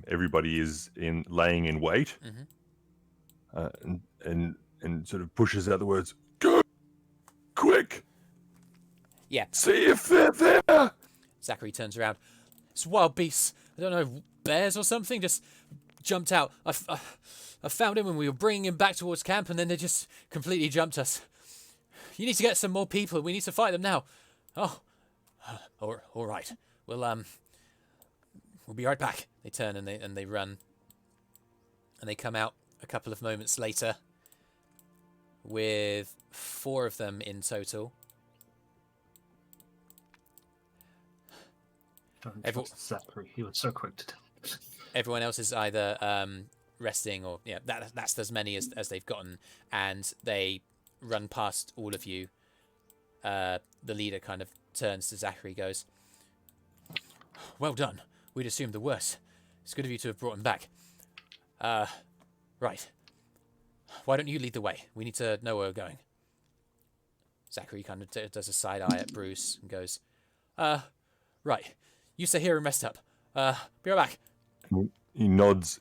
everybody is laying in wait, and sort of pushes out the words, "Go, quick! Yeah. See if they're there." Zachary turns around. It's wild beasts. I don't know, bears or something. Just jumped out. I found him when we were bringing him back towards camp, and then they just completely jumped us. You need to get some more people. We need to fight them now. Oh, all right. We'll be right back. They turn and they run, and they come out a couple of moments later with 4 of them in total. Don't trust Zachary. He was so quick to tell. Everyone else is either resting or that's as many as they've gotten, and they run past all of you. The leader kind of turns to Zachary, goes, "Well done. We'd assumed the worst. It's good of you to have brought him back. Right. Why don't you lead the way? We need to know where we're going." Zachary kind of does a side eye at Brüz and goes, "Right. You stay here and rest up. Be right back." He nods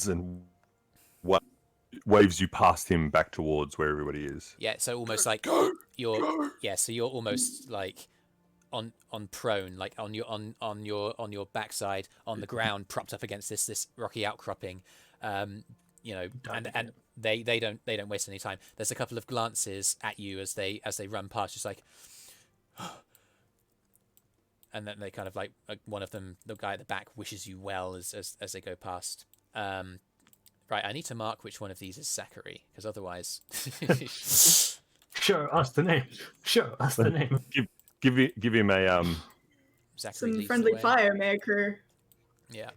and waves you past him back towards where everybody is. Yeah, so almost like you're almost like on prone, like on your backside on the ground, propped up against this rocky outcropping. And they don't waste any time. There's a couple of glances at you as they run past, just like, and then they kind of like one of them, the guy at the back, wishes you well as they go past. Right, I need to mark which one of these is Zachary, because otherwise. Show us the name. Show us the name. Give him a Zachary Some friendly fire may occur. Yeah.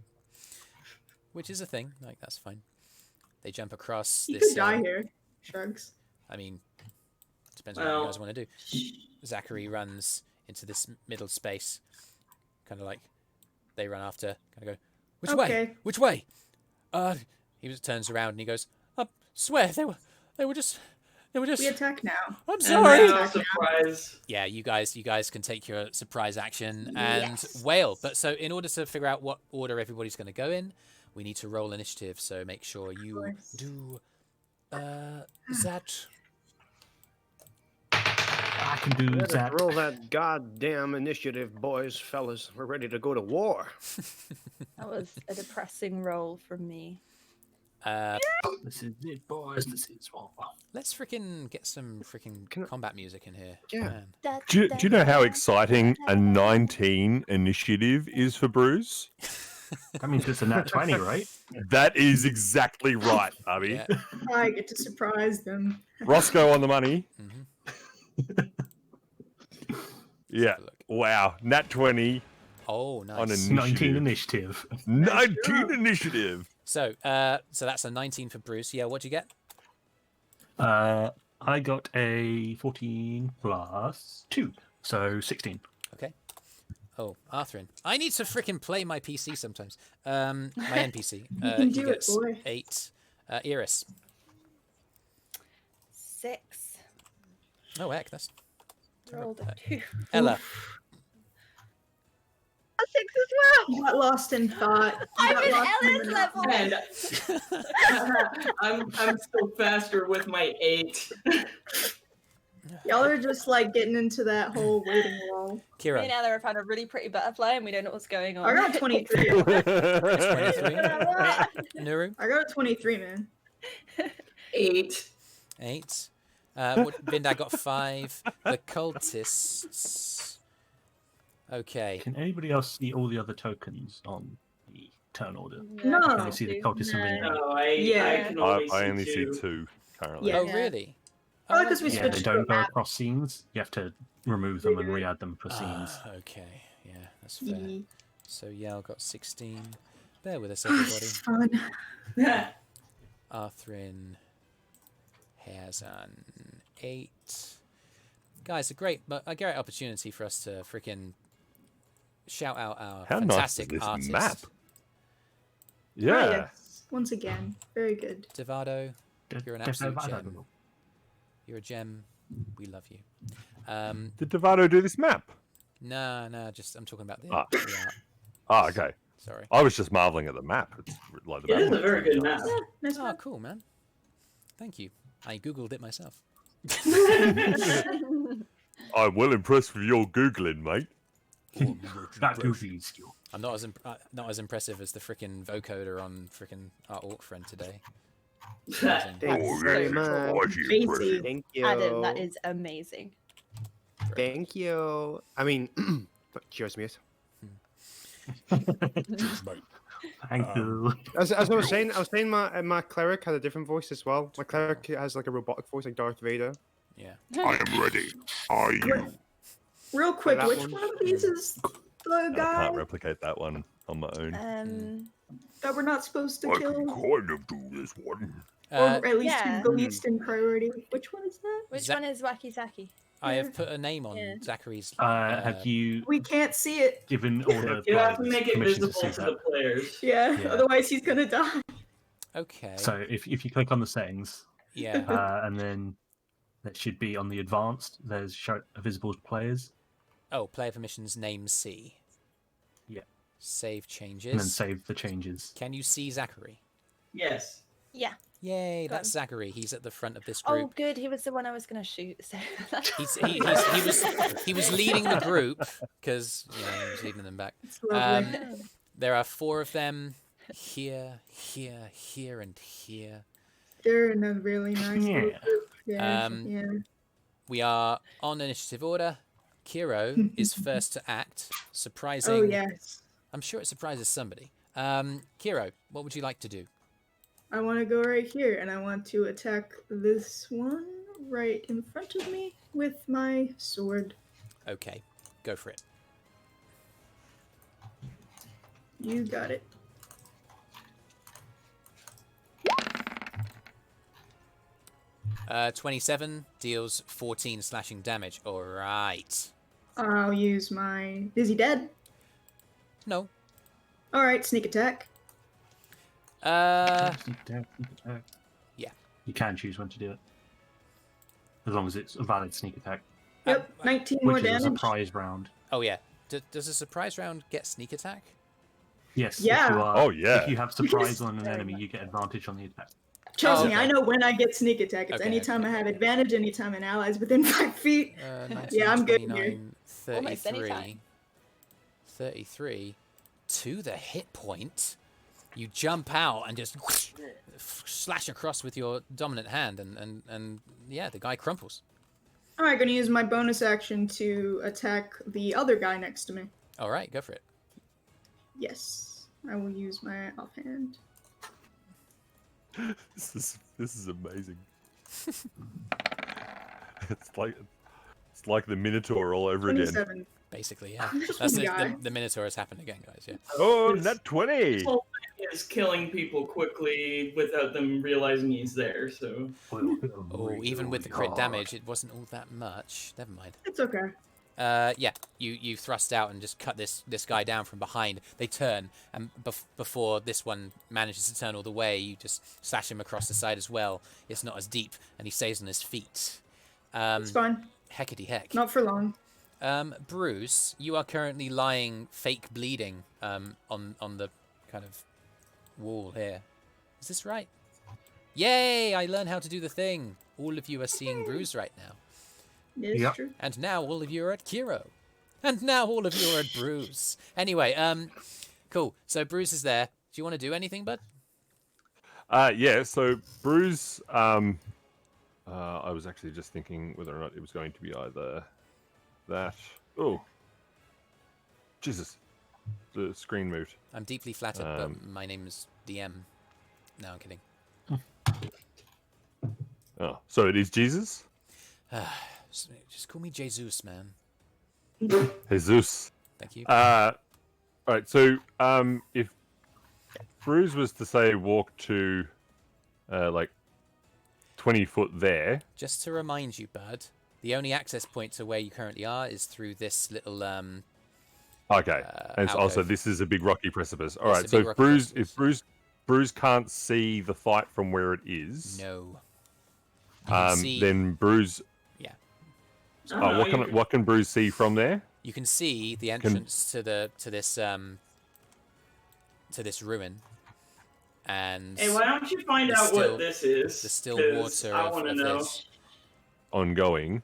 Which is a thing. Like, that's fine. They jump across He this. could die here. Shrugs. I mean, depends on what you guys want to do. Zachary runs into this middle space. Kind of like they run after. Kind of go, which way? Which way? He just turns around and he goes, I swear they were just. We attack now. I'm sorry. Surprise. Yeah, you guys can take your surprise action and wail. But so in order to figure out what order everybody's going to go in, we need to roll initiative, so make sure you course. do that. I can do Let us that. roll that goddamn initiative, boys, fellas. We're ready to go to war. That was a depressing roll from me. This is it, boys. This is war. Let's freaking get some freaking combat music in here. Yeah. Man. Do you know how exciting a 19 initiative is for Brüz? That means it's a nat 20, right? That is exactly right, Abby. Yeah. I get to surprise them. Roscoe on the money. Mhm. Yeah. Wow. Nat 20 Oh, nice. on a 19 initiative. 19 initiative. So that's a 19 for Brüz. Yeah, what'd you get? I got a 14 plus 2, so 16. Okay. Oh, Arthrin. I need to freaking play my PC sometimes. My NPC. can he do it, gets boy. 8. Eirys. 6. Oh, heck, that's... Rolled a 2. Ella. A 6 as well. You got lost in thought. You I'm got in lost in Ella's the- level. And I'm still faster with my 8. Y'all are just like getting into that whole waiting wall. Me Kira. and Ella have found a really pretty butterfly and we don't know what's going on. I got 23. 23. What? Nuru. I got a 23, man. 8. 8. Vindag got 5. The cultists. Okay. Can anybody else see all the other tokens on the turn order? No. Can they see the cultists and No, minion? I Yeah. can I only only see see 2. 2 currently. Yeah. Oh, really? Oh, because we Yeah, switched they to a don't go map. across scenes. You have to remove them and re-add them for scenes. Okay. Yeah, that's fair. Yee. So Yale got 16. Bear with us, This everybody. is fun. Arthrin has an 8. Guys, a great opportunity for us to freaking shout out our How nice fantastic is this artist. map? Ah, Yeah. yes. Once again, very good. Devvado, you're an absolute gem. You're a gem. We love you. Did Devvado do this map? No, just I'm talking about the Ah. art. Oh, okay. Sorry. I was just marveling at the map. It's like the It map is a looks very really good nice. map. Yeah, nice Oh, map. cool, man. Thank you. I googled it myself. I'm well impressed with your googling, mate. That goofy skill. I'm not as impressive as the freaking vocoder on freaking our orc friend today. Thank you very much. Crazy. Thank you. Adam, that is amazing. Thank you. I mean, cheers, mate. Thank you. As I was saying, my cleric had a different voice as well. My cleric has like a robotic voice, like Darth Vader. Yeah. I am ready. Are you? Real quick, that which one. one of these is the I guy can't replicate that one on my own. that we're not supposed to I kill? can kind of do this one. Or at least Yeah. who's the least in priority? Which one is that? Which Za- one is Wacky Zaki? I have put a name on Yeah. Zachary's. Have you We can't see it. given all the You have to players make it permission visible see to that? the players. Yeah, Yeah. otherwise he's gonna die. Okay. So if you click on the settings, Yeah. and then that should be on the advanced, there's show visible to players, Oh, player permissions name C. Yeah. Save changes. and then save the changes. Can you see Zachary? Yes. Yeah. Yay, Got that's him. Zachary. He's at the front of this Oh, group. good. He was the one I was going to shoot. So He was leading the group because he was leading them back. It's lovely. There are 4 of them here, here, here, and here. They're in a really nice little Yeah. group. Yeah, Um, We are on initiative order. Kiro is first to act, surprising. Oh yes. I'm sure it surprises somebody. Kiro, what would you like to do? I want to go right here, and I want to attack this one right in front of me with my sword. Okay, go for it. You got it. Uh, 27 deals 14 slashing damage. All right. I'll use my. Is he dead? No. All right, sneak attack. Yeah. You can choose when to do it, as long as it's a valid sneak attack, Yep, 19 more which is a damage. surprise round. Oh yeah. Does a surprise round get sneak attack? Yes. Yeah. If you are, Oh, yeah. If you have surprise on an Very enemy, much you get advantage on the attack. Trust Oh, me, okay. I know when I get sneak attack. It's Okay, anytime okay, I have okay. advantage, anytime an ally is within 5 feet. 19, Yeah, I'm good here. 29, Almost any 33. time. 33. To the hit point, you jump out and just slash across with your dominant hand, and yeah, the guy crumples. All right, gonna use my bonus action to attack the other guy next to me. All right, go for it. Yes, I will use my offhand. This is amazing. it's like the Minotaur all over again. 27. Basically, yeah. Just That's one it. guy. The Minotaur has happened again, guys. Yeah. Oh, His nat 20. whole thing is killing people quickly without them realizing he's there. So Oh, even with the crit damage, it wasn't all that much. Never mind. It's okay. Yeah, you thrust out and just cut this guy down from behind. They turn, and before this one manages to turn all the way, you just slash him across the side as well. It's not as deep, and he stays on his feet. It's fine. Heckety heck. Not for long. Brüz, you are currently lying fake bleeding on the kind of wall here. Is this right? Yay! I learned how to do the thing. All of you are seeing Brüz right now. It is Yep. true. And now all of you are at Kyro. And now all of you are at Brüz. Anyway, cool. So Brüz is there. Do you want to do anything, bud? Yeah, so Brüz, I was actually just thinking whether or not it was going to be either that. Oh, Jesus, the screen moved. I'm deeply flattered, but my name is DM. No, I'm kidding. Oh, so it is Jesus? Just call me Jesus, man. Jesus. Thank you. All right, so if Brüz was to say walk to like 20 foot there. Just to remind you, bud, the only access point to where you currently are is through this little Okay, and also alcove. this is a big rocky precipice. All It's right, a so big rocky if Brüz can't see the fight from where it is, No. You can see, then Brüz. yeah. Oh, what can Brüz see from there? You can see the entrance to this ruin, and hey, why don't you find the out still- what this is? the still 'Cause water I of, want to of know. this. Ongoing.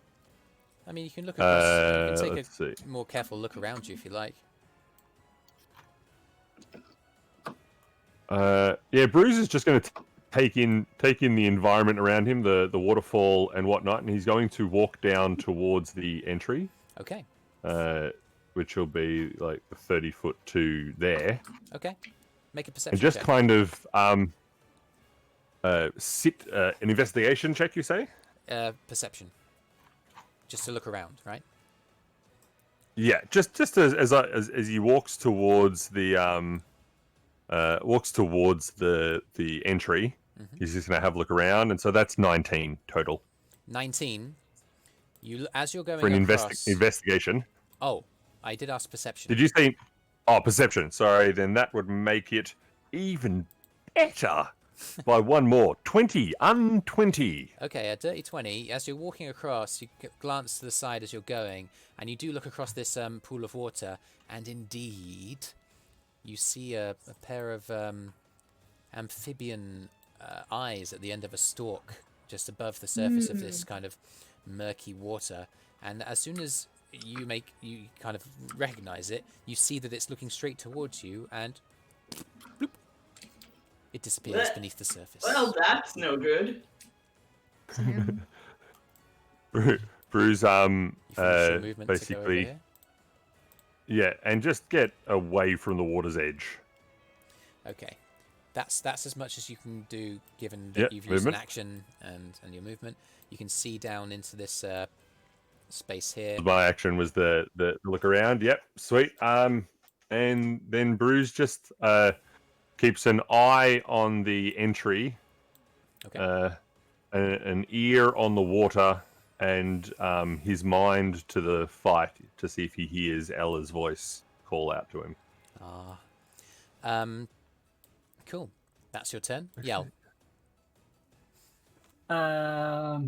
I mean, you can look across. You can Let's take see. a more careful look around you if you like. Yeah, Brüz is just going to take in the environment around him, the waterfall and whatnot, and he's going to walk down towards the entry. Okay. Which will be like 30 foot to there, Okay. Make a perception and just check. kind of sit an investigation check. You say? Perception. Just to look around, right? Yeah, just as he walks towards the entry, he's just gonna have a look around, and so that's 19 total 19. As you're going for an across. investigation. Oh, I did ask perception. Did you say? Oh, perception. Sorry, then that would make it even better by one more. 20, 20. Okay, a dirty 20. As you're walking across, you glance to the side as you're going, and you do look across this pool of water, and indeed, you see a pair of amphibian eyes at the end of a stalk, just above the surface of this kind of murky water. And as soon as you kind of recognize it, you see that it's looking straight towards you, and bloop, it disappears beneath the surface. Well, that's no good. Brüz, You finish your movement to go over basically, here? yeah, and just get away from the water's edge. Okay, that's as much as you can do, given that Yep, you've used movement. an action and your movement. You can see down into this space here. My action was the look around. Yep, sweet. And then Brüz just keeps an eye on the entry, Okay. an ear on the water, and his mind to the fight to see if he hears Ella's voice call out to him. Cool. That's your turn. Yell. There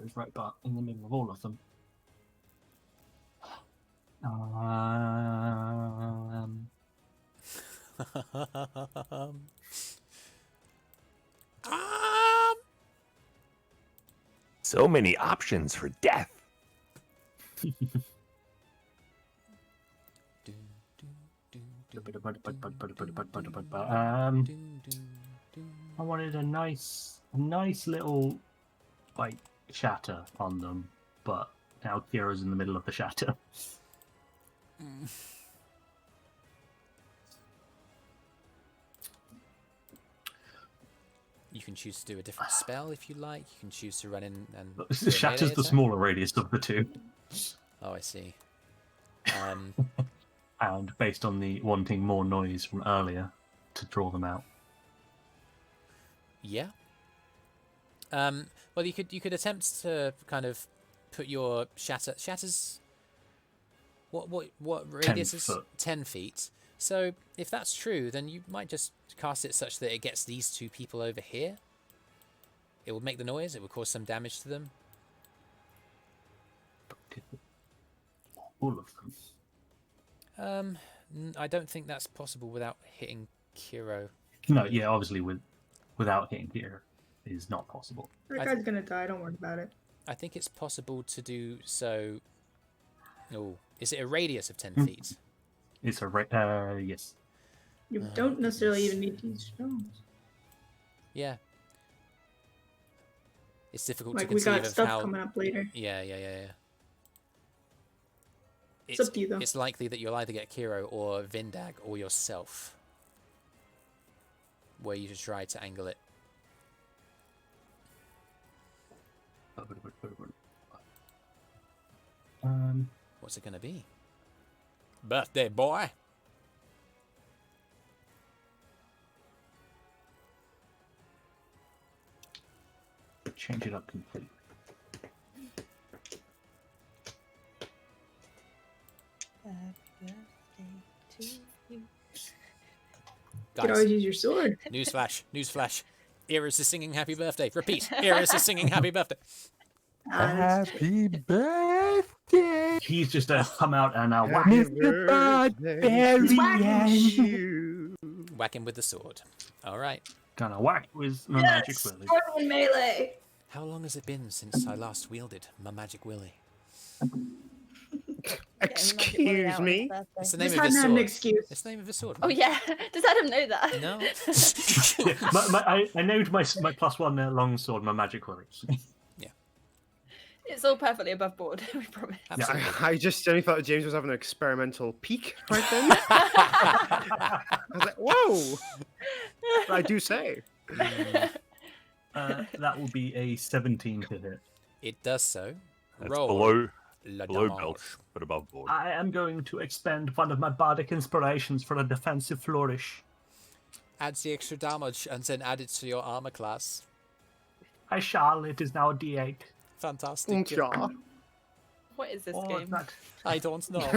is right, but in the middle of all of them. So many options for death. I wanted a nice little like shatter on them, but now Kira's in the middle of the shatter. You can choose to do a different spell if you like. You can choose to run in and. The shatter's the smaller radius of the two. Oh, I see. And based on the wanting more noise from earlier to draw them out. Yeah. Well, you could attempt to kind of put your shatters. What radius is 10 feet. So if that's true, then you might just cast it such that it gets these two people over here. It will make the noise. It will cause some damage to them. All of them. I don't think that's possible without hitting Kyro. No, yeah, obviously without hitting Kira is not possible. That guy's gonna die. Don't worry about it. I think it's possible to do so. Oh, is it a radius of 10 feet? It's a yes. You don't necessarily even need to use spells. Yeah. It's difficult Like to we conceive got of stuff how. coming up later. Yeah. It's up to you, though. It's likely that you'll either get Kyro or Vindag or yourself, where you should try to angle it. What's it going to be? Birthday boy. Change it up completely. Happy birthday to you. You could always use your sword. Newsflash. Eirys is singing happy birthday. Repeat. Eirys is singing happy birthday. Happy birthday! He's just come out and now whack Mr. Bardbarian! Whack him with the sword. All right. Gonna whack with my magic willy. Sword and melee. How long has it been since I last wielded my magic willy? Excuse me. It's the name Just of his hadn't had an sword. excuse. It's the name of his sword. Oh yeah, does Adam know that? No. I named my +1 longsword my magic willy. It's all perfectly above board. We promise. Absolutely. I just generally thought James was having an experimental peek right then. I was like, whoa! I do say. That will be a 17 to hit. It does so. That's Roll. below La belt, damage. but above board. I am going to expend one of my bardic inspirations for a defensive flourish. Adds the extra damage and then add it to your armor class. I shall. It is now a D8. Fantastic. Ja. What is this Oh, game? that... I don't know.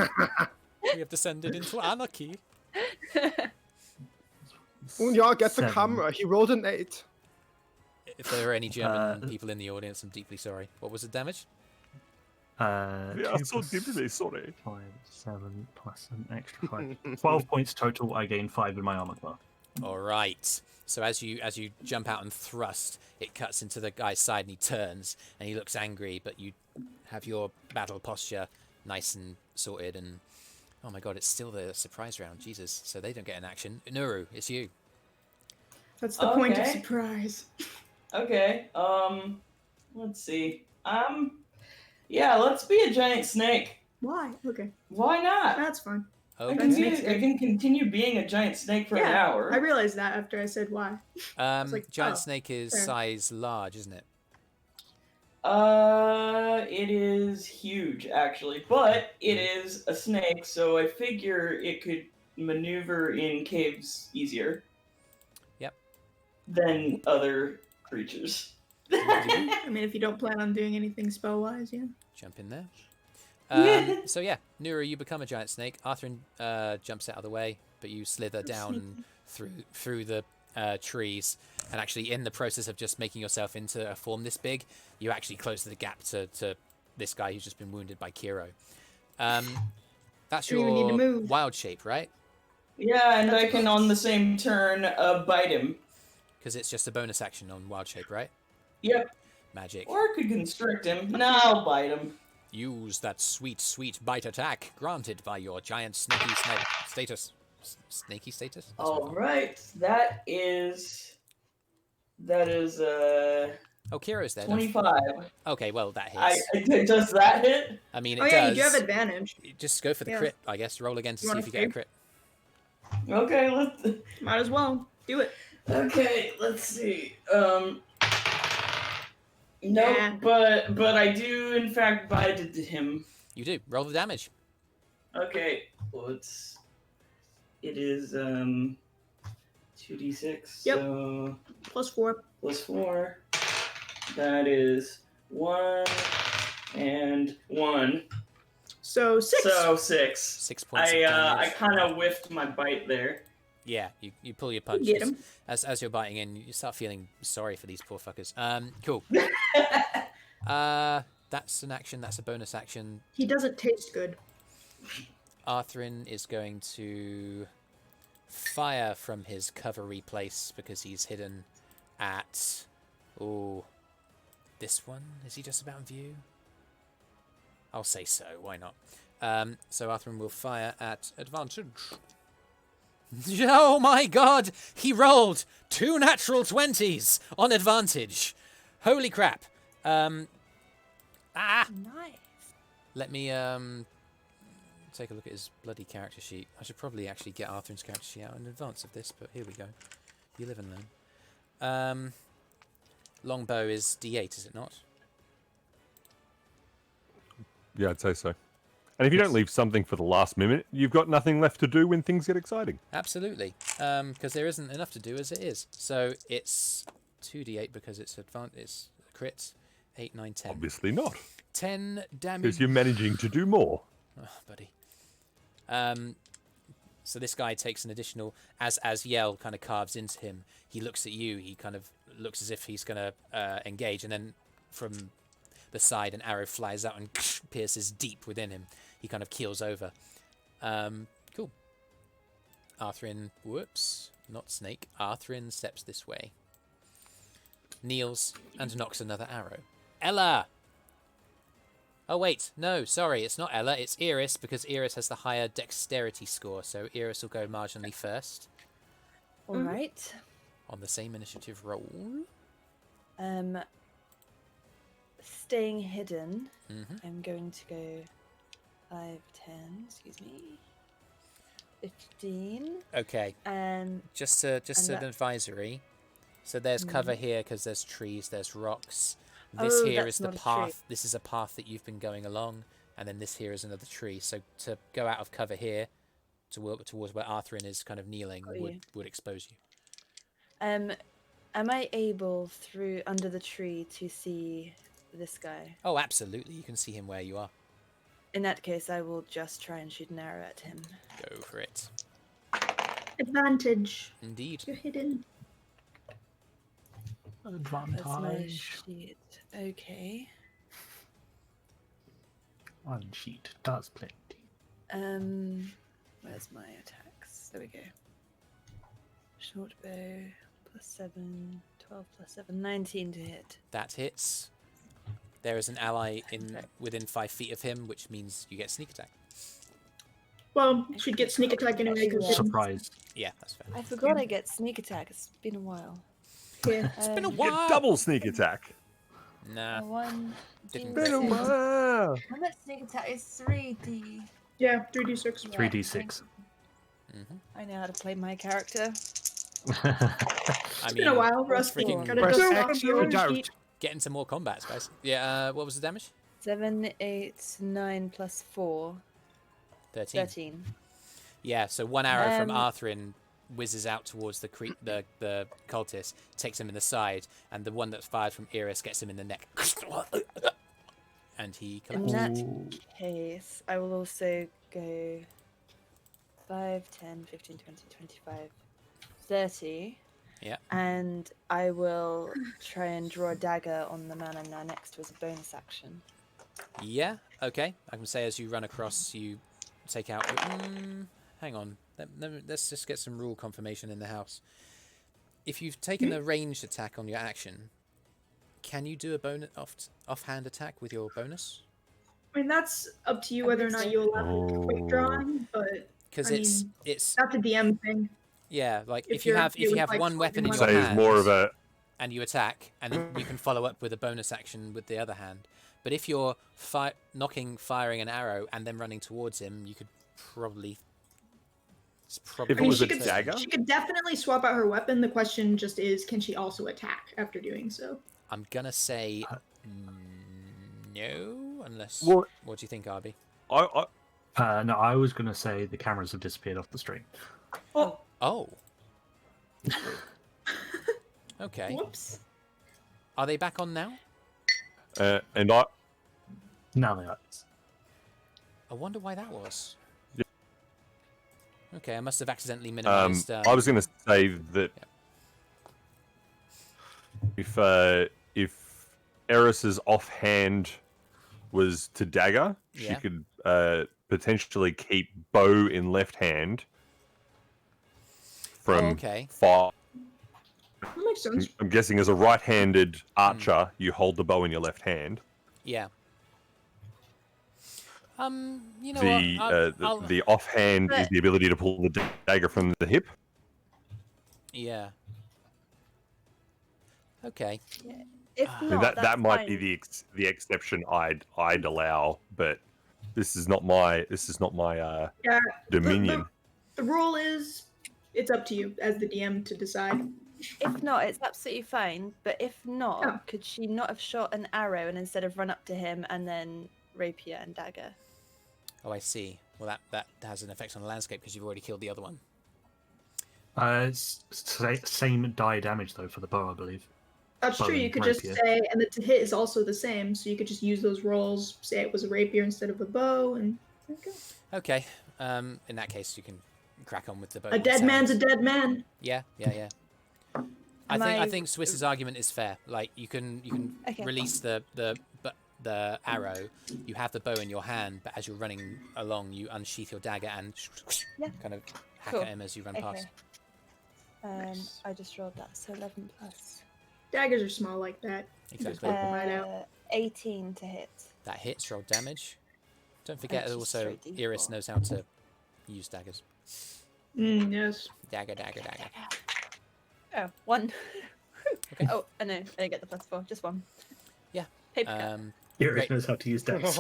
We have descended into anarchy. Oh, yeah, get the 7. camera. He rolled an 8. If there are any German people in the audience, I'm deeply sorry. What was the damage? We are 2 so plus deeply sorry. 5, 7 plus an extra 5. 12 points total. I gain 5 in my armor class. All right. So as you jump out and thrust, it cuts into the guy's side and he turns and he looks angry, but you have your battle posture nice and sorted and oh my god, it's still the surprise round. Jesus. So they don't get an action. Nuru, it's you. That's the point of Okay. surprise. Okay. Let's see. Yeah, let's be a giant snake. Why? Okay, Why not? that's fine. I Okay. can continue being a giant snake for an Yeah, hour. I realized that after I said why. like, Giant oh, snake is fair. size large, isn't it? It is huge actually, but it is a snake, so I figure it could maneuver in caves easier. Yep. Than other creatures. I mean, if you don't plan on doing anything spell-wise, yeah. Jump in there. So yeah, Nuru, you become a giant snake. Arthrin jumps out of the way, but you slither down through the trees, and actually in the process of just making yourself into a form this big, you actually close the gap to this guy who's just been wounded by Kyro. That's Don't even need to your move. wild shape, right? Yeah, and I can on the same turn bite him. Because it's just a bonus action on wild shape, right? Yep. Magic. Or I could constrict him. Nah, I'll bite him. Use that sweet, sweet bite attack granted by your giant snaky status. Snaky status? That's All what right, that is Oh, Kyro's there. 25. Okay, well, that hits. Does that hit? I mean, it Oh does. yeah, you do have advantage. Just go for the Yeah. crit, I guess. Roll again to You see wanna if you get a save? crit. Okay, let's. Might as well do it. Okay, let's see. Nope, Nah. but I do in fact bite him. You do. Roll the damage. Okay, well it is 2d6. Yep. So +4. +4. That is 1 and 1. So 6. So 6. 6 points of damage. I kind of whiffed my bite there. Yeah, you pull your punch. get him. As you're biting in, you start feeling sorry for these poor fuckers. Cool. That's an action. That's a bonus action. He doesn't taste good. Arthrin is going to fire from his covery place because he's hidden at... Oh, this one? Is he just about in view? I'll say so. Why not? So Arthrin will fire at advantage. Oh my god! He rolled 2 natural 20s on advantage. Holy crap. Nice. Let me take a look at his bloody character sheet. I should probably actually get Arthrin's character sheet out in advance of this, but here we go. You live and learn. Longbow is D8, is it not? Yeah, I'd say so. And if you don't leave something for the last minute, you've got nothing left to do when things get exciting. Absolutely. Because there isn't enough to do as it is. So it's 2d8 because it's crits. 8, 9, 10. Obviously not. 10 damage. Because you're managing to do more. Oh, buddy. So this guy takes an additional... As Yell kind of carves into him, he looks at you. He kind of looks as if he's going to engage. And then from the side, an arrow flies out and pierces deep within him. He kind of keels over. Cool. Arthrin... Whoops. Not Snake. Arthrin steps this way. Kneels and knocks another arrow. Ella! Oh, wait. No, sorry. It's not Ella. It's Eirys, because Eirys has the higher dexterity score. So Eirys will go marginally first. All right. On the same initiative roll. Staying hidden. Mm-hmm. I'm going to go 5, 10, excuse me. 15. Okay. Just an advisory. So there's cover here because there's trees, there's rocks. This here is the path. This is a path that you've been going along, and then this here is another tree. So to go out of cover here towards where Arthrin is kind of kneeling would expose you. Am I able through under the tree to see this guy? Oh, absolutely. You can see him where you are. In that case, I will just try and shoot an arrow at him. Go for it. Advantage. Indeed. You're hidden. That's my Advantage. sheet. Okay. One sheet does plenty. Where's my attacks? There we go. Short bow, +7, 12 +7, 19 to hit. That hits. There is an ally within 5 feet of him, which means you get sneak attack. Well, should get sneak attack anyway. Surprise. Yeah, that's fair. I forgot I get sneak attack. It's been a while. Yeah. It's been a You while. get double sneak attack. Nah. One. Didn't Been a break. while. How much sneak attack is 3D? Yeah, 3d6. 3d6. I know how to play my character. I It's been a while, Rusty. freaking Gotta Press dust X off to your doubt. sheet. get into more combats, guys. Yeah, what was the damage? 7, 8, 9 +4, 13. 13. Yeah, so one arrow from Um, Arthrin whizzes out towards the cultist, takes him in the side, and the one that's fired from Eirys gets him in the neck. And he In collapses. that case, I will also go 5, 10, 15, 20, 25, 30. Yeah. And I will try and draw a dagger on the man I'm now next to as a bonus action. Yeah, okay. I can say as you run across, you take out. Hang on. Let's just get some rule confirmation in the house. If you've taken a ranged attack on your action, can you do a bonus offhand attack with your bonus? I mean, that's up to you whether or not you allow quick drawing, but Because I it's mean, that's a DM thing. yeah, like if If you have you're one like weapon in swinging your Say hand is more of a and you attack, and then you can follow up with a bonus action with the other hand. But if you're firing an arrow and then running towards him, you could probably. If it was a she could, dagger? she could definitely swap out her weapon. The question just is, can she also attack after doing so? I'm gonna say no, unless. Well- What do you think, Arby? No, I was going to say the cameras have disappeared off the stream. Oh. Okay. Whoops. Are they back on now? and I. Now they are. I wonder why that was. Okay, I must have accidentally minimized. I was going to say that if Eirys's offhand was to dagger, she Yeah. could potentially keep bow in left hand from okay. far. That makes sense. I'm guessing as a right-handed archer, you hold the bow in your left hand. Yeah. You know The the offhand is the ability to pull the dagger from the hip. Yeah. Okay. If I mean, not, that might fine. be the exception I'd allow, but this is not my Yeah. dominion. The rule is, it's up to you as the DM to decide. If not, it's absolutely fine. But if not, Oh. could she not have shot an arrow and instead of run up to him and then rapier and dagger? Oh, I see. Well, that has an effect on the landscape because you've already killed the other one. It's same die damage though for the bow, I believe. That's Bow true. You and could just rapier. say, and the to hit is also the same, so you could just use those rolls. Say it was a rapier instead of a bow, and there you go. Okay. In that case, you can crack on with the bow. A dead man's a dead man. Yeah. I think Swiss's argument is fair. Like you can Okay. release the arrow. You have the bow in your hand, but as you're running along, you unsheath your dagger and kind of hack Cool. at him as you run past. I just rolled that, so 11 plus. Daggers are small like that. You just Exactly. whip them right out. 18 to hit. That hits. Roll damage. Don't forget just also straight D4. Eirys knows how to use daggers. Yes. Dagger. Oh, 1. Okay. Oh, I know. I didn't get the +4. Just 1. Yeah. Paper cut. Eirys Great. knows how to use daggers.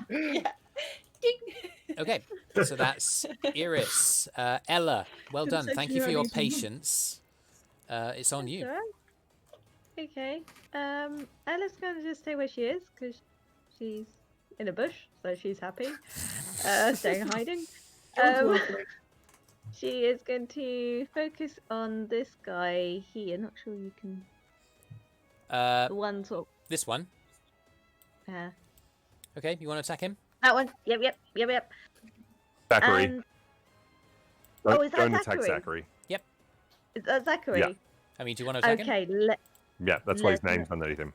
Yeah. Ding. Okay, so that's Eirys. Ella, well done. It's Thank you for your actually patience. It's on you. Alright. Okay. Ella's gonna just stay where she is because she's in a bush, so she's happy. Staying hiding. She is going to focus on this guy here. Not sure you can. The one sort. This one. Okay, you want to attack him? That one. Yep. Zachary, And don't, oh, is that don't attack Zachary? Zachary. is that Zachary? Yeah. I mean, do you want to attack him? Okay. Yeah, that's why his Let- name's underneath him.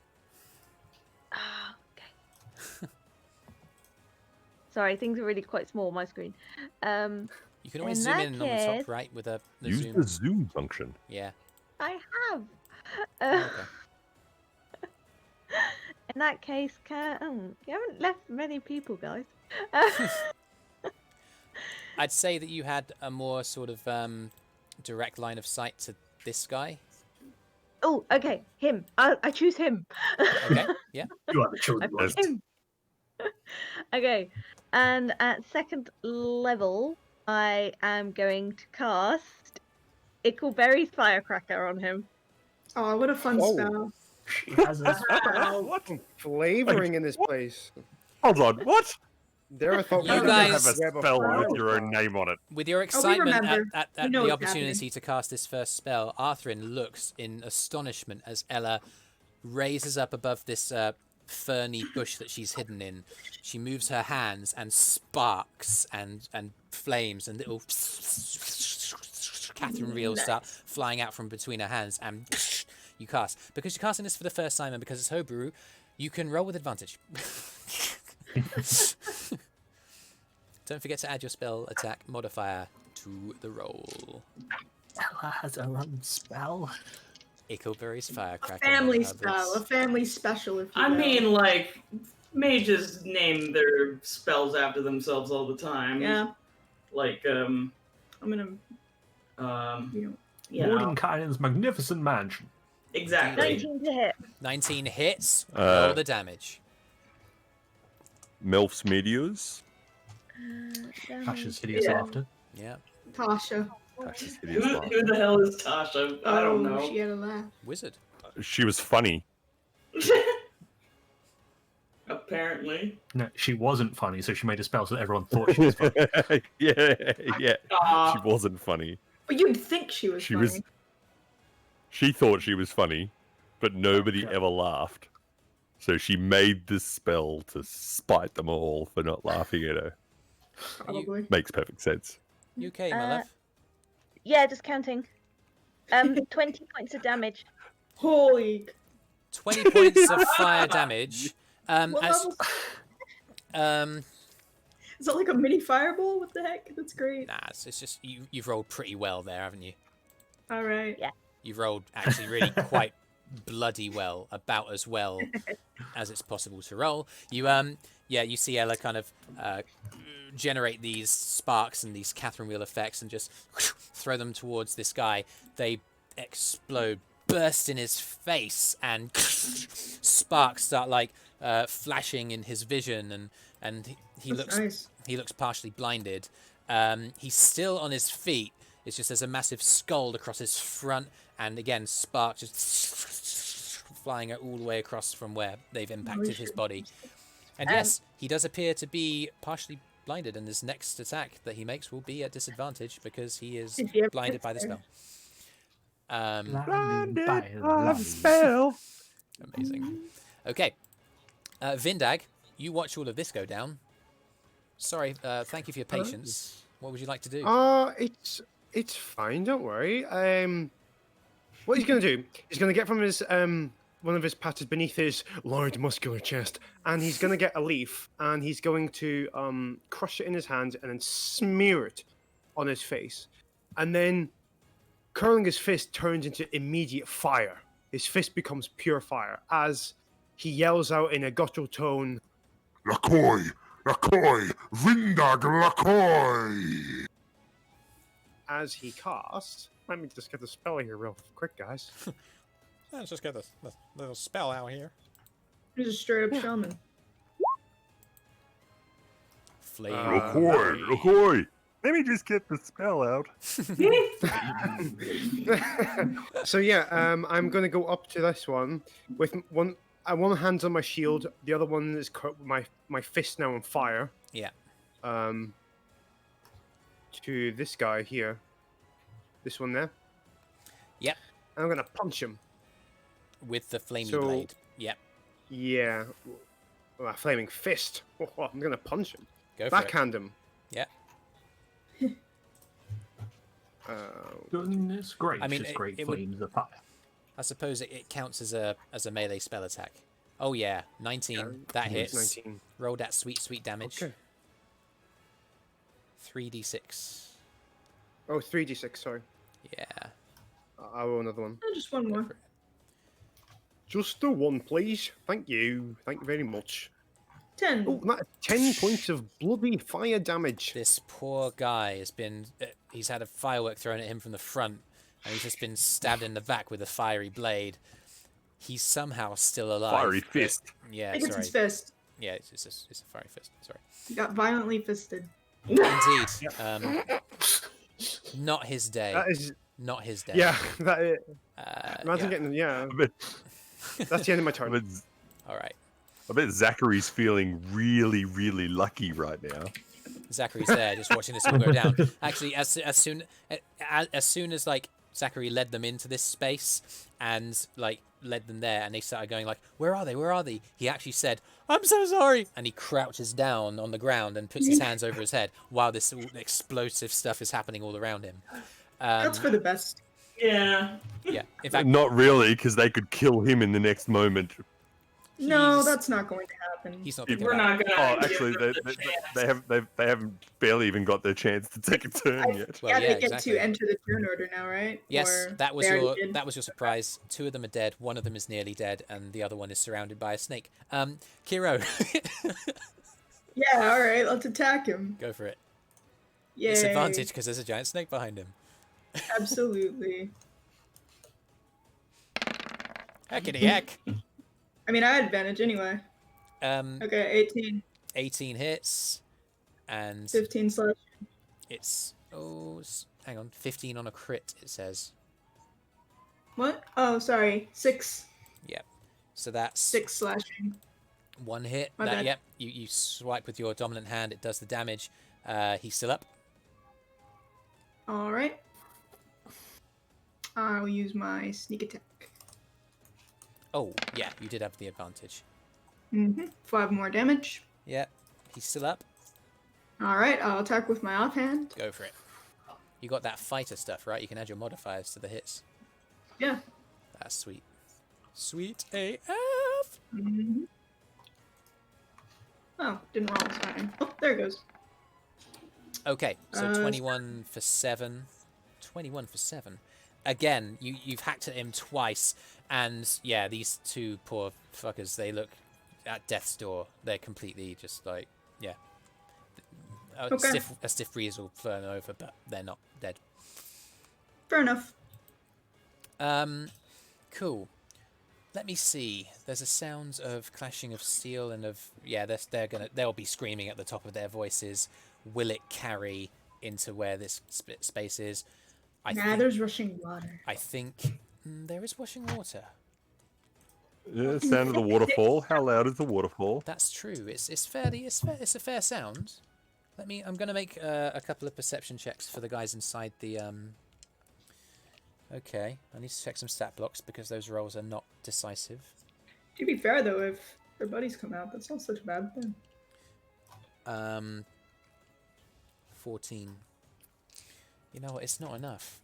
Ah, okay. Sorry, things are really quite small on my screen. You can always In zoom that in on the case- top right with the Use zoom. the zoom function. Yeah. I have. Okay. In that case, you haven't left many people, guys. I'd say that you had a more sort of direct line of sight to this guy. Oh, okay, him. I choose him. Okay. Yeah. You are the chosen I one. pick him. Okay, and at second level, I am going to cast Ickleberry's Firecracker on him. Oh, what a fun Whoa. spell. She has a spell. What flavoring in this place? Hold on, what? There, I thought You we were guys- gonna have a grab spell flower with your own pot. name on it. With your excitement remember. at We know the what's opportunity to cast this first spell, Arthrin looks in astonishment as Ella raises up above this ferny bush that she's hidden in. She moves her hands and sparks and flames and little Catherine reels start flying out from between her hands, and you cast. Because you're casting this for the first time and because it's Homebrew, you can roll with advantage. Don't forget to add your spell attack modifier to the roll. Ella has her own spell. Ickleberry's Firecracker. Family among spell, a others. family special. If you I will. mean, like, mages name their spells after themselves all the time. yeah, Like, I'm gonna. Yeah. Mordenkainen's magnificent mansion. exactly. 19 to hit. 19 hits. Roll the damage. Melf's Meteors. Tasha's hideous Yeah. laughter. Yeah. Tasha. Tasha's Who, hideous laughter. who the hell is Tasha? I don't know. She had a laugh. Wizard. She was funny. Apparently. No, she wasn't funny, so she made a spell so that everyone thought she was funny. yeah. Aw. She wasn't funny. But you'd think she was She funny. was. She thought she was funny, but nobody Okay. ever laughed. So she made this spell to spite them all for not laughing at her. Probably. Makes perfect sense. You okay, my love? Yeah, just counting. 20 points of damage. Holy. 20 points of fire damage. What As, level? Is that like a mini fireball? What the heck? That's great. nah, it's just you've rolled pretty well there, haven't you? All right. Yeah. You've rolled actually really quite bloody well, about as well as it's possible to roll. You you see Ella kind of generate these sparks and these Catherine wheel effects and just throw them towards this guy. They explode, burst in his face, and sparks start like flashing in his vision, and he That's looks nice. he looks partially blinded. He's still on his feet. It's just there's a massive scald across his front, and again sparks just flying all the way across from where they've impacted his body. And yes, he does appear to be partially blinded, and his next attack that he makes will be at disadvantage because he is If he ever blinded gets by the there. spell. Blinded by light. spell. Amazing. Okay, Vindag, you watch all of this go down. Sorry, thank you for your patience. What would you like to do? It's fine. Don't worry. What he's gonna do? He's gonna get from his one of his patches beneath his large muscular chest, and he's gonna get a leaf, and he's going to crush it in his hand and then smear it on his face, and then curling his fist turns into immediate fire. His fist becomes pure fire as he yells out in a guttural tone, Lakoi! Lakoi! Vindag Lakoi! as he casts. Let me just get the spell here real quick, guys. Let's just get this little spell out here. He's a straight up shaman. Flame. Lakoi! Lakoi! Let me just get the spell out. So yeah, I'm gonna go up to this one with one hand's on my shield, the other one is my fist now on fire. Yeah. To this guy here, this one there. Yep. And I'm gonna punch him. With the flamey So- blade. Yep. Yeah, well, a flaming fist. I'm gonna punch him. Go for it. Backhand him. Yep. Goodness gracious, I mean, it would- flames of fire. I suppose it counts as a melee spell attack. Oh yeah, 19. That it's hits. 19. Roll that sweet damage. Okay. 3d6. Oh, 3d6. Sorry. Yeah. I'll roll another one. Oh, just one Go more. for it. Just the one, please. Thank you. Thank you very much. 10. Oh, that 10 points of bloody fire damage. This poor guy has been. He's had a firework thrown at him from the front, and he's just been stabbed in the back with a fiery blade. He's somehow still alive. Fiery but- fist. Yeah, I think it's sorry. his fist. Yeah, it's a fiery fist. Sorry. He got violently fisted. Indeed. Not his day. That is, Not his day. yeah, that is. Imagine yeah. getting, yeah. I bet, That's the end of my I turn. bet, All right. I bet Zachary's feeling really, really lucky right now. Zachary's there, just watching this all go down. Actually, as soon as like Zachary led them into this space and like led them there, and they started going like, "Where are they? Where are they?" He actually said, "I'm so sorry," and he crouches down on the ground and puts his hands over his head while this all explosive stuff is happening all around him. That's for the best. Yeah. Yeah. In fact, Not really, because they could kill him in the next moment. No, He's- that's not going to happen. He's not We're thinking We're about not it. gonna. Oh, give actually, them they, the they, chance. they haven't barely even got their chance to take a turn yet. Well, yeah, yeah, they get exactly. to enter the turn order now, right? Yes, Or that was they already your did? surprise. Two of them are dead. One of them is nearly dead, and the other one is surrounded by a snake. Kyro, Yeah, all right, let's attack him. go for it. Yay. Disadvantage because there's a giant snake behind him. Absolutely. Heckity heck. I mean, I had advantage anyway. Okay, 18, 18 hits, and 15 slash. it's hang on, 15 on a crit. It says. What? Oh, sorry, 6. Yep. So that's 6 slashing. one hit. My bad. Yep. You swipe with your dominant hand. It does the damage. He's still up. All right. I'll use my sneak attack. Oh yeah, you did have the advantage. 5 more damage. Yep. He's still up. All right, I'll attack with my offhand. Go for it. You got that fighter stuff, right? You can add your modifiers to the hits. Yeah. That's sweet. Sweet AF. Oh, didn't roll. Sorry. Oh, there it goes. Okay, so 21 for 7. 21 for 7. Again, you've hacked at him twice, and yeah, these two poor fuckers, they look at death's door. They're completely just like, yeah. Okay. A stiff breeze will turn over, but they're not dead. Fair enough. Cool. Let me see. There's a sound of clashing of steel and of they'll be screaming at the top of their voices. Will it carry into where this space is? There's rushing water. I think there is washing water. Yeah, the sound of the waterfall. How loud is the waterfall? That's true. It's a fair sound. I'm gonna make a couple of perception checks for the guys inside the Okay, I need to check some stat blocks because those rolls are not decisive. To be fair though, if their buddies come out, that's not such a bad thing. 14. You know what? It's not enough.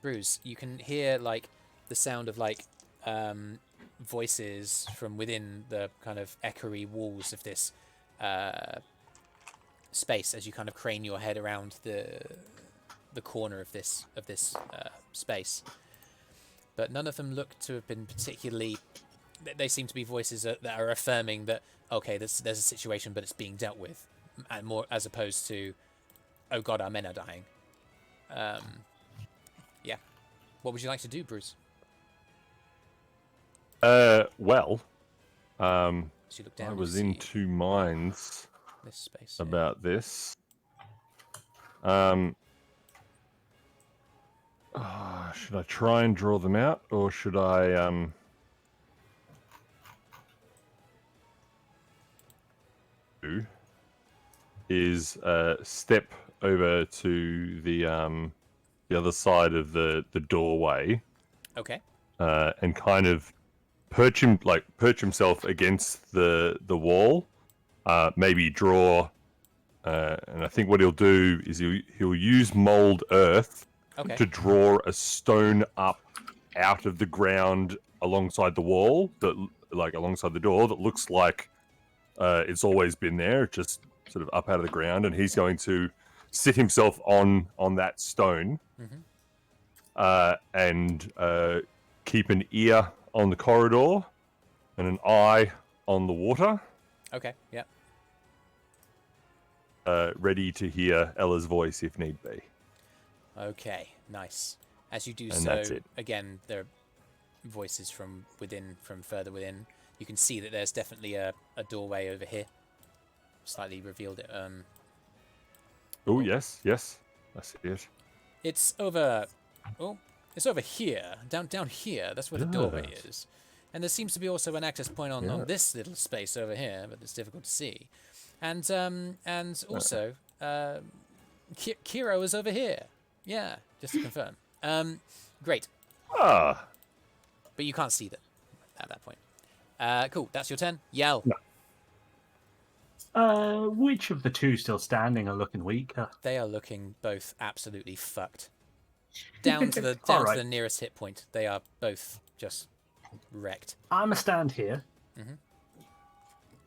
Brüz, you can hear like the sound of like voices from within the kind of echoey walls of this space as you kind of crane your head around the corner of this space. But none of them look to have been particularly. They seem to be voices that are affirming that okay, there's a situation, but it's being dealt with, and more as opposed to, oh god, our men are dying. Yeah. What would you like to do, Brüz? Well, So you look down I and was see in two minds this space here. about this. Should I try and draw them out, or should I do is step over to the other side of the doorway, Okay. and kind of perch himself against the wall, maybe draw, and I think what he'll do is he'll use mold earth Okay. to draw a stone up out of the ground alongside the wall, alongside the door, that looks like it's always been there, just sort of up out of the ground, and he's going to sit himself on that stone, and keep an ear on the corridor and an eye on the water, Okay. Yeah. ready to hear Ella's voice if need be. Okay. Nice. As you do And so, that's it. again, there are voices from further within. You can see that there's definitely a doorway over here. Slightly revealed it. Oh yes, I see it. It's over. Oh, it's over here. Down here. That's where the doorway Yes. is. And there seems to be also an access point on Yeah. this little space over here, but it's difficult to see. And also, Kyro is over here. Yeah, just to confirm. Great. Ah, But you can't see them at that point. Cool. That's your turn. Yell. Which of the two still standing are looking weaker? They are looking both absolutely fucked. Down to the Alright. to the nearest hit point. They are both just wrecked. I'm a stand here.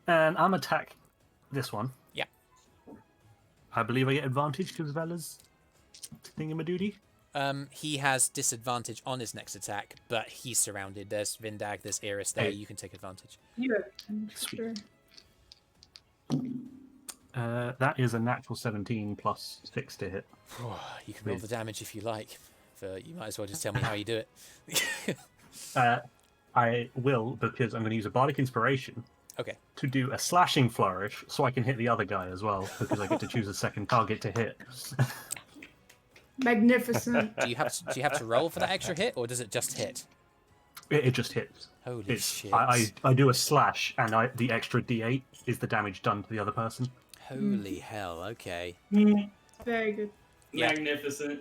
And I'm attack this one. Yeah. I believe I get advantage because Vela's thingamadoody. He has disadvantage on his next attack, but he's surrounded. There's Vindag, there's Eirys there. You can take advantage. You have sure. That is a natural 17 plus 6 to hit. You can roll the damage if you like. But you might as well just tell me how you do it. I will, because I'm going to use a Bardic Inspiration. Okay. To do a slashing flourish, so I can hit the other guy as well, because I get to choose a second target to hit. Magnificent. Do you have to roll for that extra hit, or does it just hit? It just hits. Holy shit! I do a slash, and the extra D8 is the damage done to the other person. Holy hell! Okay. Very good. Yeah. Magnificent.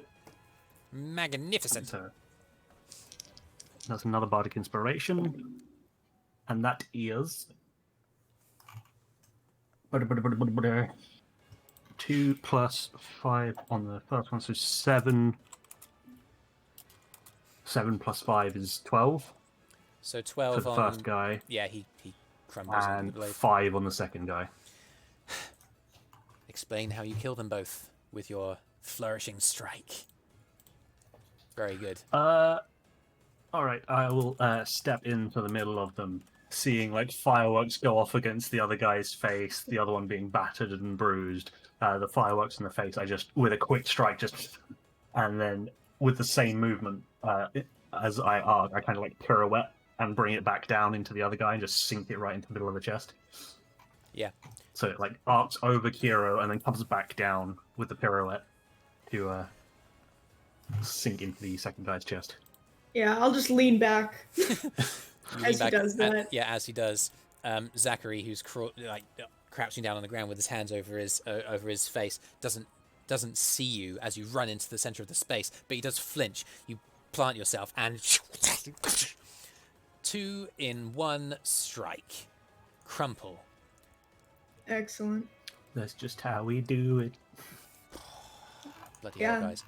Magnificent. So, that's another Bardic Inspiration, and that is 2 plus 5 on the first one, so 7. 7 plus 5 is 12. So 12 for the on first guy. Yeah, he crumbles on the And blade. 5 on the second guy. Explain how you kill them both with your flourishing strike. Very good. Alright, I will step into the middle of them, seeing like fireworks go off against the other guy's face, the other one being battered and bruised. The fireworks in the face, I just, with a quick strike, just, and then with the same movement, as I arc, I kind of like pirouette and bring it back down into the other guy and just sink it right into the middle of the chest. Yeah. So it like arcs over Kyro and then comes back down with the pirouette to sink into the second guy's chest. Yeah, I'll just lean back as he Back, does that. as he does. Zachary, who's crouching down on the ground with his hands over his face, doesn't see you as you run into the center of the space, but he does flinch. You plant yourself and 2 in 1 strike. Crumple. Excellent. That's just how we do it. Bloody Yeah. hell, guys.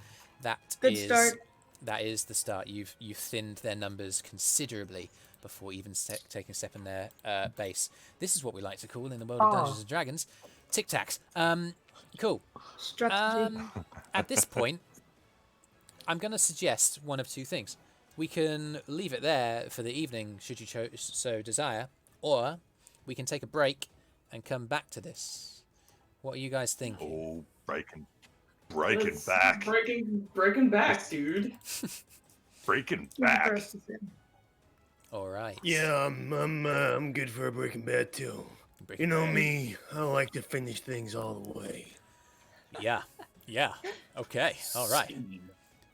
Good start. That is the start. You've thinned their numbers considerably before even taking a step in their base. This is what we like to call in the world of Dungeons and Dragons, tic-tacs. Cool. Strategy. At this point, I'm going to suggest one of two things. We can leave it there for the evening, should you so desire, or we can take a break and come back to this. What are you guys thinking? Oh, breaking back. Breaking back, dude. Breaking back. All right. Yeah, I'm good for a breaking bad too. You know me, I like to finish things all the way. Yeah. Okay. All right.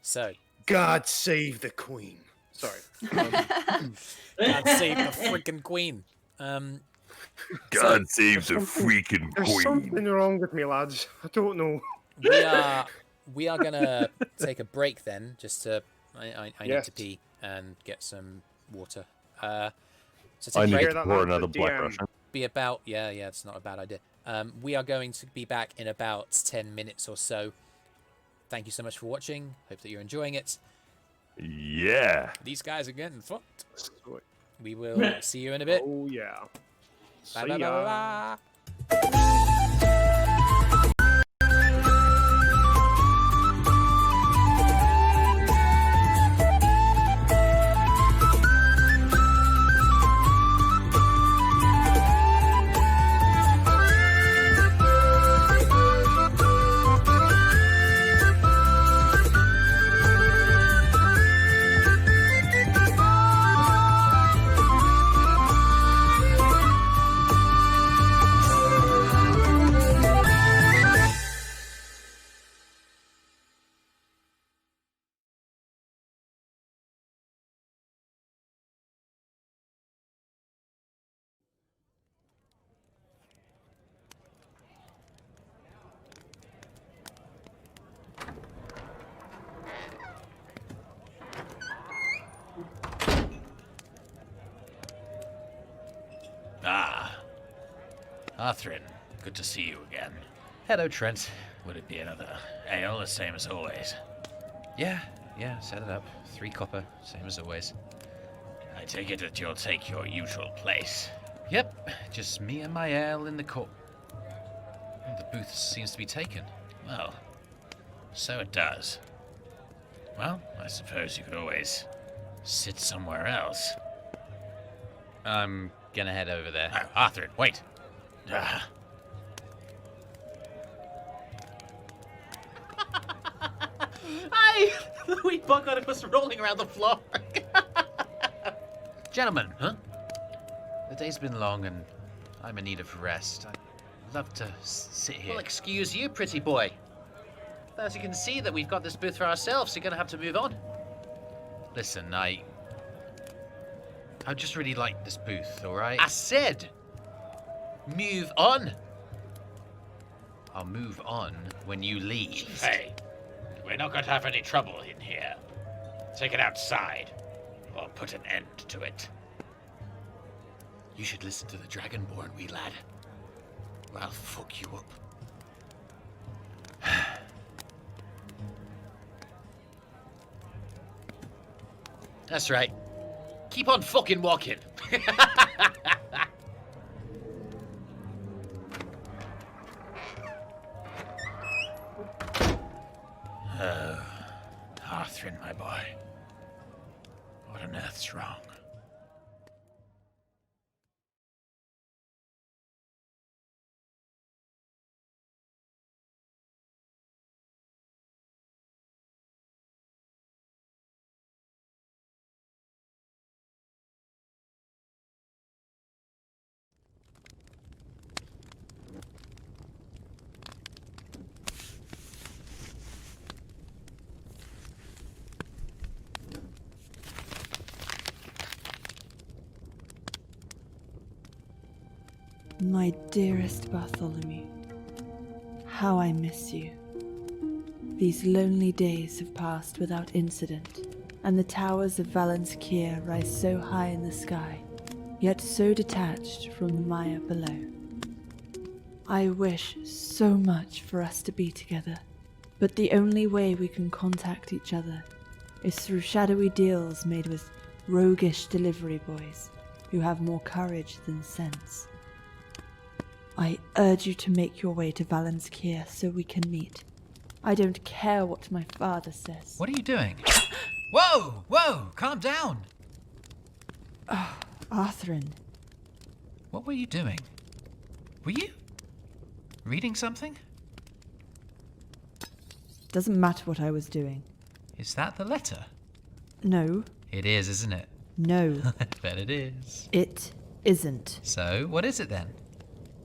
So. God save the queen. Sorry. God save the freaking queen. God save the freaking There's queen. something wrong with me, lads. I don't know. We are gonna take a break then, just to I need Yes. to pee and get some water. So I take a need break. to pour another Black Russian. Be about yeah, it's not a bad idea. We are going to be back in about 10 minutes or so. Thank you so much for watching. Hope that you're enjoying it. Yeah. These guys are getting fucked. Sweet. We will see you in a bit. Oh yeah. Bye, See bye, ya. bye, bye. Arthrin, good to see you again. Hello, Trent. Would it be another ale, the same as always? Yeah, set it up. 3 copper, same as always. I take it that you'll take your usual place. Yep, just me and my ale in the court. Oh, the booth seems to be taken. Well, so it does. Well, I suppose you could always sit somewhere else. I'm gonna head over there. Oh, Arthrin, wait. Hey! The wee bug octopus rolling around the floor. Gentlemen, huh? The day's been long and I'm in need of rest. I'd love to sit here. Well, excuse you, pretty boy. As you can see that we've got this booth for ourselves, you're gonna have to move on. Listen, I just really like this booth, alright? I said, move on. I'll move on when you leave. Hey, we're not going to have any trouble in here. Take it outside, or put an end to it. You should listen to the Dragonborn, wee lad. Or I'll fuck you up. That's right. Keep on fucking walking. Oh, Arthrin, my boy. What on earth's wrong? My dearest Bartholomew, how I miss you. These lonely days have passed without incident, and the towers of Valenskir rise so high in the sky, yet so detached from the mire below. I wish so much for us to be together, but the only way we can contact each other is through shadowy deals made with roguish delivery boys who have more courage than sense. I urge you to make your way to Valenskir so we can meet. I don't care what my father says. What are you doing? Whoa! Whoa! Calm down! Oh, Arthrin. What were you doing? Were you reading something? Doesn't matter what I was doing. Is that the letter? No. It is, isn't it? No. I bet it is. It isn't. So, what is it then?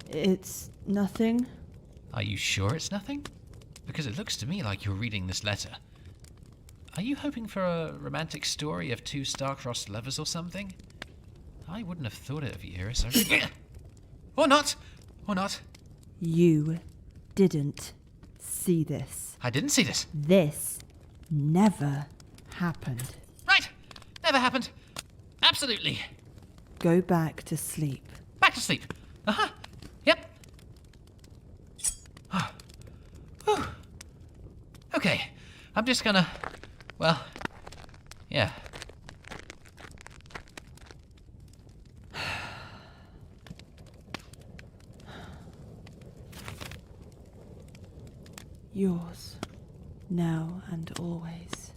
It's nothing. Are you sure it's nothing? Because it looks to me like you're reading this letter. Are you hoping for a romantic story of two star-crossed lovers or something? I wouldn't have thought it of you, Eirys. Or not! Or not! You didn't see this. I didn't see this. This never happened. Right! Never happened. Absolutely. Go back to sleep. Back to sleep. Uh-huh. Yep. Whew. Okay. I'm just gonna... Well... Yeah. Yours, now and always.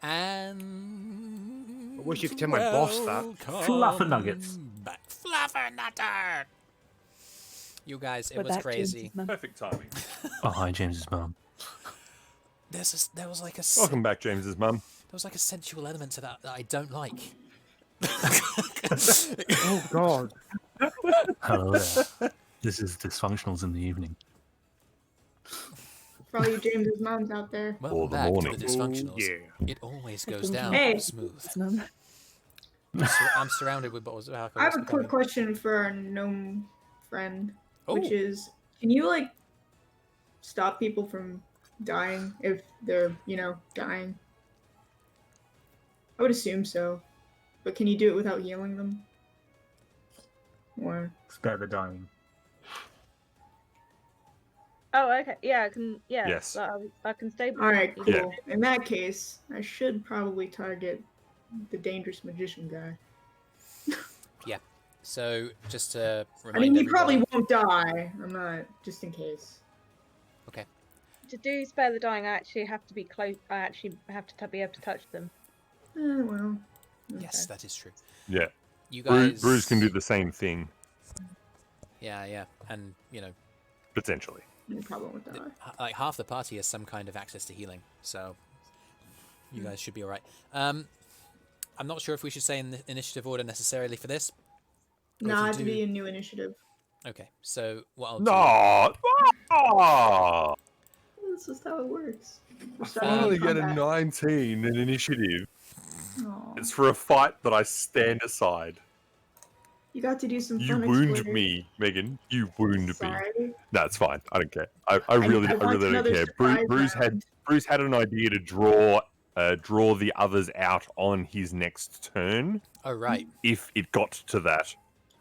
And I wish you could tell my boss that. Fluffernuggets. Back. Fluffernutter. You guys, it We're was back, crazy. James's mum. Perfect timing. Oh, hi, James's mum. There was like a Welcome back, James's mum. there was like a sensual element to that I don't like. Oh God. Hello there. This is Dysfunctionals in the evening. For all you James's moms out there. Welcome the back morning. to the Dysfunctionals. yeah. It always goes down Hey. smooth. Mum. I'm surrounded with bottles of alcohol. I have a What's quick becoming? question for our gnome friend, which Oh. is, can you like stop people from dying if they're, dying? I would assume so, but can you do it without healing them? Or Spare the dying. Oh, okay. Yeah, I can. Yeah. Yes. I can stay. all right, cool. Yeah. In that case, I should probably target the dangerous magician guy. So just to remind I mean, he everybody- probably won't die. I'm not, just in case. To do spare the dying, I actually have to be close. I actually have to be able to touch them. Well. Yes, that is true. Yeah. You guys. Brüz can do the same thing, Yeah, and potentially. No problem with that. like half the party has some kind of access to healing, so you guys should be all right. I'm not sure if we should say in the initiative order necessarily for this. Or if Nah, you it'd do- be a new initiative. Okay, so what I'll do. No! Oh, That's just how it works. We're I starting finally with get a combat. 19 in initiative. Aw. It's for a fight that I stand aside. You got to do some You fun wound exploring. me, Megan. You wound me. Sorry. No, it's fine. I don't care. I really want don't another care. surprise Brüz had an idea to draw the others out on his next turn Oh right. if it got to that,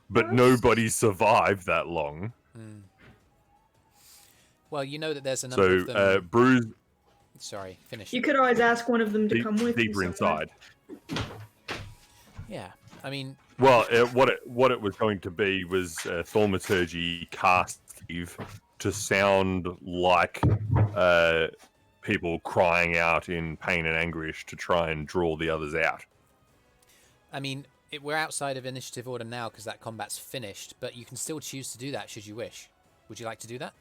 but What? nobody survived that long. Hmm. Well, you know that there's a number So of them. Brüz Sorry, finish. You could always ask one of them to come with you deeper somewhere. inside. Yeah, I mean, Well, what it was going to be was thaumaturgy cast Eve to sound like people crying out in pain and anguish to try and draw the others out. we're outside of initiative order now because that combat's finished, but you can still choose to do that should you wish. Would you like to do that?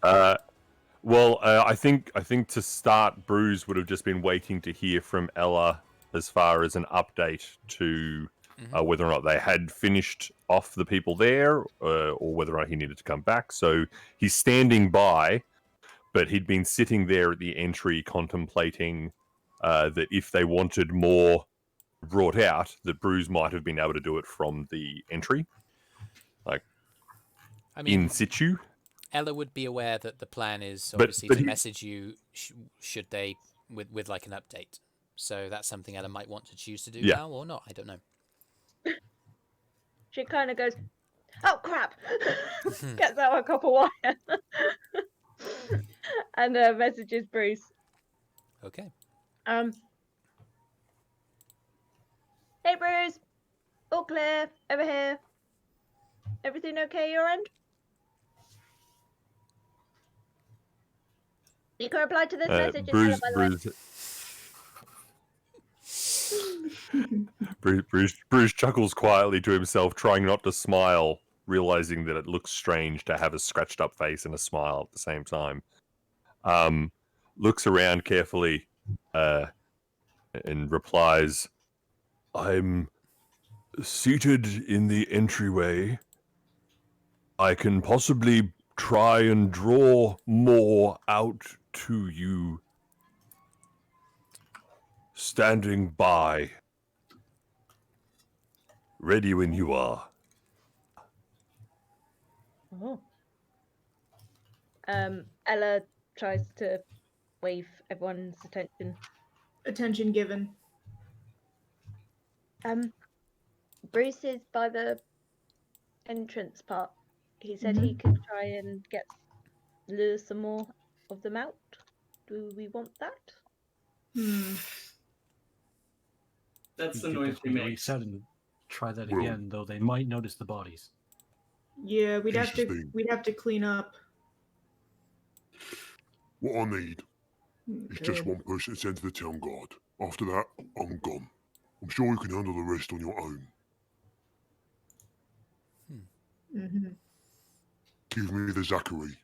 I think to start, Brüz would have just been waiting to hear from Ella as far as an update to whether or not they had finished off the people there, or whether or not he needed to come back. So he's standing by, but he'd been sitting there at the entry contemplating that if they wanted more brought out, that Brüz might have been able to do it from the entry, like in situ. Ella would be aware that the plan is But- obviously but to he- message you should they with like an update. So that's something Ella might want to choose to do Yeah. now or not. I don't know. She kind of goes, Oh crap! Gets out a copper wire and messages Brüz. Okay. Hey Brüz, all clear over here. Everything okay your end? You can reply to this message. Brüz chuckles quietly to himself, trying not to smile, realizing that it looks strange to have a scratched up face and a smile at the same time. Looks around carefully and replies, I'm seated in the entryway. I can possibly try and draw more out to you. Standing by. Ready when you are. Oh. Ella tries to wave everyone's attention. Attention given. Brüz is by the entrance part. He said he could try and lure some more of them out. Do we want that? That's the You could noise we definitely make. reset and try that Well- again, though they might notice the bodies. Yeah, we'd Here's have the to thing. we'd have to clean up. What I need is just Okay. one person sent to the town guard. After that, I'm gone. I'm sure you can handle the rest on your own. Mm-hmm. Give me the Zachary.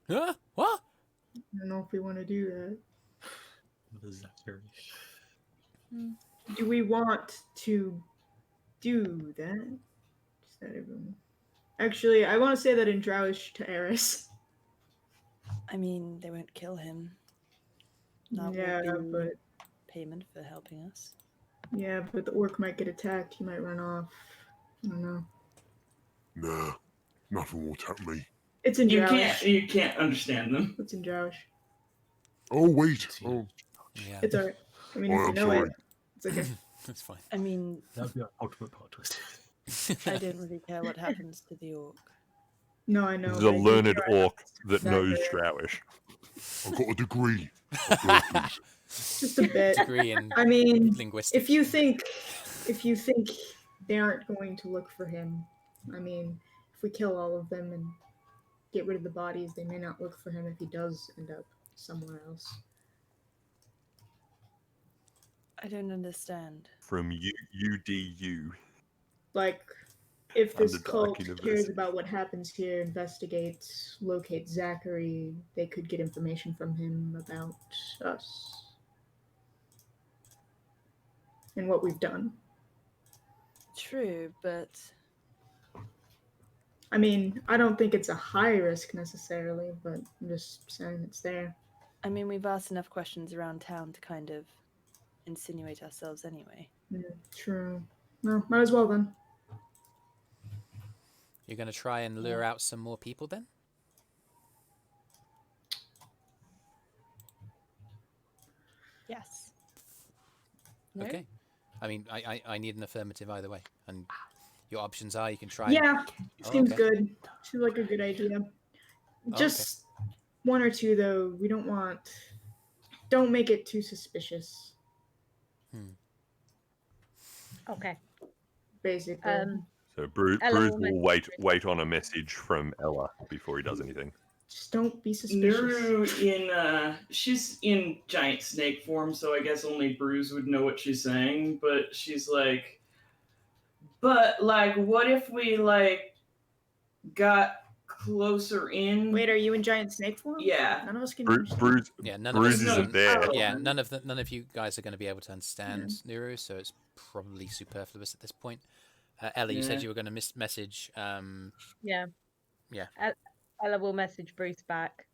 Huh? What? I don't know if we want to do that. The Zachary. Do we want to do that? Just that everyone. Actually, I want to say that in Drowish to Eirys. I mean, they won't kill him. That Yeah, will be but payment for helping us. yeah, but the orc might get attacked. He might run off. I don't know. Nah, nothing will attack me. It's in You Drowish. can't understand them. It's in Drowish. Oh, wait. Oh, Yeah. It's alright. I mean, if Oh, you I'm know sorry. it, it's okay. That's fine. I mean, That would be our ultimate plot twist. I don't really care what happens to the orc. No, I know. He's a but I do learned try orc not that knows to- Drowish. I've got a degree. Abilities. Just a bit. Degree in I mean, linguistics. if you think they aren't going to look for him, I mean, if we kill all of them and get rid of the bodies, they may not look for him if he does end up somewhere else. I don't understand. From UDU. Like, if this Underdark cult cares University. about what happens here, investigates, locates Zachary, they could get information from him about us and what we've done. True, but I mean, I don't think it's a high risk necessarily, but I'm just saying it's there. I mean, we've asked enough questions around town to kind of insinuate ourselves anyway. Yeah, true. Well, might as well then. You're going to try and lure out some more people then? Yes. No? Okay. I mean, I need an affirmative either way. And your options are you can try. Yeah, Oh, seems okay. good. Seems like a good idea. Just one or two though. We don't want. Don't make it too suspicious. Okay. Basically. So Brüz Ella will will message wait on a message from Ella before he does anything. Just don't be suspicious. Nuru she's in giant snake form, so I guess only Brüz would know what she's saying, but she's like, but like, what if we like got closer in? Wait, are you in giant snake form? Yeah. None of us can. Brüz Yeah, none Brüz of us isn't there. Yeah, none of you guys are going to be able to understand Nuru, so it's probably superfluous at this point. Ella, you said Yeah. you were going to message. Yeah. Yeah. Ella will message Brüz back.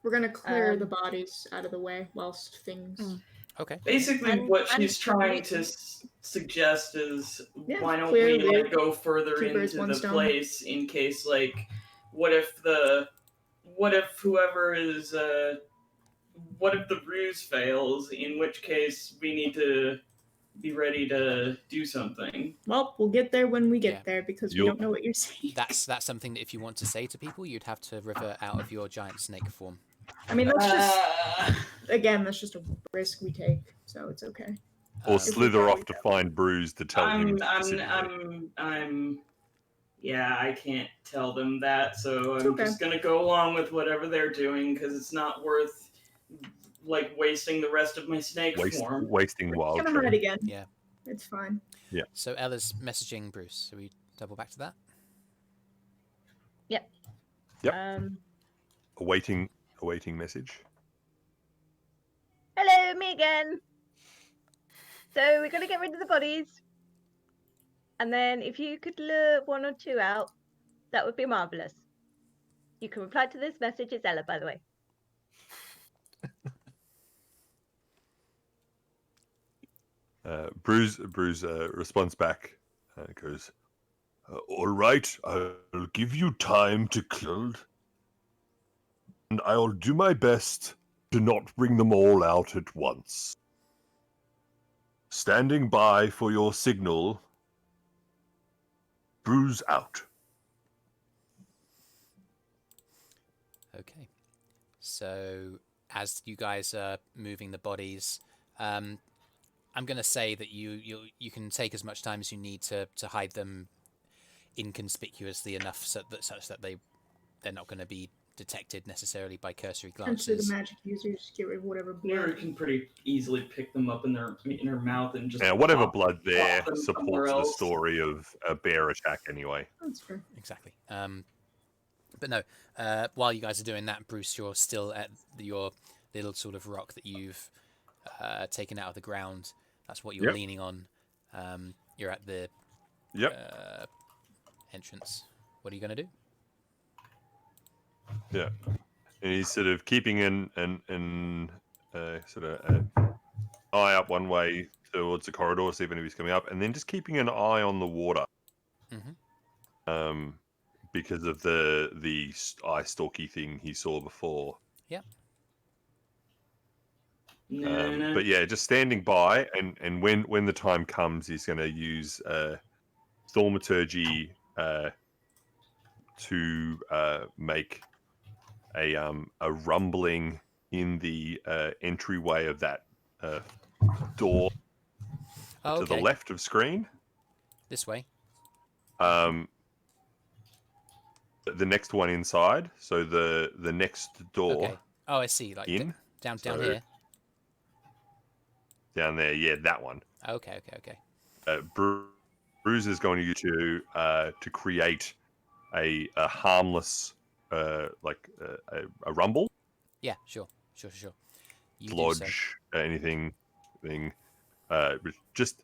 We're gonna clear the bodies out of the way whilst things. Okay. Basically, And- what and she's trying we- to suggest is, Yeah, why don't clear we like with go further two birds, into one the stone. place in case, like, what if whoever is, what if the ruse fails? In which case, we need to be ready to do something. Well, we'll get there when we get Yeah. there because we You'll- don't know what you're saying. That's something that if you want to say to people, you'd have to revert out of your giant snake form. I mean, that's just Uh, again, that's just a risk we take, so it's okay. Or Um, slither off to find Brüz to tell him specifically. Yeah, I can't tell them that, so It's I'm okay. just gonna go along with whatever they're doing because it's not worth like wasting the rest of my snake form. Wasting wild Gonna hide tree. again. Yeah. It's fine. So Ella's messaging Brüz. So we double back to that. Yep. Yep. Awaiting message. Hello, me again. So we're gonna get rid of the bodies, and then if you could lure 1 or 2 out, that would be marvelous. You can reply to this message. It's Ella, by the way. Brüz responds back. Goes, all right, I'll give you time to kill, and I'll do my best to not bring them all out at once. Standing by for your signal. Brüz out. Okay. So as you guys are moving the bodies, I'm going to say that you can take as much time as you need to hide them inconspicuously enough such that they're not going to be detected necessarily by cursory Essentially, glances. the magic users get rid of whatever Nuru blood. can pretty easily pick them up in her mouth and just Yeah, whatever plop- blood there plop them somewhere supports the else. story of a bear attack anyway. That's fair. Exactly. But no, while you guys are doing that, Brüz, you're still at your little sort of rock that you've taken out of the ground. That's what you're Yep. leaning on. You're at the entrance. What are you going to do? Yeah, and he's sort of keeping an eye up one way towards the corridor, see if anybody's coming up, and then just keeping an eye on the water. Mm-hmm. Because of the eye stalky thing he saw before. Yeah. But yeah, just standing by, and when the time comes, he's going to use thaumaturgy to make a rumbling in the entryway of that door Oh, to the left of screen. This way. The next one inside, so the next door. Okay. Oh, I see. Like in down so here. Down there, yeah, that one. Okay. Brüz is going to use to create a harmless a rumble. Yeah, sure. You do Lodge anything just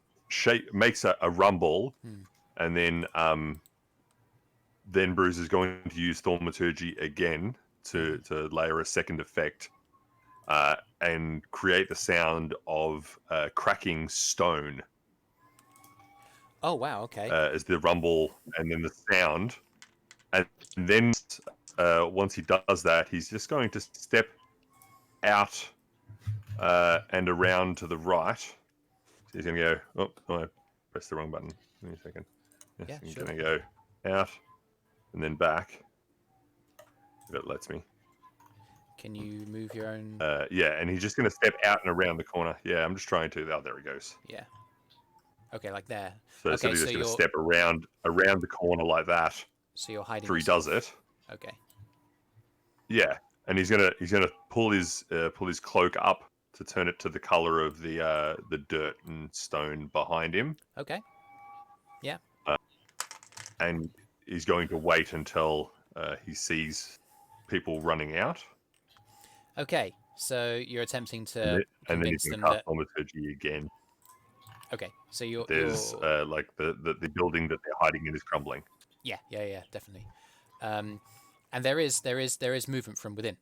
makes a rumble, and then Brüz is going to use thaumaturgy again to layer a second effect and create the sound of cracking stone. Oh wow, okay. As the rumble and then the sound, and then once he does that, he's just going to step out and around to the right. So he's going to go. Oh, I pressed the wrong button. Give me a second. Yes, Yeah, he's sure. going to go out and then back. If it lets me. Can you move your own? Yeah, and he's just going to step out and around the corner. Yeah, I'm just trying to. Oh, there he goes. Yeah. Okay, like there. So, okay, he's just going to step around the corner like that. So you're hiding. After he does it. Okay. Yeah, and he's gonna pull his cloak up to turn it to the color of the dirt and stone behind him. Okay. Yeah. And he's going to wait until he sees people running out. Okay, so you're attempting to and then he's convince going them to cast that. thaumaturgy again. Okay, so you're. There's like the building that they're hiding in is crumbling. Yeah, definitely. And there is movement from within.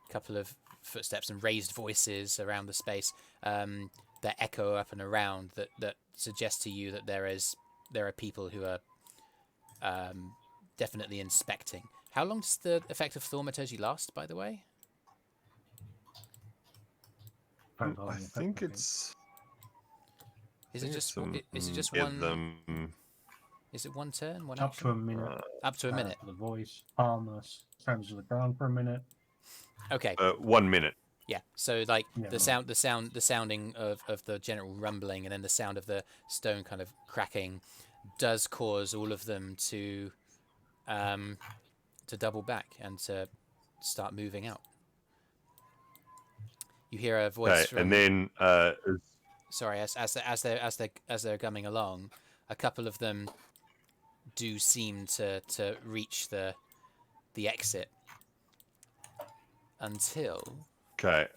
Couple of footsteps and raised voices around the space that echo up and around that suggest to you that there are people who are definitely inspecting. How long does the effect of thaumaturgy last, by the way? I think it's Is it just is it just get one? them. Is it one turn? One Up action? to a minute. Up to a minute. For the voice, harmless. Turns to the ground for a minute. Okay. 1 minute. Yeah. So like Yeah, the sounding of the general rumbling, and then the sound of the stone kind of cracking, does cause all of them to double back and to start moving out. You hear a voice from. And then sorry, as they're coming along, a couple of them do seem to reach the exit until. okay.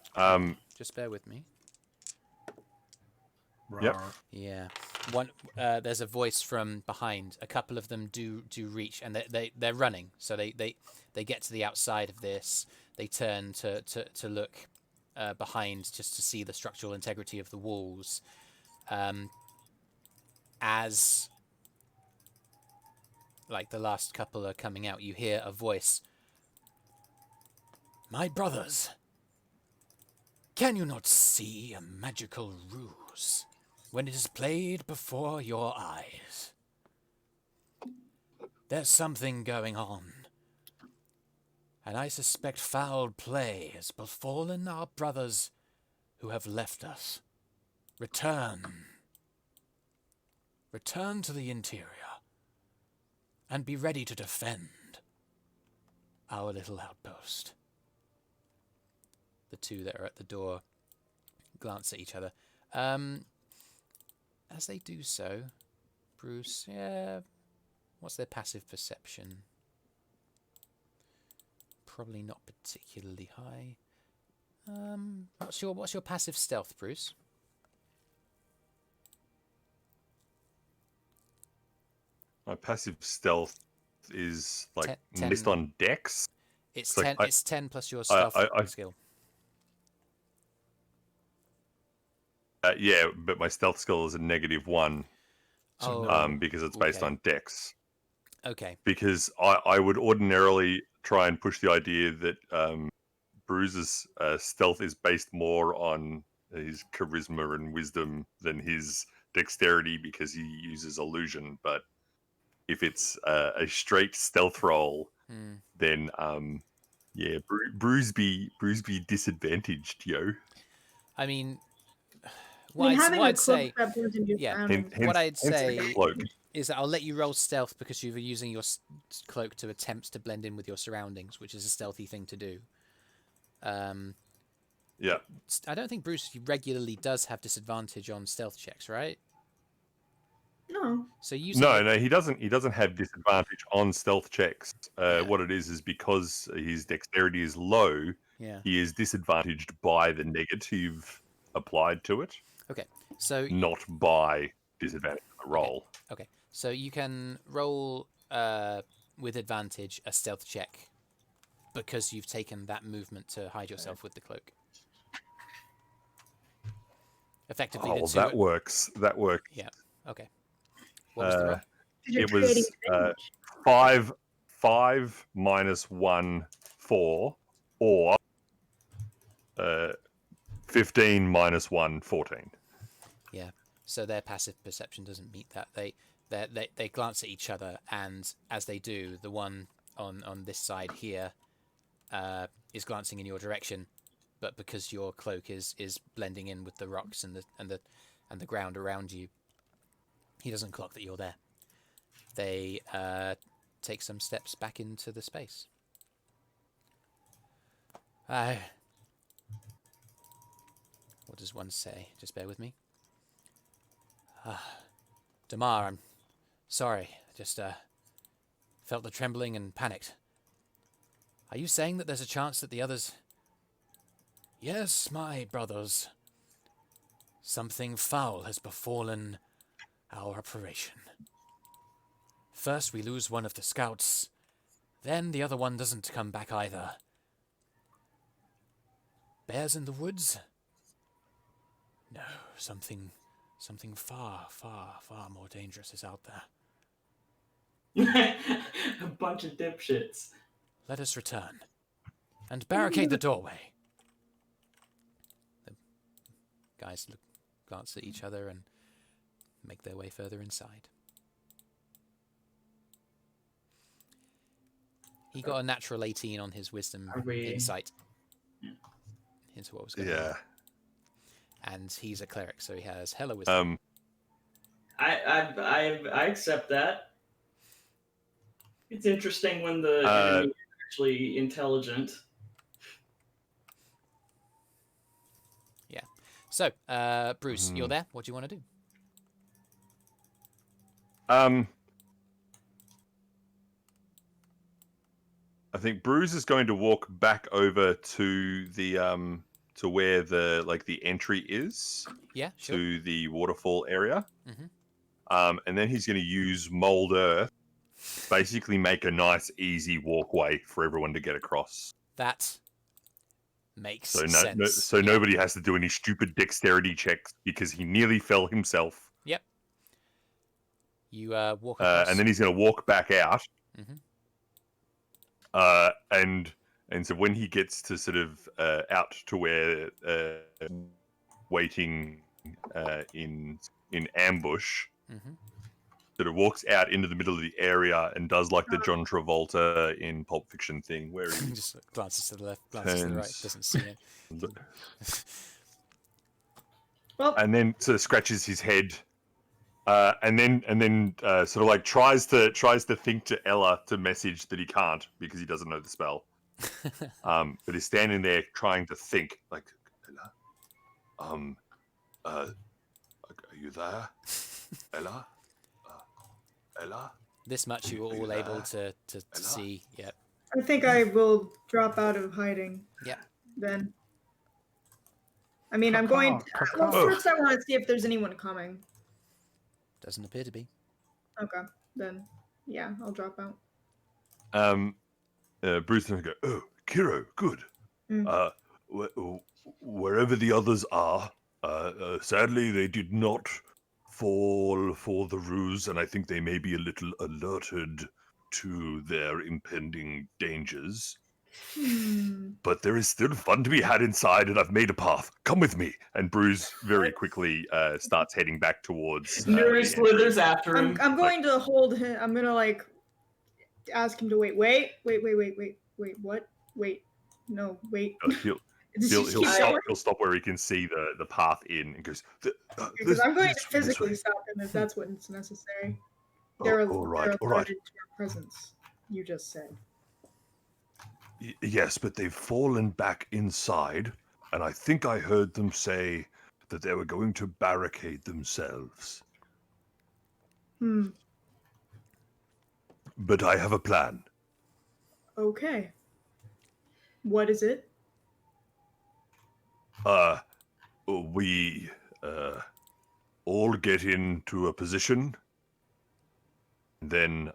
Just bear with me. Yep. Yeah. One. There's a voice from behind. A couple of them do reach, and they're running. So they get to the outside of this. They turn to look behind just to see the structural integrity of the walls. As like the last couple are coming out, you hear a voice. My brothers, can you not see a magical ruse when it is played before your eyes? There's something going on, and I suspect foul play has befallen our brothers who have left us. Return to the interior, and be ready to defend our little outpost. The two that are at the door glance at each other. As they do so, Brüz, what's their passive perception? Probably not particularly high. What's your passive stealth, Brüz? My passive stealth is like 10. based on dex. It's It's 10. like It's 10 plus your stealth skill. Yeah, but my stealth skill is a -1. Because it's based on dex. Okay. Because I would ordinarily try and push the idea that Brüz's stealth is based more on his charisma and wisdom than his dexterity because he uses illusion. But if it's a straight stealth roll, then yeah, Brüz be disadvantaged, yo. I mean, having what a I'd cloak say, that blends into your surroundings. what I'd say cloak. is that I'll let you roll stealth because you're using your cloak to attempt to blend in with your surroundings, which is a stealthy thing to do. Yeah. I don't think Brüz regularly does have disadvantage on stealth checks, right? No. So No, he doesn't. He doesn't have disadvantage on stealth checks. What it is because his dexterity is low. Yeah. He is disadvantaged by the negative applied to it. Okay, so not by disadvantage of the roll. Okay, so you can roll with advantage a stealth check because you've taken that movement to hide yourself with the cloak. Effectively, that works. That works. Yeah. Okay. What was the roll? It was 5 minus 1, 4, or 15 minus 1, 14. Yeah. So their passive perception doesn't meet that. They glance at each other, and as they do, the one on this side here is glancing in your direction, but because your cloak is blending in with the rocks and the ground around you, he doesn't clock that you're there. They take some steps back into the space. What does one say? Just bear with me. Damar, I'm sorry. I just felt the trembling and panicked. Are you saying that there's a chance that the others... Yes, my brothers. Something foul has befallen our operation. First we lose one of the scouts, then the other one doesn't come back either. Bears in the woods? No, something far, far, far more dangerous is out there. A bunch of dipshits. Let us return and barricade the doorway. The guys glance at each other, and make their way further inside. He got a natural 18 on his wisdom insight into what was going on. And he's a cleric, so he has hella wisdom. I accept that. It's interesting when the enemy is actually intelligent. Yeah. So, Brüz, you're there. What do you want to do? I think Brüz is going to walk back over to the to where the entry is. Yeah, sure. To the waterfall area. Mm-hmm. And then he's going to use mold earth, basically make a nice easy walkway for everyone to get across. That makes sense. sense. Nobody has to do any stupid dexterity checks because he nearly fell himself. Yep. You walk across. And then he's going to walk back out. Mm-hmm. And so when he gets to sort of out to where waiting in ambush, sort of walks out into the middle of the area and does like the John Travolta in Pulp Fiction thing, where he just glances to the left, glances to the right, doesn't see it. Well, and then sort of scratches his head. And then sort of like tries to think to Ella to message that he can't because he doesn't know the spell. But he's standing there trying to think like, Ella, are you there, Ella? Ella? This much you were all able to see. Yep. I think I will drop out of hiding. Yeah. Then. I mean, I'm going. Well, first I want to see if there's anyone coming. Doesn't appear to be. Okay, then yeah, I'll drop out. Brüz is going to go, oh, Kyro, good. Wherever the others are, sadly they did not fall for the ruse, and I think they may be a little alerted to their impending dangers. But there is still fun to be had inside, and I've made a path. Come with me. And Brüz very quickly starts heading back towards. Nuru slithers after him. I'm going to hold him. I'm gonna like ask him to wait. What? Wait. No, wait. He'll stop where he can see the path in and goes. Because I'm going to physically stop him if that's what's necessary. They're alerted to our presence. You just said. Yes, but they've fallen back inside, and I think I heard them say that they were going to barricade themselves. But I have a plan. Okay. What is it? We all get into a position, then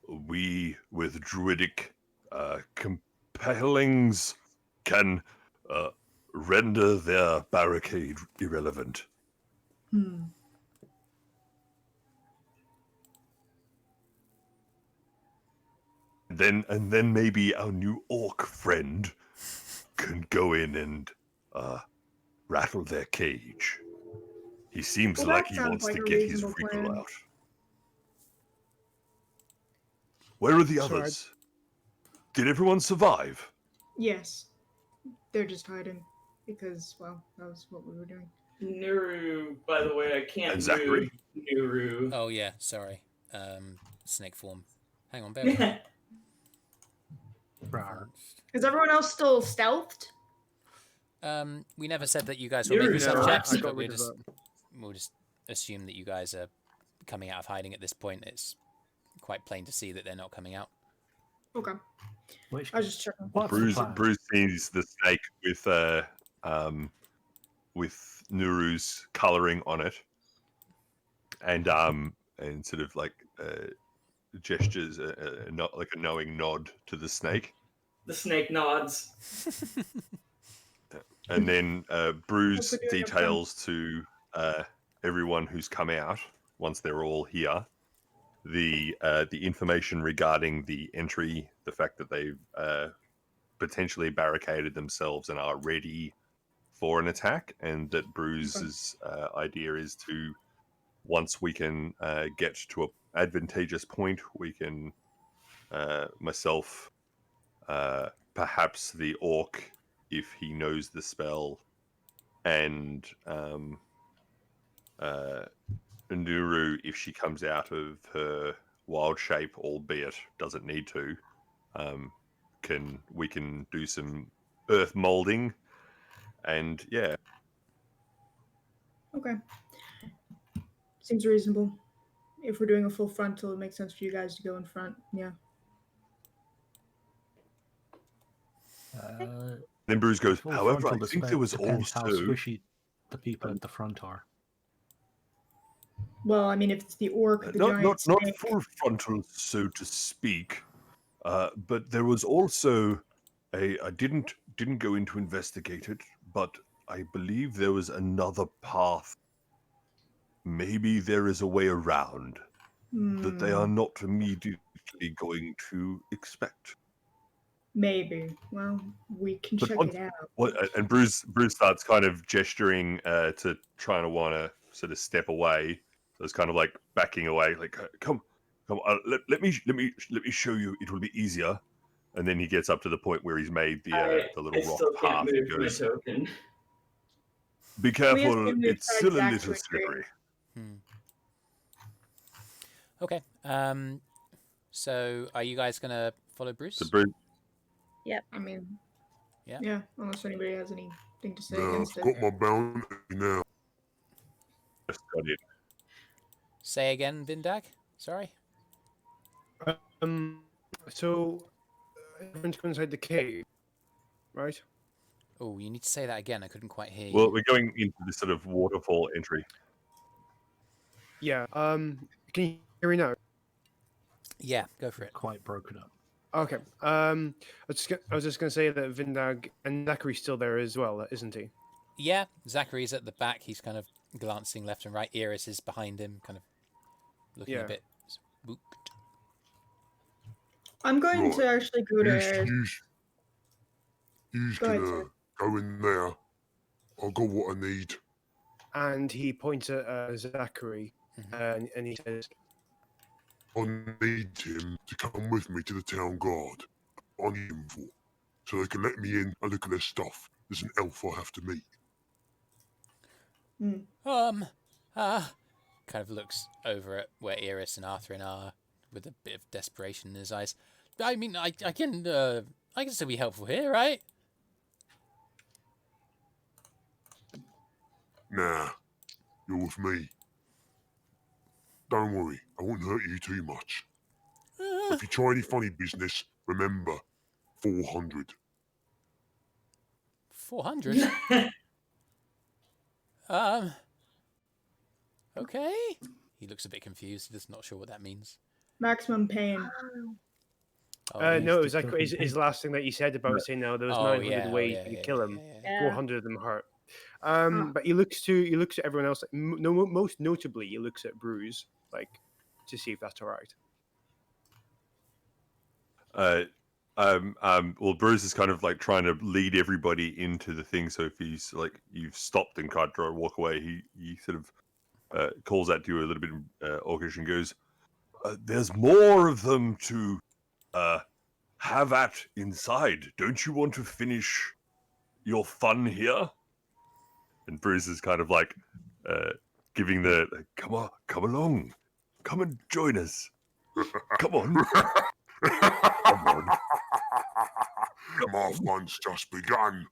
we with Druidic compellings can render their barricade irrelevant. And then maybe our new orc friend can go in and rattle their cage. He seems like he wants to get his wriggle out. Where are the others? Did everyone survive? Yes. They're just hiding. Because, well, that was what we were doing. Nuru, by the way, I can't and Zachary? move Nuru. Oh, yeah, sorry. Snake form. Hang on, bear with me. Is everyone else still stealthed? We never said that you guys were making stealth checks, but we'll just assume that you guys are coming out of hiding at this point. It's quite plain to see that they're not coming out. Okay. I was just checking. Brüz sees the snake with Nuru's colouring on it, and sort of like gestures not like a knowing nod to the snake. The snake nods. And then Brüz details to everyone who's come out once they're all here the information regarding the entry, the fact that they've potentially barricaded themselves and are ready for an attack, and that Brüz's idea is to once we can get to an advantageous point, we can myself, perhaps the orc, if he knows the spell, and Nuru, if she comes out of her wild shape, albeit doesn't need to, we can do some earth molding, and yeah. Okay. Seems reasonable. If we're doing a full frontal, it makes sense for you guys to go in front. Yeah. Then Brüz goes, full however, I frontal think there was depends how also... squishy the people at the front are. Well, I mean, if it's the orc, the not giant snake. full frontal, so to speak, but there was also I didn't go into investigate it, but I believe there was another path. Maybe there is a way around that they are not immediately going to expect. Maybe. Well, we can check it out. And Brüz starts kind of gesturing to trying to want to sort of step away. So it's kind of like backing away, like come, let me show you. It will be easier. And then he gets up to the point where he's made the little rock path. He goes, be careful, it's still a little slippery. Okay. So are you guys gonna follow Brüz? So Brüz, Yep. I mean, yeah. Yeah, unless anybody has anything to say Now against I've it. got my bounty now. Say again, Vindag. Sorry. So everyone's going inside the cave, right? Oh, you need to say that again. I couldn't quite hear you. Well, we're going into this sort of waterfall entry. Yeah. Can you hear me now? Yeah, go for it. Quite broken up. Okay. I was just going to say that Vindag and Zachary's still there as well, isn't he? Yeah, Zachary's at the back. He's kind of glancing left and right. Eirys is behind him, kind of looking a bit spooked. I'm going to actually go to Eirys. You's Go ahead, gonna sir. go in there. I got what I need. And he points at Zachary, and he says, I need him to come with me to the town guard. I need him for. So they can let me in and look at their stuff. There's an elf I have to meet. Kind of looks over at where Eirys and Arthrin are with a bit of desperation in his eyes. I mean, I can still be helpful here, right? Nah, you're with me. Don't worry, I won't hurt you too much. If you try any funny business, remember, 400. 400? Okay. He looks a bit confused. He's not sure what that means. Maximum pain. no, it was like his last thing that he said about saying no, there was 900 ways you could kill him. Yeah. 400 of them hurt. But he looks at everyone else. Most notably, he looks at Brüz, like, to see if that's all right. Well, Brüz is kind of like trying to lead everybody into the thing. So if he's like, you've stopped and can't try to walk away, he sort of calls out to you a little bit orcish and goes, "There's more of them to have at inside. Don't you want to finish your fun here?" And Brüz is kind of like giving the come along, come and join us. Come on. Come on. My fun's just begun.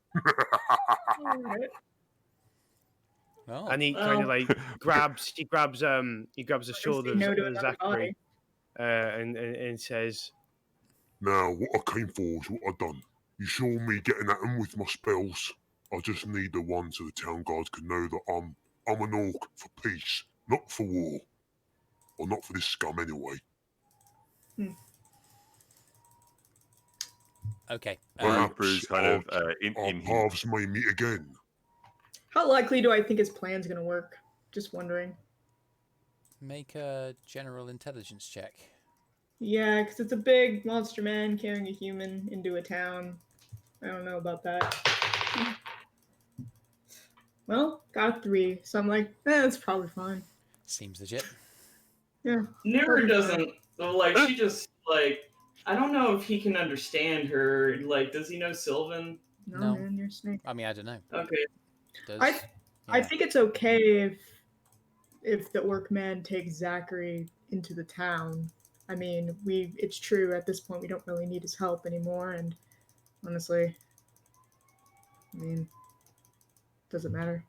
Oh. And he kind of like grabs the shoulders no to of another Zachary, and says, Now, what I came for is what I done. You saw me getting at them with my spells. I just need the one so the town guards can know that I'm an orc for peace, not for war. Or not for this scum anyway. Okay. Perhaps kind of our paths may meet again. How likely do I think his plan's gonna work? Just wondering. Make a general intelligence check. Yeah, because it's a big monster man carrying a human into a town. I don't know about that. Well, got a 3, so I'm like, that's probably fine. Seems legit. Yeah. Nuru doesn't like. She just like. I don't know if he can understand her. Like, does he know Sylvan? No. Man, you're a snake. I mean, I don't know. Okay. I think it's okay if the orc man takes Zachary into the town. I mean, it's true at this point we don't really need his help anymore, and honestly, I mean, doesn't matter.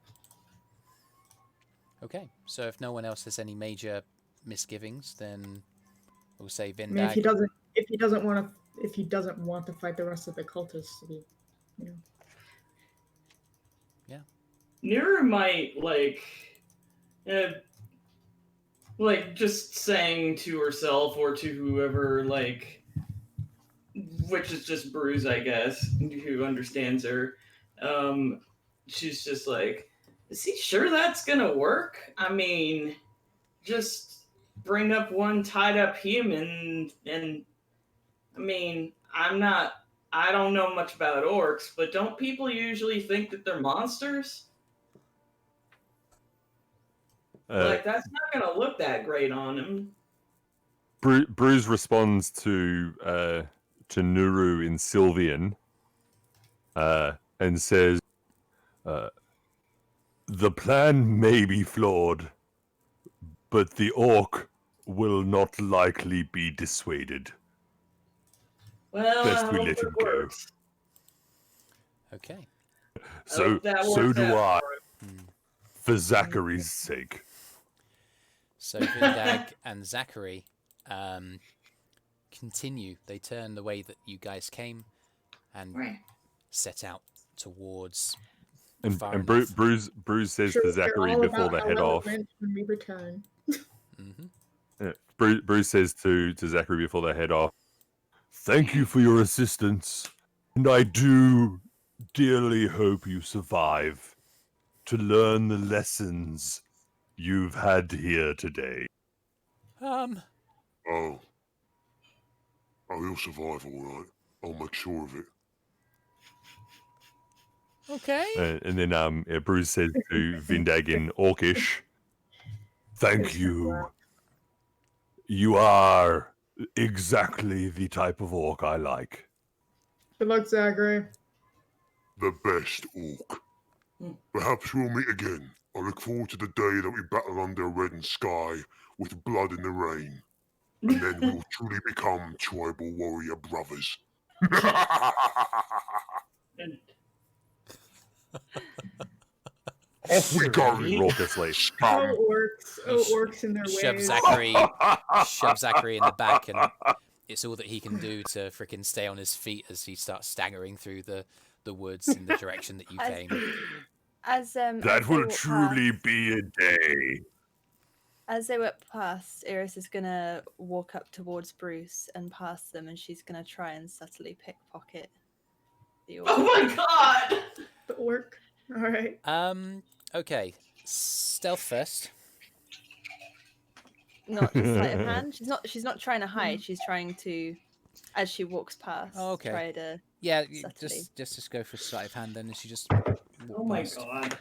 Okay, so if no one else has any major misgivings, then we'll say Vindag. I mean, if he doesn't want to fight the rest of the cultists, you know. Yeah. Nuru might like just saying to herself or to whoever, like, which is just Brüz, I guess, who understands her. She's just like, is he sure that's gonna work? I mean, just bring up one tied up human, and I mean, I don't know much about orcs, but don't people usually think that they're monsters? Like, that's not gonna look that great on him. Brüz responds to Nuru in Sylvian, and says, "The plan may be flawed, but the orc will not likely be dissuaded. Well, Best I we hope let it him go." works. Okay. So works do I, out for Zachary's sake. So Vindag and Zachary continue. They turn the way that you guys came and set out towards And Farinloth. Brüz says to Zachary before they head off. When we return. Brüz says to Zachary before they head off, "Thank you for your assistance, and I do dearly hope you survive to learn the lessons you've had here today." Oh, he'll survive, all right. I'll make sure of it. Okay. And then Brüz says to Vindag in Orcish, "Thank you. You are exactly the type of orc I like." Good luck, Zachary. The best orc. Perhaps we'll meet again. I look forward to the day that we battle under a reddened sky with blood in the rain. And then we will truly become tribal warrior brothers. Off we go, raucously. Orcs in their Shove ways. Zachary in the back, and it's all that he can do to frickin' stay on his feet as he starts staggering through the woods in the direction that you came. That will truly be a day. As they walk past, Eirys is gonna walk up towards Brüz and past them, and she's gonna try and subtly pickpocket the orc. Oh my god! The orc. All right. Okay. Stealth first. Not just sleight of hand. She's not trying to hide. She's trying to, as she walks past, okay. try to. Yeah, subtly. just go for sleight of hand then, and she just. Oh my god.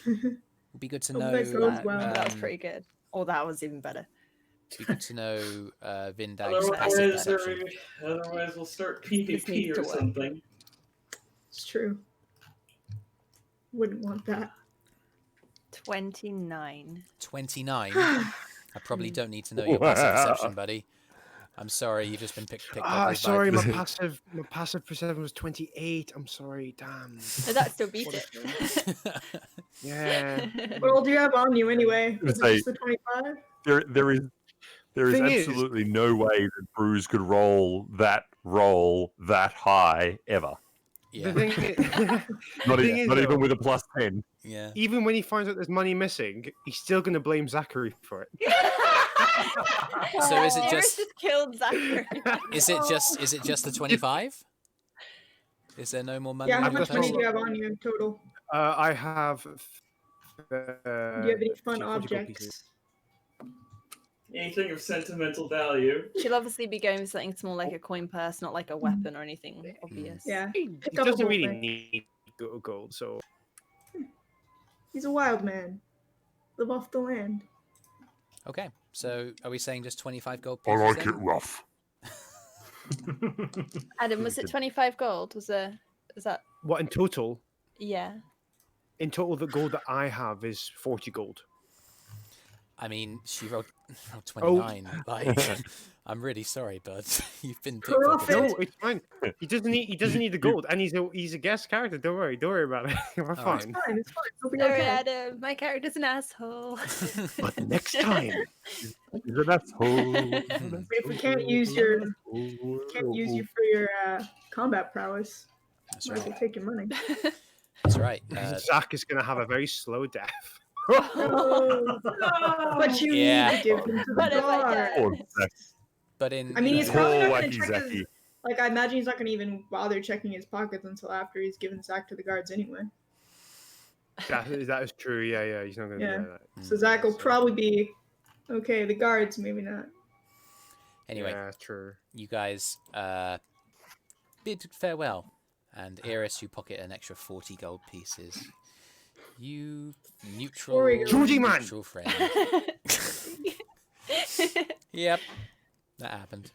Would be good to know. That was pretty good. Oh, that was even better. It'd be good to know Vindag's passive perception. Otherwise, we'll start PvP or something. It's true. Wouldn't want that. 29. 29? I probably don't need to know your passive perception, buddy. I'm sorry, you've just been picked up. Sorry, my passive perception was 28. I'm sorry, damn. So that still beat it. Yeah. What all do you have on you anyway? Was it Say, just the 25? There is absolutely no way that Brüz could roll that high ever. Yeah. The thing not is, even with a plus 10. Yeah. Even when he finds out there's money missing, he's still going to blame Zachary for it. So is it Eirys just killed Zachary? Is it just the 25? Is there no more money? Yeah, how on your much money person? do you have on you in total? I have. Do you have any fun objects? Anything of sentimental value. She'll obviously be going with something small like a coin purse, not like a weapon or anything obvious. Yeah. He doesn't really need gold, so. He's a wild man. Live off the land. Okay, so are we saying just 25 gold I pieces like then? it rough. Adam, was it 25 gold? Was that What in total? yeah? In total, the gold that I have is 40 gold. I mean, she rolled Oh. 29. Like, I'm really sorry, bud. You've been Profit. pickpocketed. No, it's fine. He doesn't need the gold, and he's a guest character. Don't worry about it. We're All right. fine. Fine, it's fine. It'll be Sorry, okay. Adam. My character's an asshole. But next time, He's an asshole. If we can't use you for your combat prowess, That's might as right. well take your money. That's right. Zach is gonna have a very slow death. But you Yeah. need to give him to What the have I guard. Poor Zach. But in I mean, he's Poor probably not going wacky to check his... Zachy. Like, I imagine he's not going to even bother checking his pockets until after he's given Zach to the guards anyway. That is true. Yeah. He's not gonna Yeah. do that. So Zach will probably be... Okay, the guards, maybe not. anyway, Yeah, true. you guys bid farewell, and Eirys, you pocket an extra 40 gold pieces. You neutral, Sorry, Georgie man! neutral friend. Yep, that happened.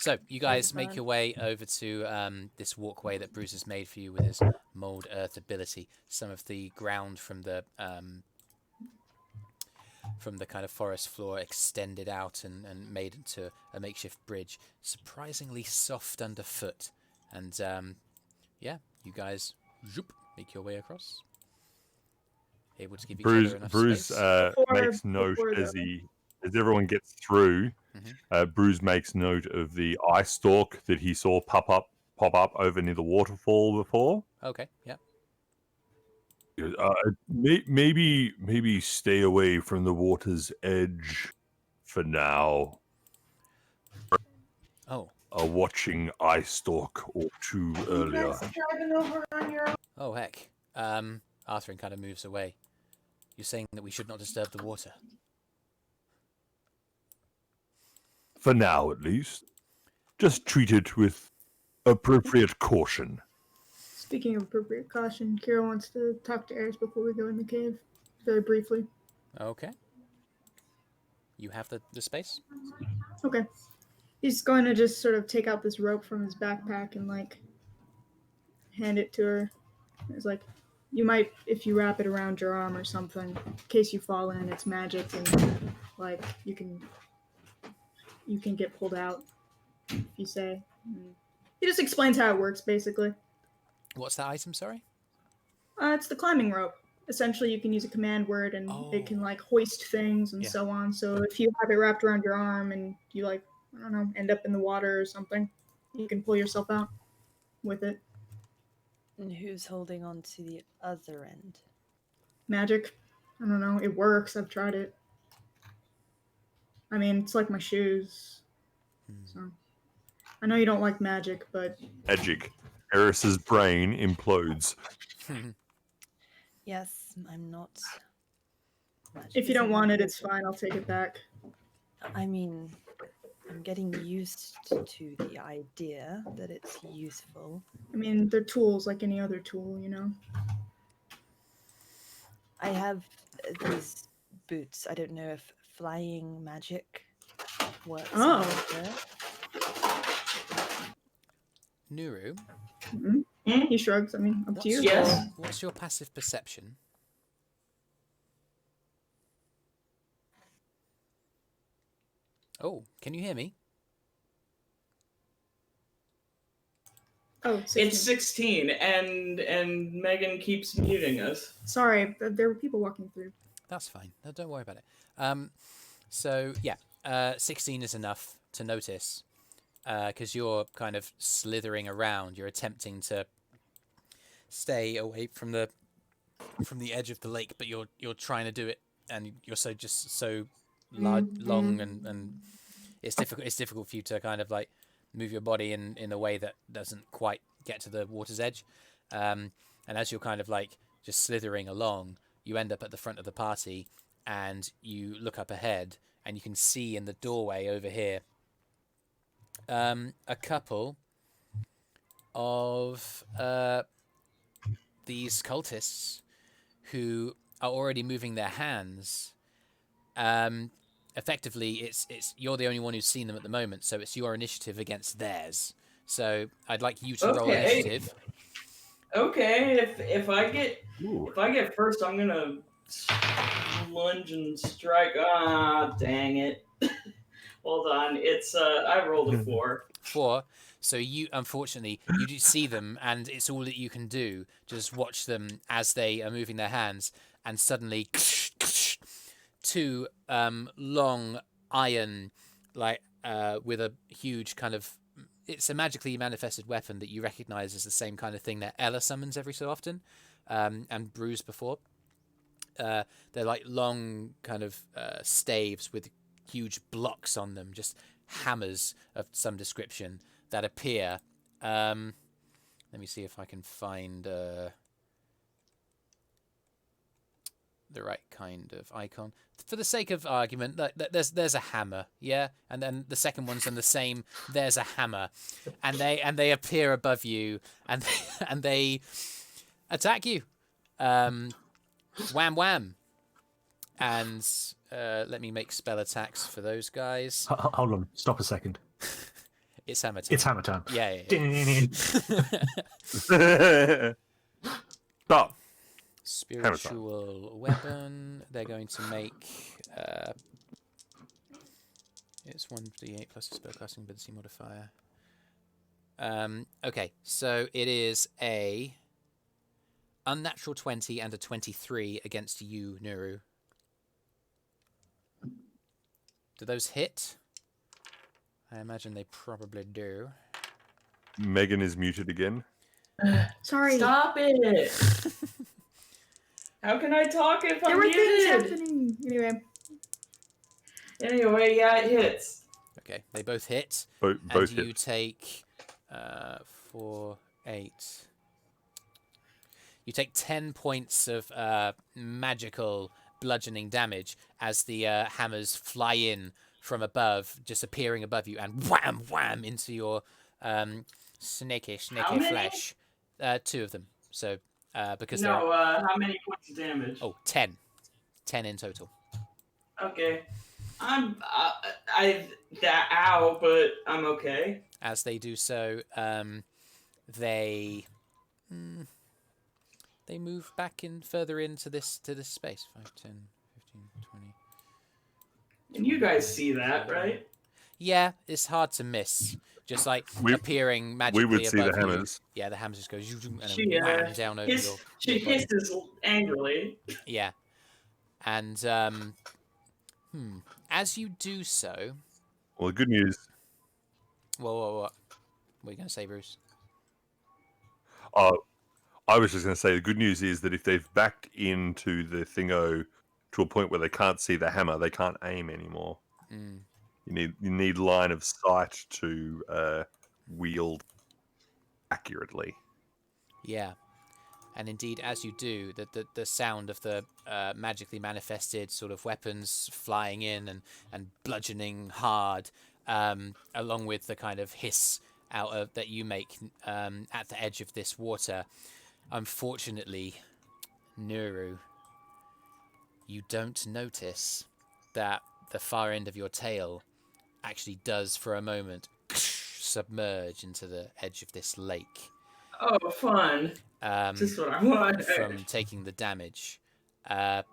So you guys make your way over to this walkway that Brüz has made for you with his mold earth ability. Some of the ground from the kind of forest floor extended out and made into a makeshift bridge, surprisingly soft underfoot. And yeah, you guys make your way across. Able to give each other enough Brüz space. makes note as everyone gets through. Brüz makes note of the eye stalk that he saw pop up over near the waterfall before. Okay, yeah. Maybe stay away from the water's edge for now. Oh. A watching eye stalk or two earlier. Oh, heck. Arthrin kind of moves away. You're saying that we should not disturb the water? For now, at least. Just treat it with appropriate caution. Speaking of appropriate caution, Kyro wants to talk to Eirys before we go in the cave. Very briefly. Okay. You have the space? Okay. He's going to just sort of take out this rope from his backpack and, like, hand it to her. It's like, you might, if you wrap it around your arm or something, in case you fall in, it's magic, and, like, you can get pulled out, if you say. He just explains how it works, basically. What's that item, sorry? It's the climbing rope. Essentially, you can use a command word, and it can, like, hoist things and so on. So if you have it wrapped around your arm and you, like, I don't know, end up in the water or something, you can pull yourself out with it. And who's holding on to the other end? Magic. I don't know. It works. I've tried it. I mean, it's like my shoes. So I know you don't like magic, but Magic. Eirys's brain implodes. Yes, I'm not. if you don't want it, it's fine. I'll take it back. I mean, I'm getting used to the idea that it's useful. I mean, they're tools like any other tool, you know? I have these boots. I don't know if flying magic works. Nuru? He shrugs. I mean, up to you. What's your passive perception? Oh, can you hear me? Oh, 16. It's 16, and Megan keeps muting us. Sorry, there were people walking through. That's fine. No, don't worry about it. So, yeah, 16 is enough to notice, because you're kind of slithering around. You're attempting to stay away from the edge of the lake, but you're trying to do it, and you're so large, long, and it's difficult for you to kind of like move your body in a way that doesn't quite get to the water's edge. And as you're kind of like just slithering along, you end up at the front of the party, and you look up ahead, and you can see in the doorway over here a couple of these cultists who are already moving their hands. effectively, it's you're the only one who's seen them at the moment, so it's your initiative against theirs. So I'd like you to roll Okay. initiative. Okay, if I Ooh. get first, I'm gonna lunge and strike. Ah, dang it! Hold on, it's I rolled a 4. 4. So you, unfortunately, you do see them, and it's all that you can do. Just watch them as they are moving their hands, and suddenly, 2 long iron, like with a huge kind of. It's a magically manifested weapon that you recognize as the same kind of thing that Ella summons every so often, and Brüz before. They're like long kind of staves with huge blocks on them, just hammers of some description that appear. Let me see if I can find the right kind of icon. For the sake of argument, there's a hammer, yeah, and then the second one's on the same. There's a hammer, and they appear above you, and they attack you. Wham wham, and let me make spell attacks for those guys. Hold on, stop a second. It's hammer time. It's hammer time. Yeah. Stop. Spiritual weapon. They're going to make. It's 1d8 plus a spellcasting ability modifier. Okay, so it is a unnatural 20 and a 23 against you, Nuru. Do those hit? I imagine they probably do. Megan is muted again. Sorry. Stop it! How can I talk if There I'm were things muted? happening. Anyway, yeah, it hits. Okay, they both hit. Both and hit. you take 4, 8. You take 10 points of magical bludgeoning damage as the hammers fly in from above, just appearing above you, and wham, wham into your snaky How many? flesh. 2 of them. So because No, how many points of damage? Oh, 10. 10 in total. Okay. Ow, but I'm okay. As they do so, they move back in further into this space. 5, 10, 15, 20. And you guys see that, right? Yeah, it's hard to miss. Just like appearing magically we would see above the you. hammers. Yeah, the hammers just go and then She, wham down over your. She hisses angrily. Yeah, and as you do so. Well, the good news. What are you going to say, Brüz? I was just going to say the good news is that if they've backed into the thingo to a point where they can't see the hammer, they can't aim anymore. Mm. You need line of sight to wield accurately. Yeah, and indeed, as you do, the sound of the magically manifested sort of weapons flying in and bludgeoning hard, along with the kind of hiss out of that you make at the edge of this water. Unfortunately, Nuru, you don't notice that the far end of your tail actually does, for a moment, submerge into the edge of this lake. Oh, fun. Just what I want. From taking the damage. The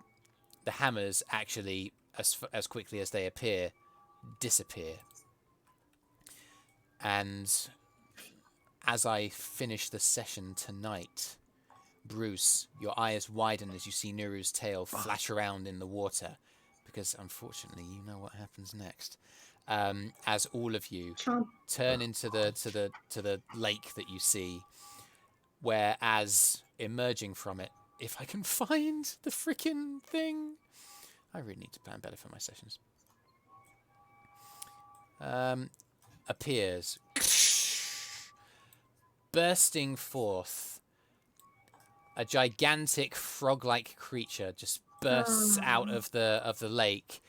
hammers actually, as quickly as they appear, disappear. And as I finish the session tonight, Brüz, your eyes widen as you see Nuru's tail flash around in the water, because unfortunately you know what happens next. As all of you turn into the lake that you see, whereas emerging from it, if I can find the frickin' thing, I really need to plan better for my sessions. Appears, bursting forth, a gigantic frog-like creature just bursts out of the lake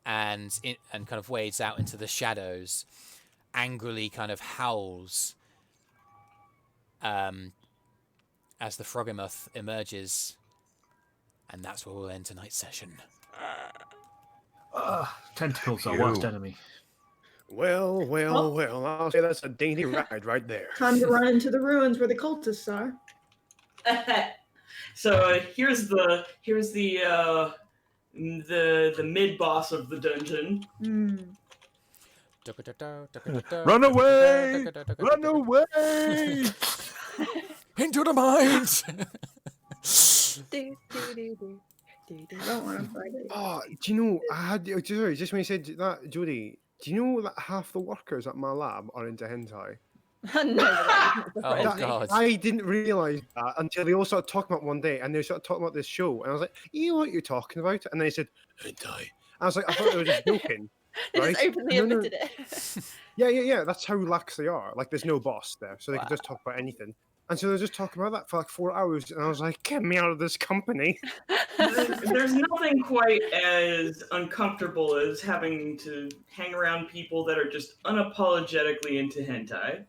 and kind of wades out into the shadows, angrily kind of howls as the Froghemoth emerges, and that's where we'll end tonight's session. Tentacles are You. worst enemy. Well, I'll say that's a dainty ride right there. Time to run into the ruins where the cultists are. So here's the mid boss of the dungeon. Run away! Run away! Into the mines! I don't want to fight it. Oh, do you know, sorry, just when you said that, Jodie, do you know that half the workers at my lab are into hentai? No. Oh, God. I didn't realise that until they all started talking about it one day, and they started talking about this show, and I was like, you know what you're talking about? And they said, hentai. I was like, I thought they were just joking. They right? just openly admitted it. Yeah, that's how lax they are. Like, there's no boss there, so they can just talk about anything. And so they're just talking about that for like 4 hours, and I was like, get me out of this company. There's nothing quite as uncomfortable as having to hang around people that are just unapologetically into hentai.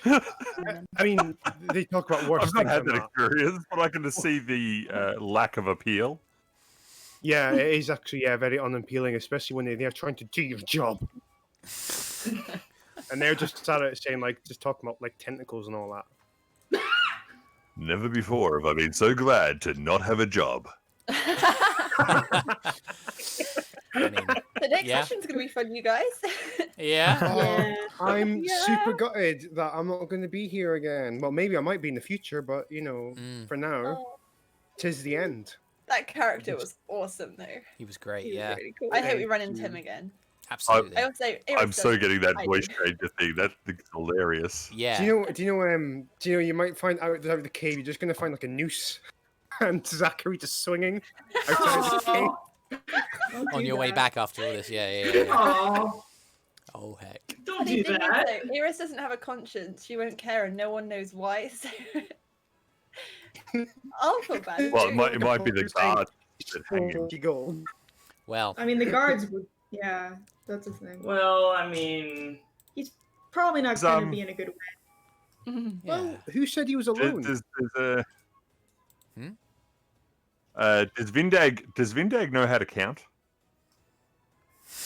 I mean, they talk about worse I've not things had than that experience, but I can just see the lack of appeal. Yeah, it is actually very unappealing, especially when they're trying to do your job. And they're just started saying just talking about like tentacles and all that. Never before have I been so glad to not have a job. I mean, The next yeah. session's gonna be fun, you guys. Yeah. I'm Yeah. super gutted that I'm not going to be here again. Well, maybe I might be in the future, but for now, Oh, 'tis the end. that character was awesome, though. He was great, He was yeah. really cool. I hope we Thank run into you. him again. Absolutely. I also, I'm so getting that I voice do. changer thing. That's hilarious. Yeah. Do you know? You might find out of the cave. You're just going to find like a noose, and Zachary just swinging outside the cave. On your way back after all this, yeah. Aww, Oh, heck. don't Funny do thing is, that. though, Eirys doesn't have a conscience. She won't care, and no one knows why. So I'll feel bad. Well, it might be the guard that hang him. Gold. Well, I mean, the guards would. Yeah, that's a thing. Well, I mean, He's probably not Some- going to be in a good way. yeah. Well, who said he was alone? Does Hmm? Vindag know how to count?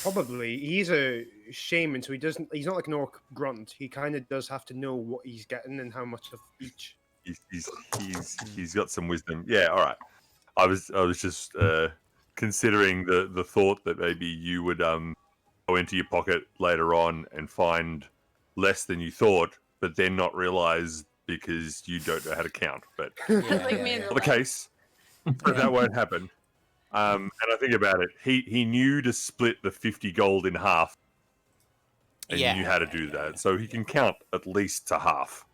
Probably. He's a shaman, so he's not like an orc grunt. He kind of does have to know what he's getting and how much of each. He's got some wisdom. Yeah, all right. I was just considering the thought that maybe you would go into your pocket later on and find less than you thought, but then not realize because you don't know how to count. But Like me in not real the life. case. But that won't happen. And I think about it. He knew to split the 50 gold in half, and Yeah. knew how to do that. So he can count at least to half.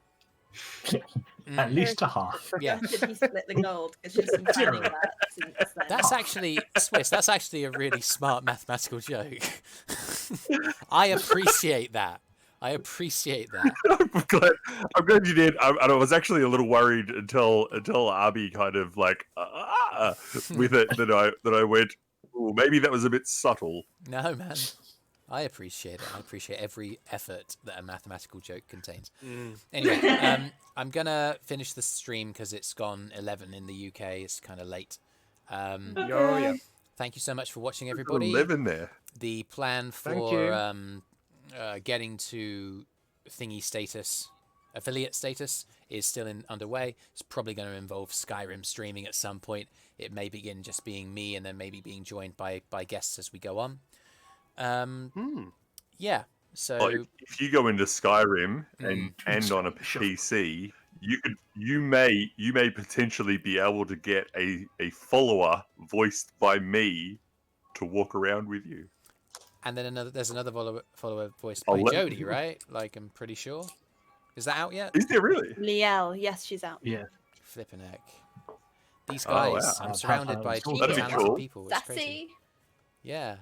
At least a half. Yeah. Did he split the gold? Because she's been planning that since then. That's actually, Swiss, that's actually a really smart mathematical joke. I appreciate that. I'm glad you did. I was actually a little worried until Abi kind of like with it that I went, oh, maybe that was a bit subtle. No, man. I appreciate it. I appreciate every effort that a mathematical joke contains. Anyway, I'm going to finish the stream because it's gone 11 in the UK. It's kind of late. Oh, yeah. Thank you so much for watching, everybody. 11 there. The plan Thank for getting to thingy status, affiliate status, is still underway. It's probably going to involve Skyrim streaming at some point. It may begin just being me and then maybe being joined by guests as we go on. Yeah, so Well, if you go into Skyrim and on a PC, you may potentially be able to get a follower voiced by me to walk around with you. and then there's another follower voiced I'll by let- Jodie, right? Like, I'm pretty sure. Is that out yet? Is there really? Liel, yes, she's out. Yeah. Flipping heck. These Oh, guys, wow. I'm surrounded by That'd be talented cool. people. It's crazy. Sassy. Yeah,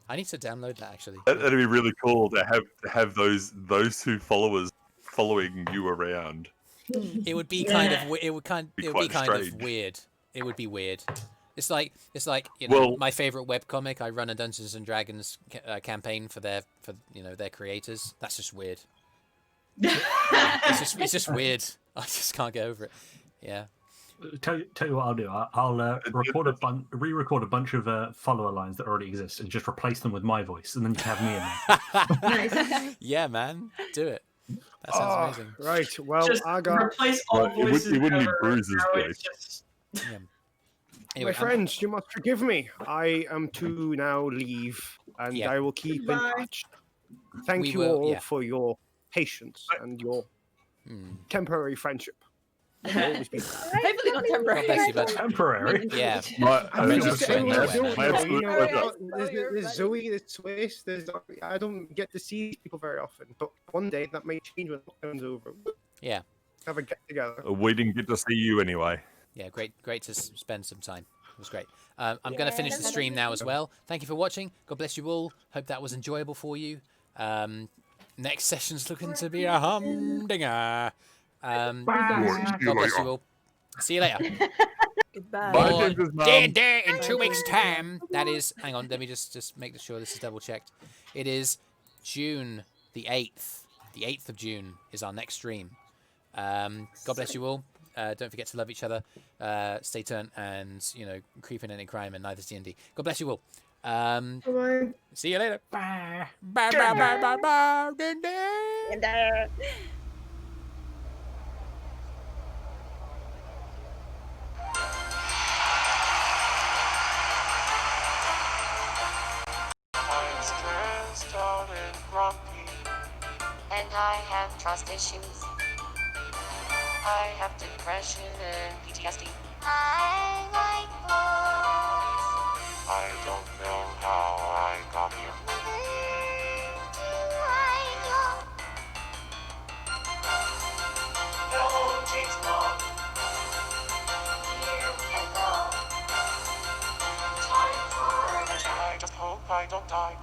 I need to download that actually. That'd be really cool to have those two followers following you around. It would be Yeah. kind of it would be quite kind of strange. weird. It would be weird. It's like you know, Well- my favorite webcomic. I run a Dungeons and Dragons campaign for their creators. That's just weird. It's just weird. I just can't get over it. Yeah. tell you what I'll do. I'll re-record a bunch of follower lines that already exist and just replace them with my voice, and then you can have me in there. Nice. Yeah, man, do it. That sounds amazing. Right. Well, Just I got replace all Well, voices. it wouldn't be ever. Brüz's Now voice. it's just- Yeah. Anyway, my friends. You must forgive me. I am to now leave, and Yeah. I will keep Goodbye. in touch. Thank We you will- all yeah. for your patience and your temporary friendship. Will always be there. Hopefully not temporary. God bless you, bud. Temporary. Yeah. My, I mean, feel just the same everyone I way, don't man. My know, absolute you know, pleasure. there's Zoe, there's TrashQueen, I don't get to see these people very often, but one day that may change when lockdown's over. Yeah. Have a get together. We didn't get to see you anyway. Yeah, great to spend some time. It was great. I'm going to finish the stream now as well. Thank you for watching. God bless you all. Hope that was enjoyable for you. Next session's looking to be a humdinger. Right, God see you bless you later. all. See you later. Goodbye. Bye, More James's mum. D&D in Bye, 2 weeks' James's time. That is, hang on, let me just make sure this is double checked. It is June the 8th. The 8th of June is our next stream. God bless you all. Don't forget to love each other. Stay tuned and, creeping any crime and neither's D&D. God bless you all. Bye-bye. See you later. Bye. Bye, bye, bye, bye, bye. D&D. I'm stressed out and grumpy, and I have trust issues. I have depression and PTSD. I like books. I don't know how I got here. Where do I go? Hello, James Mom. Here we go. Time for the I just hope I don't die.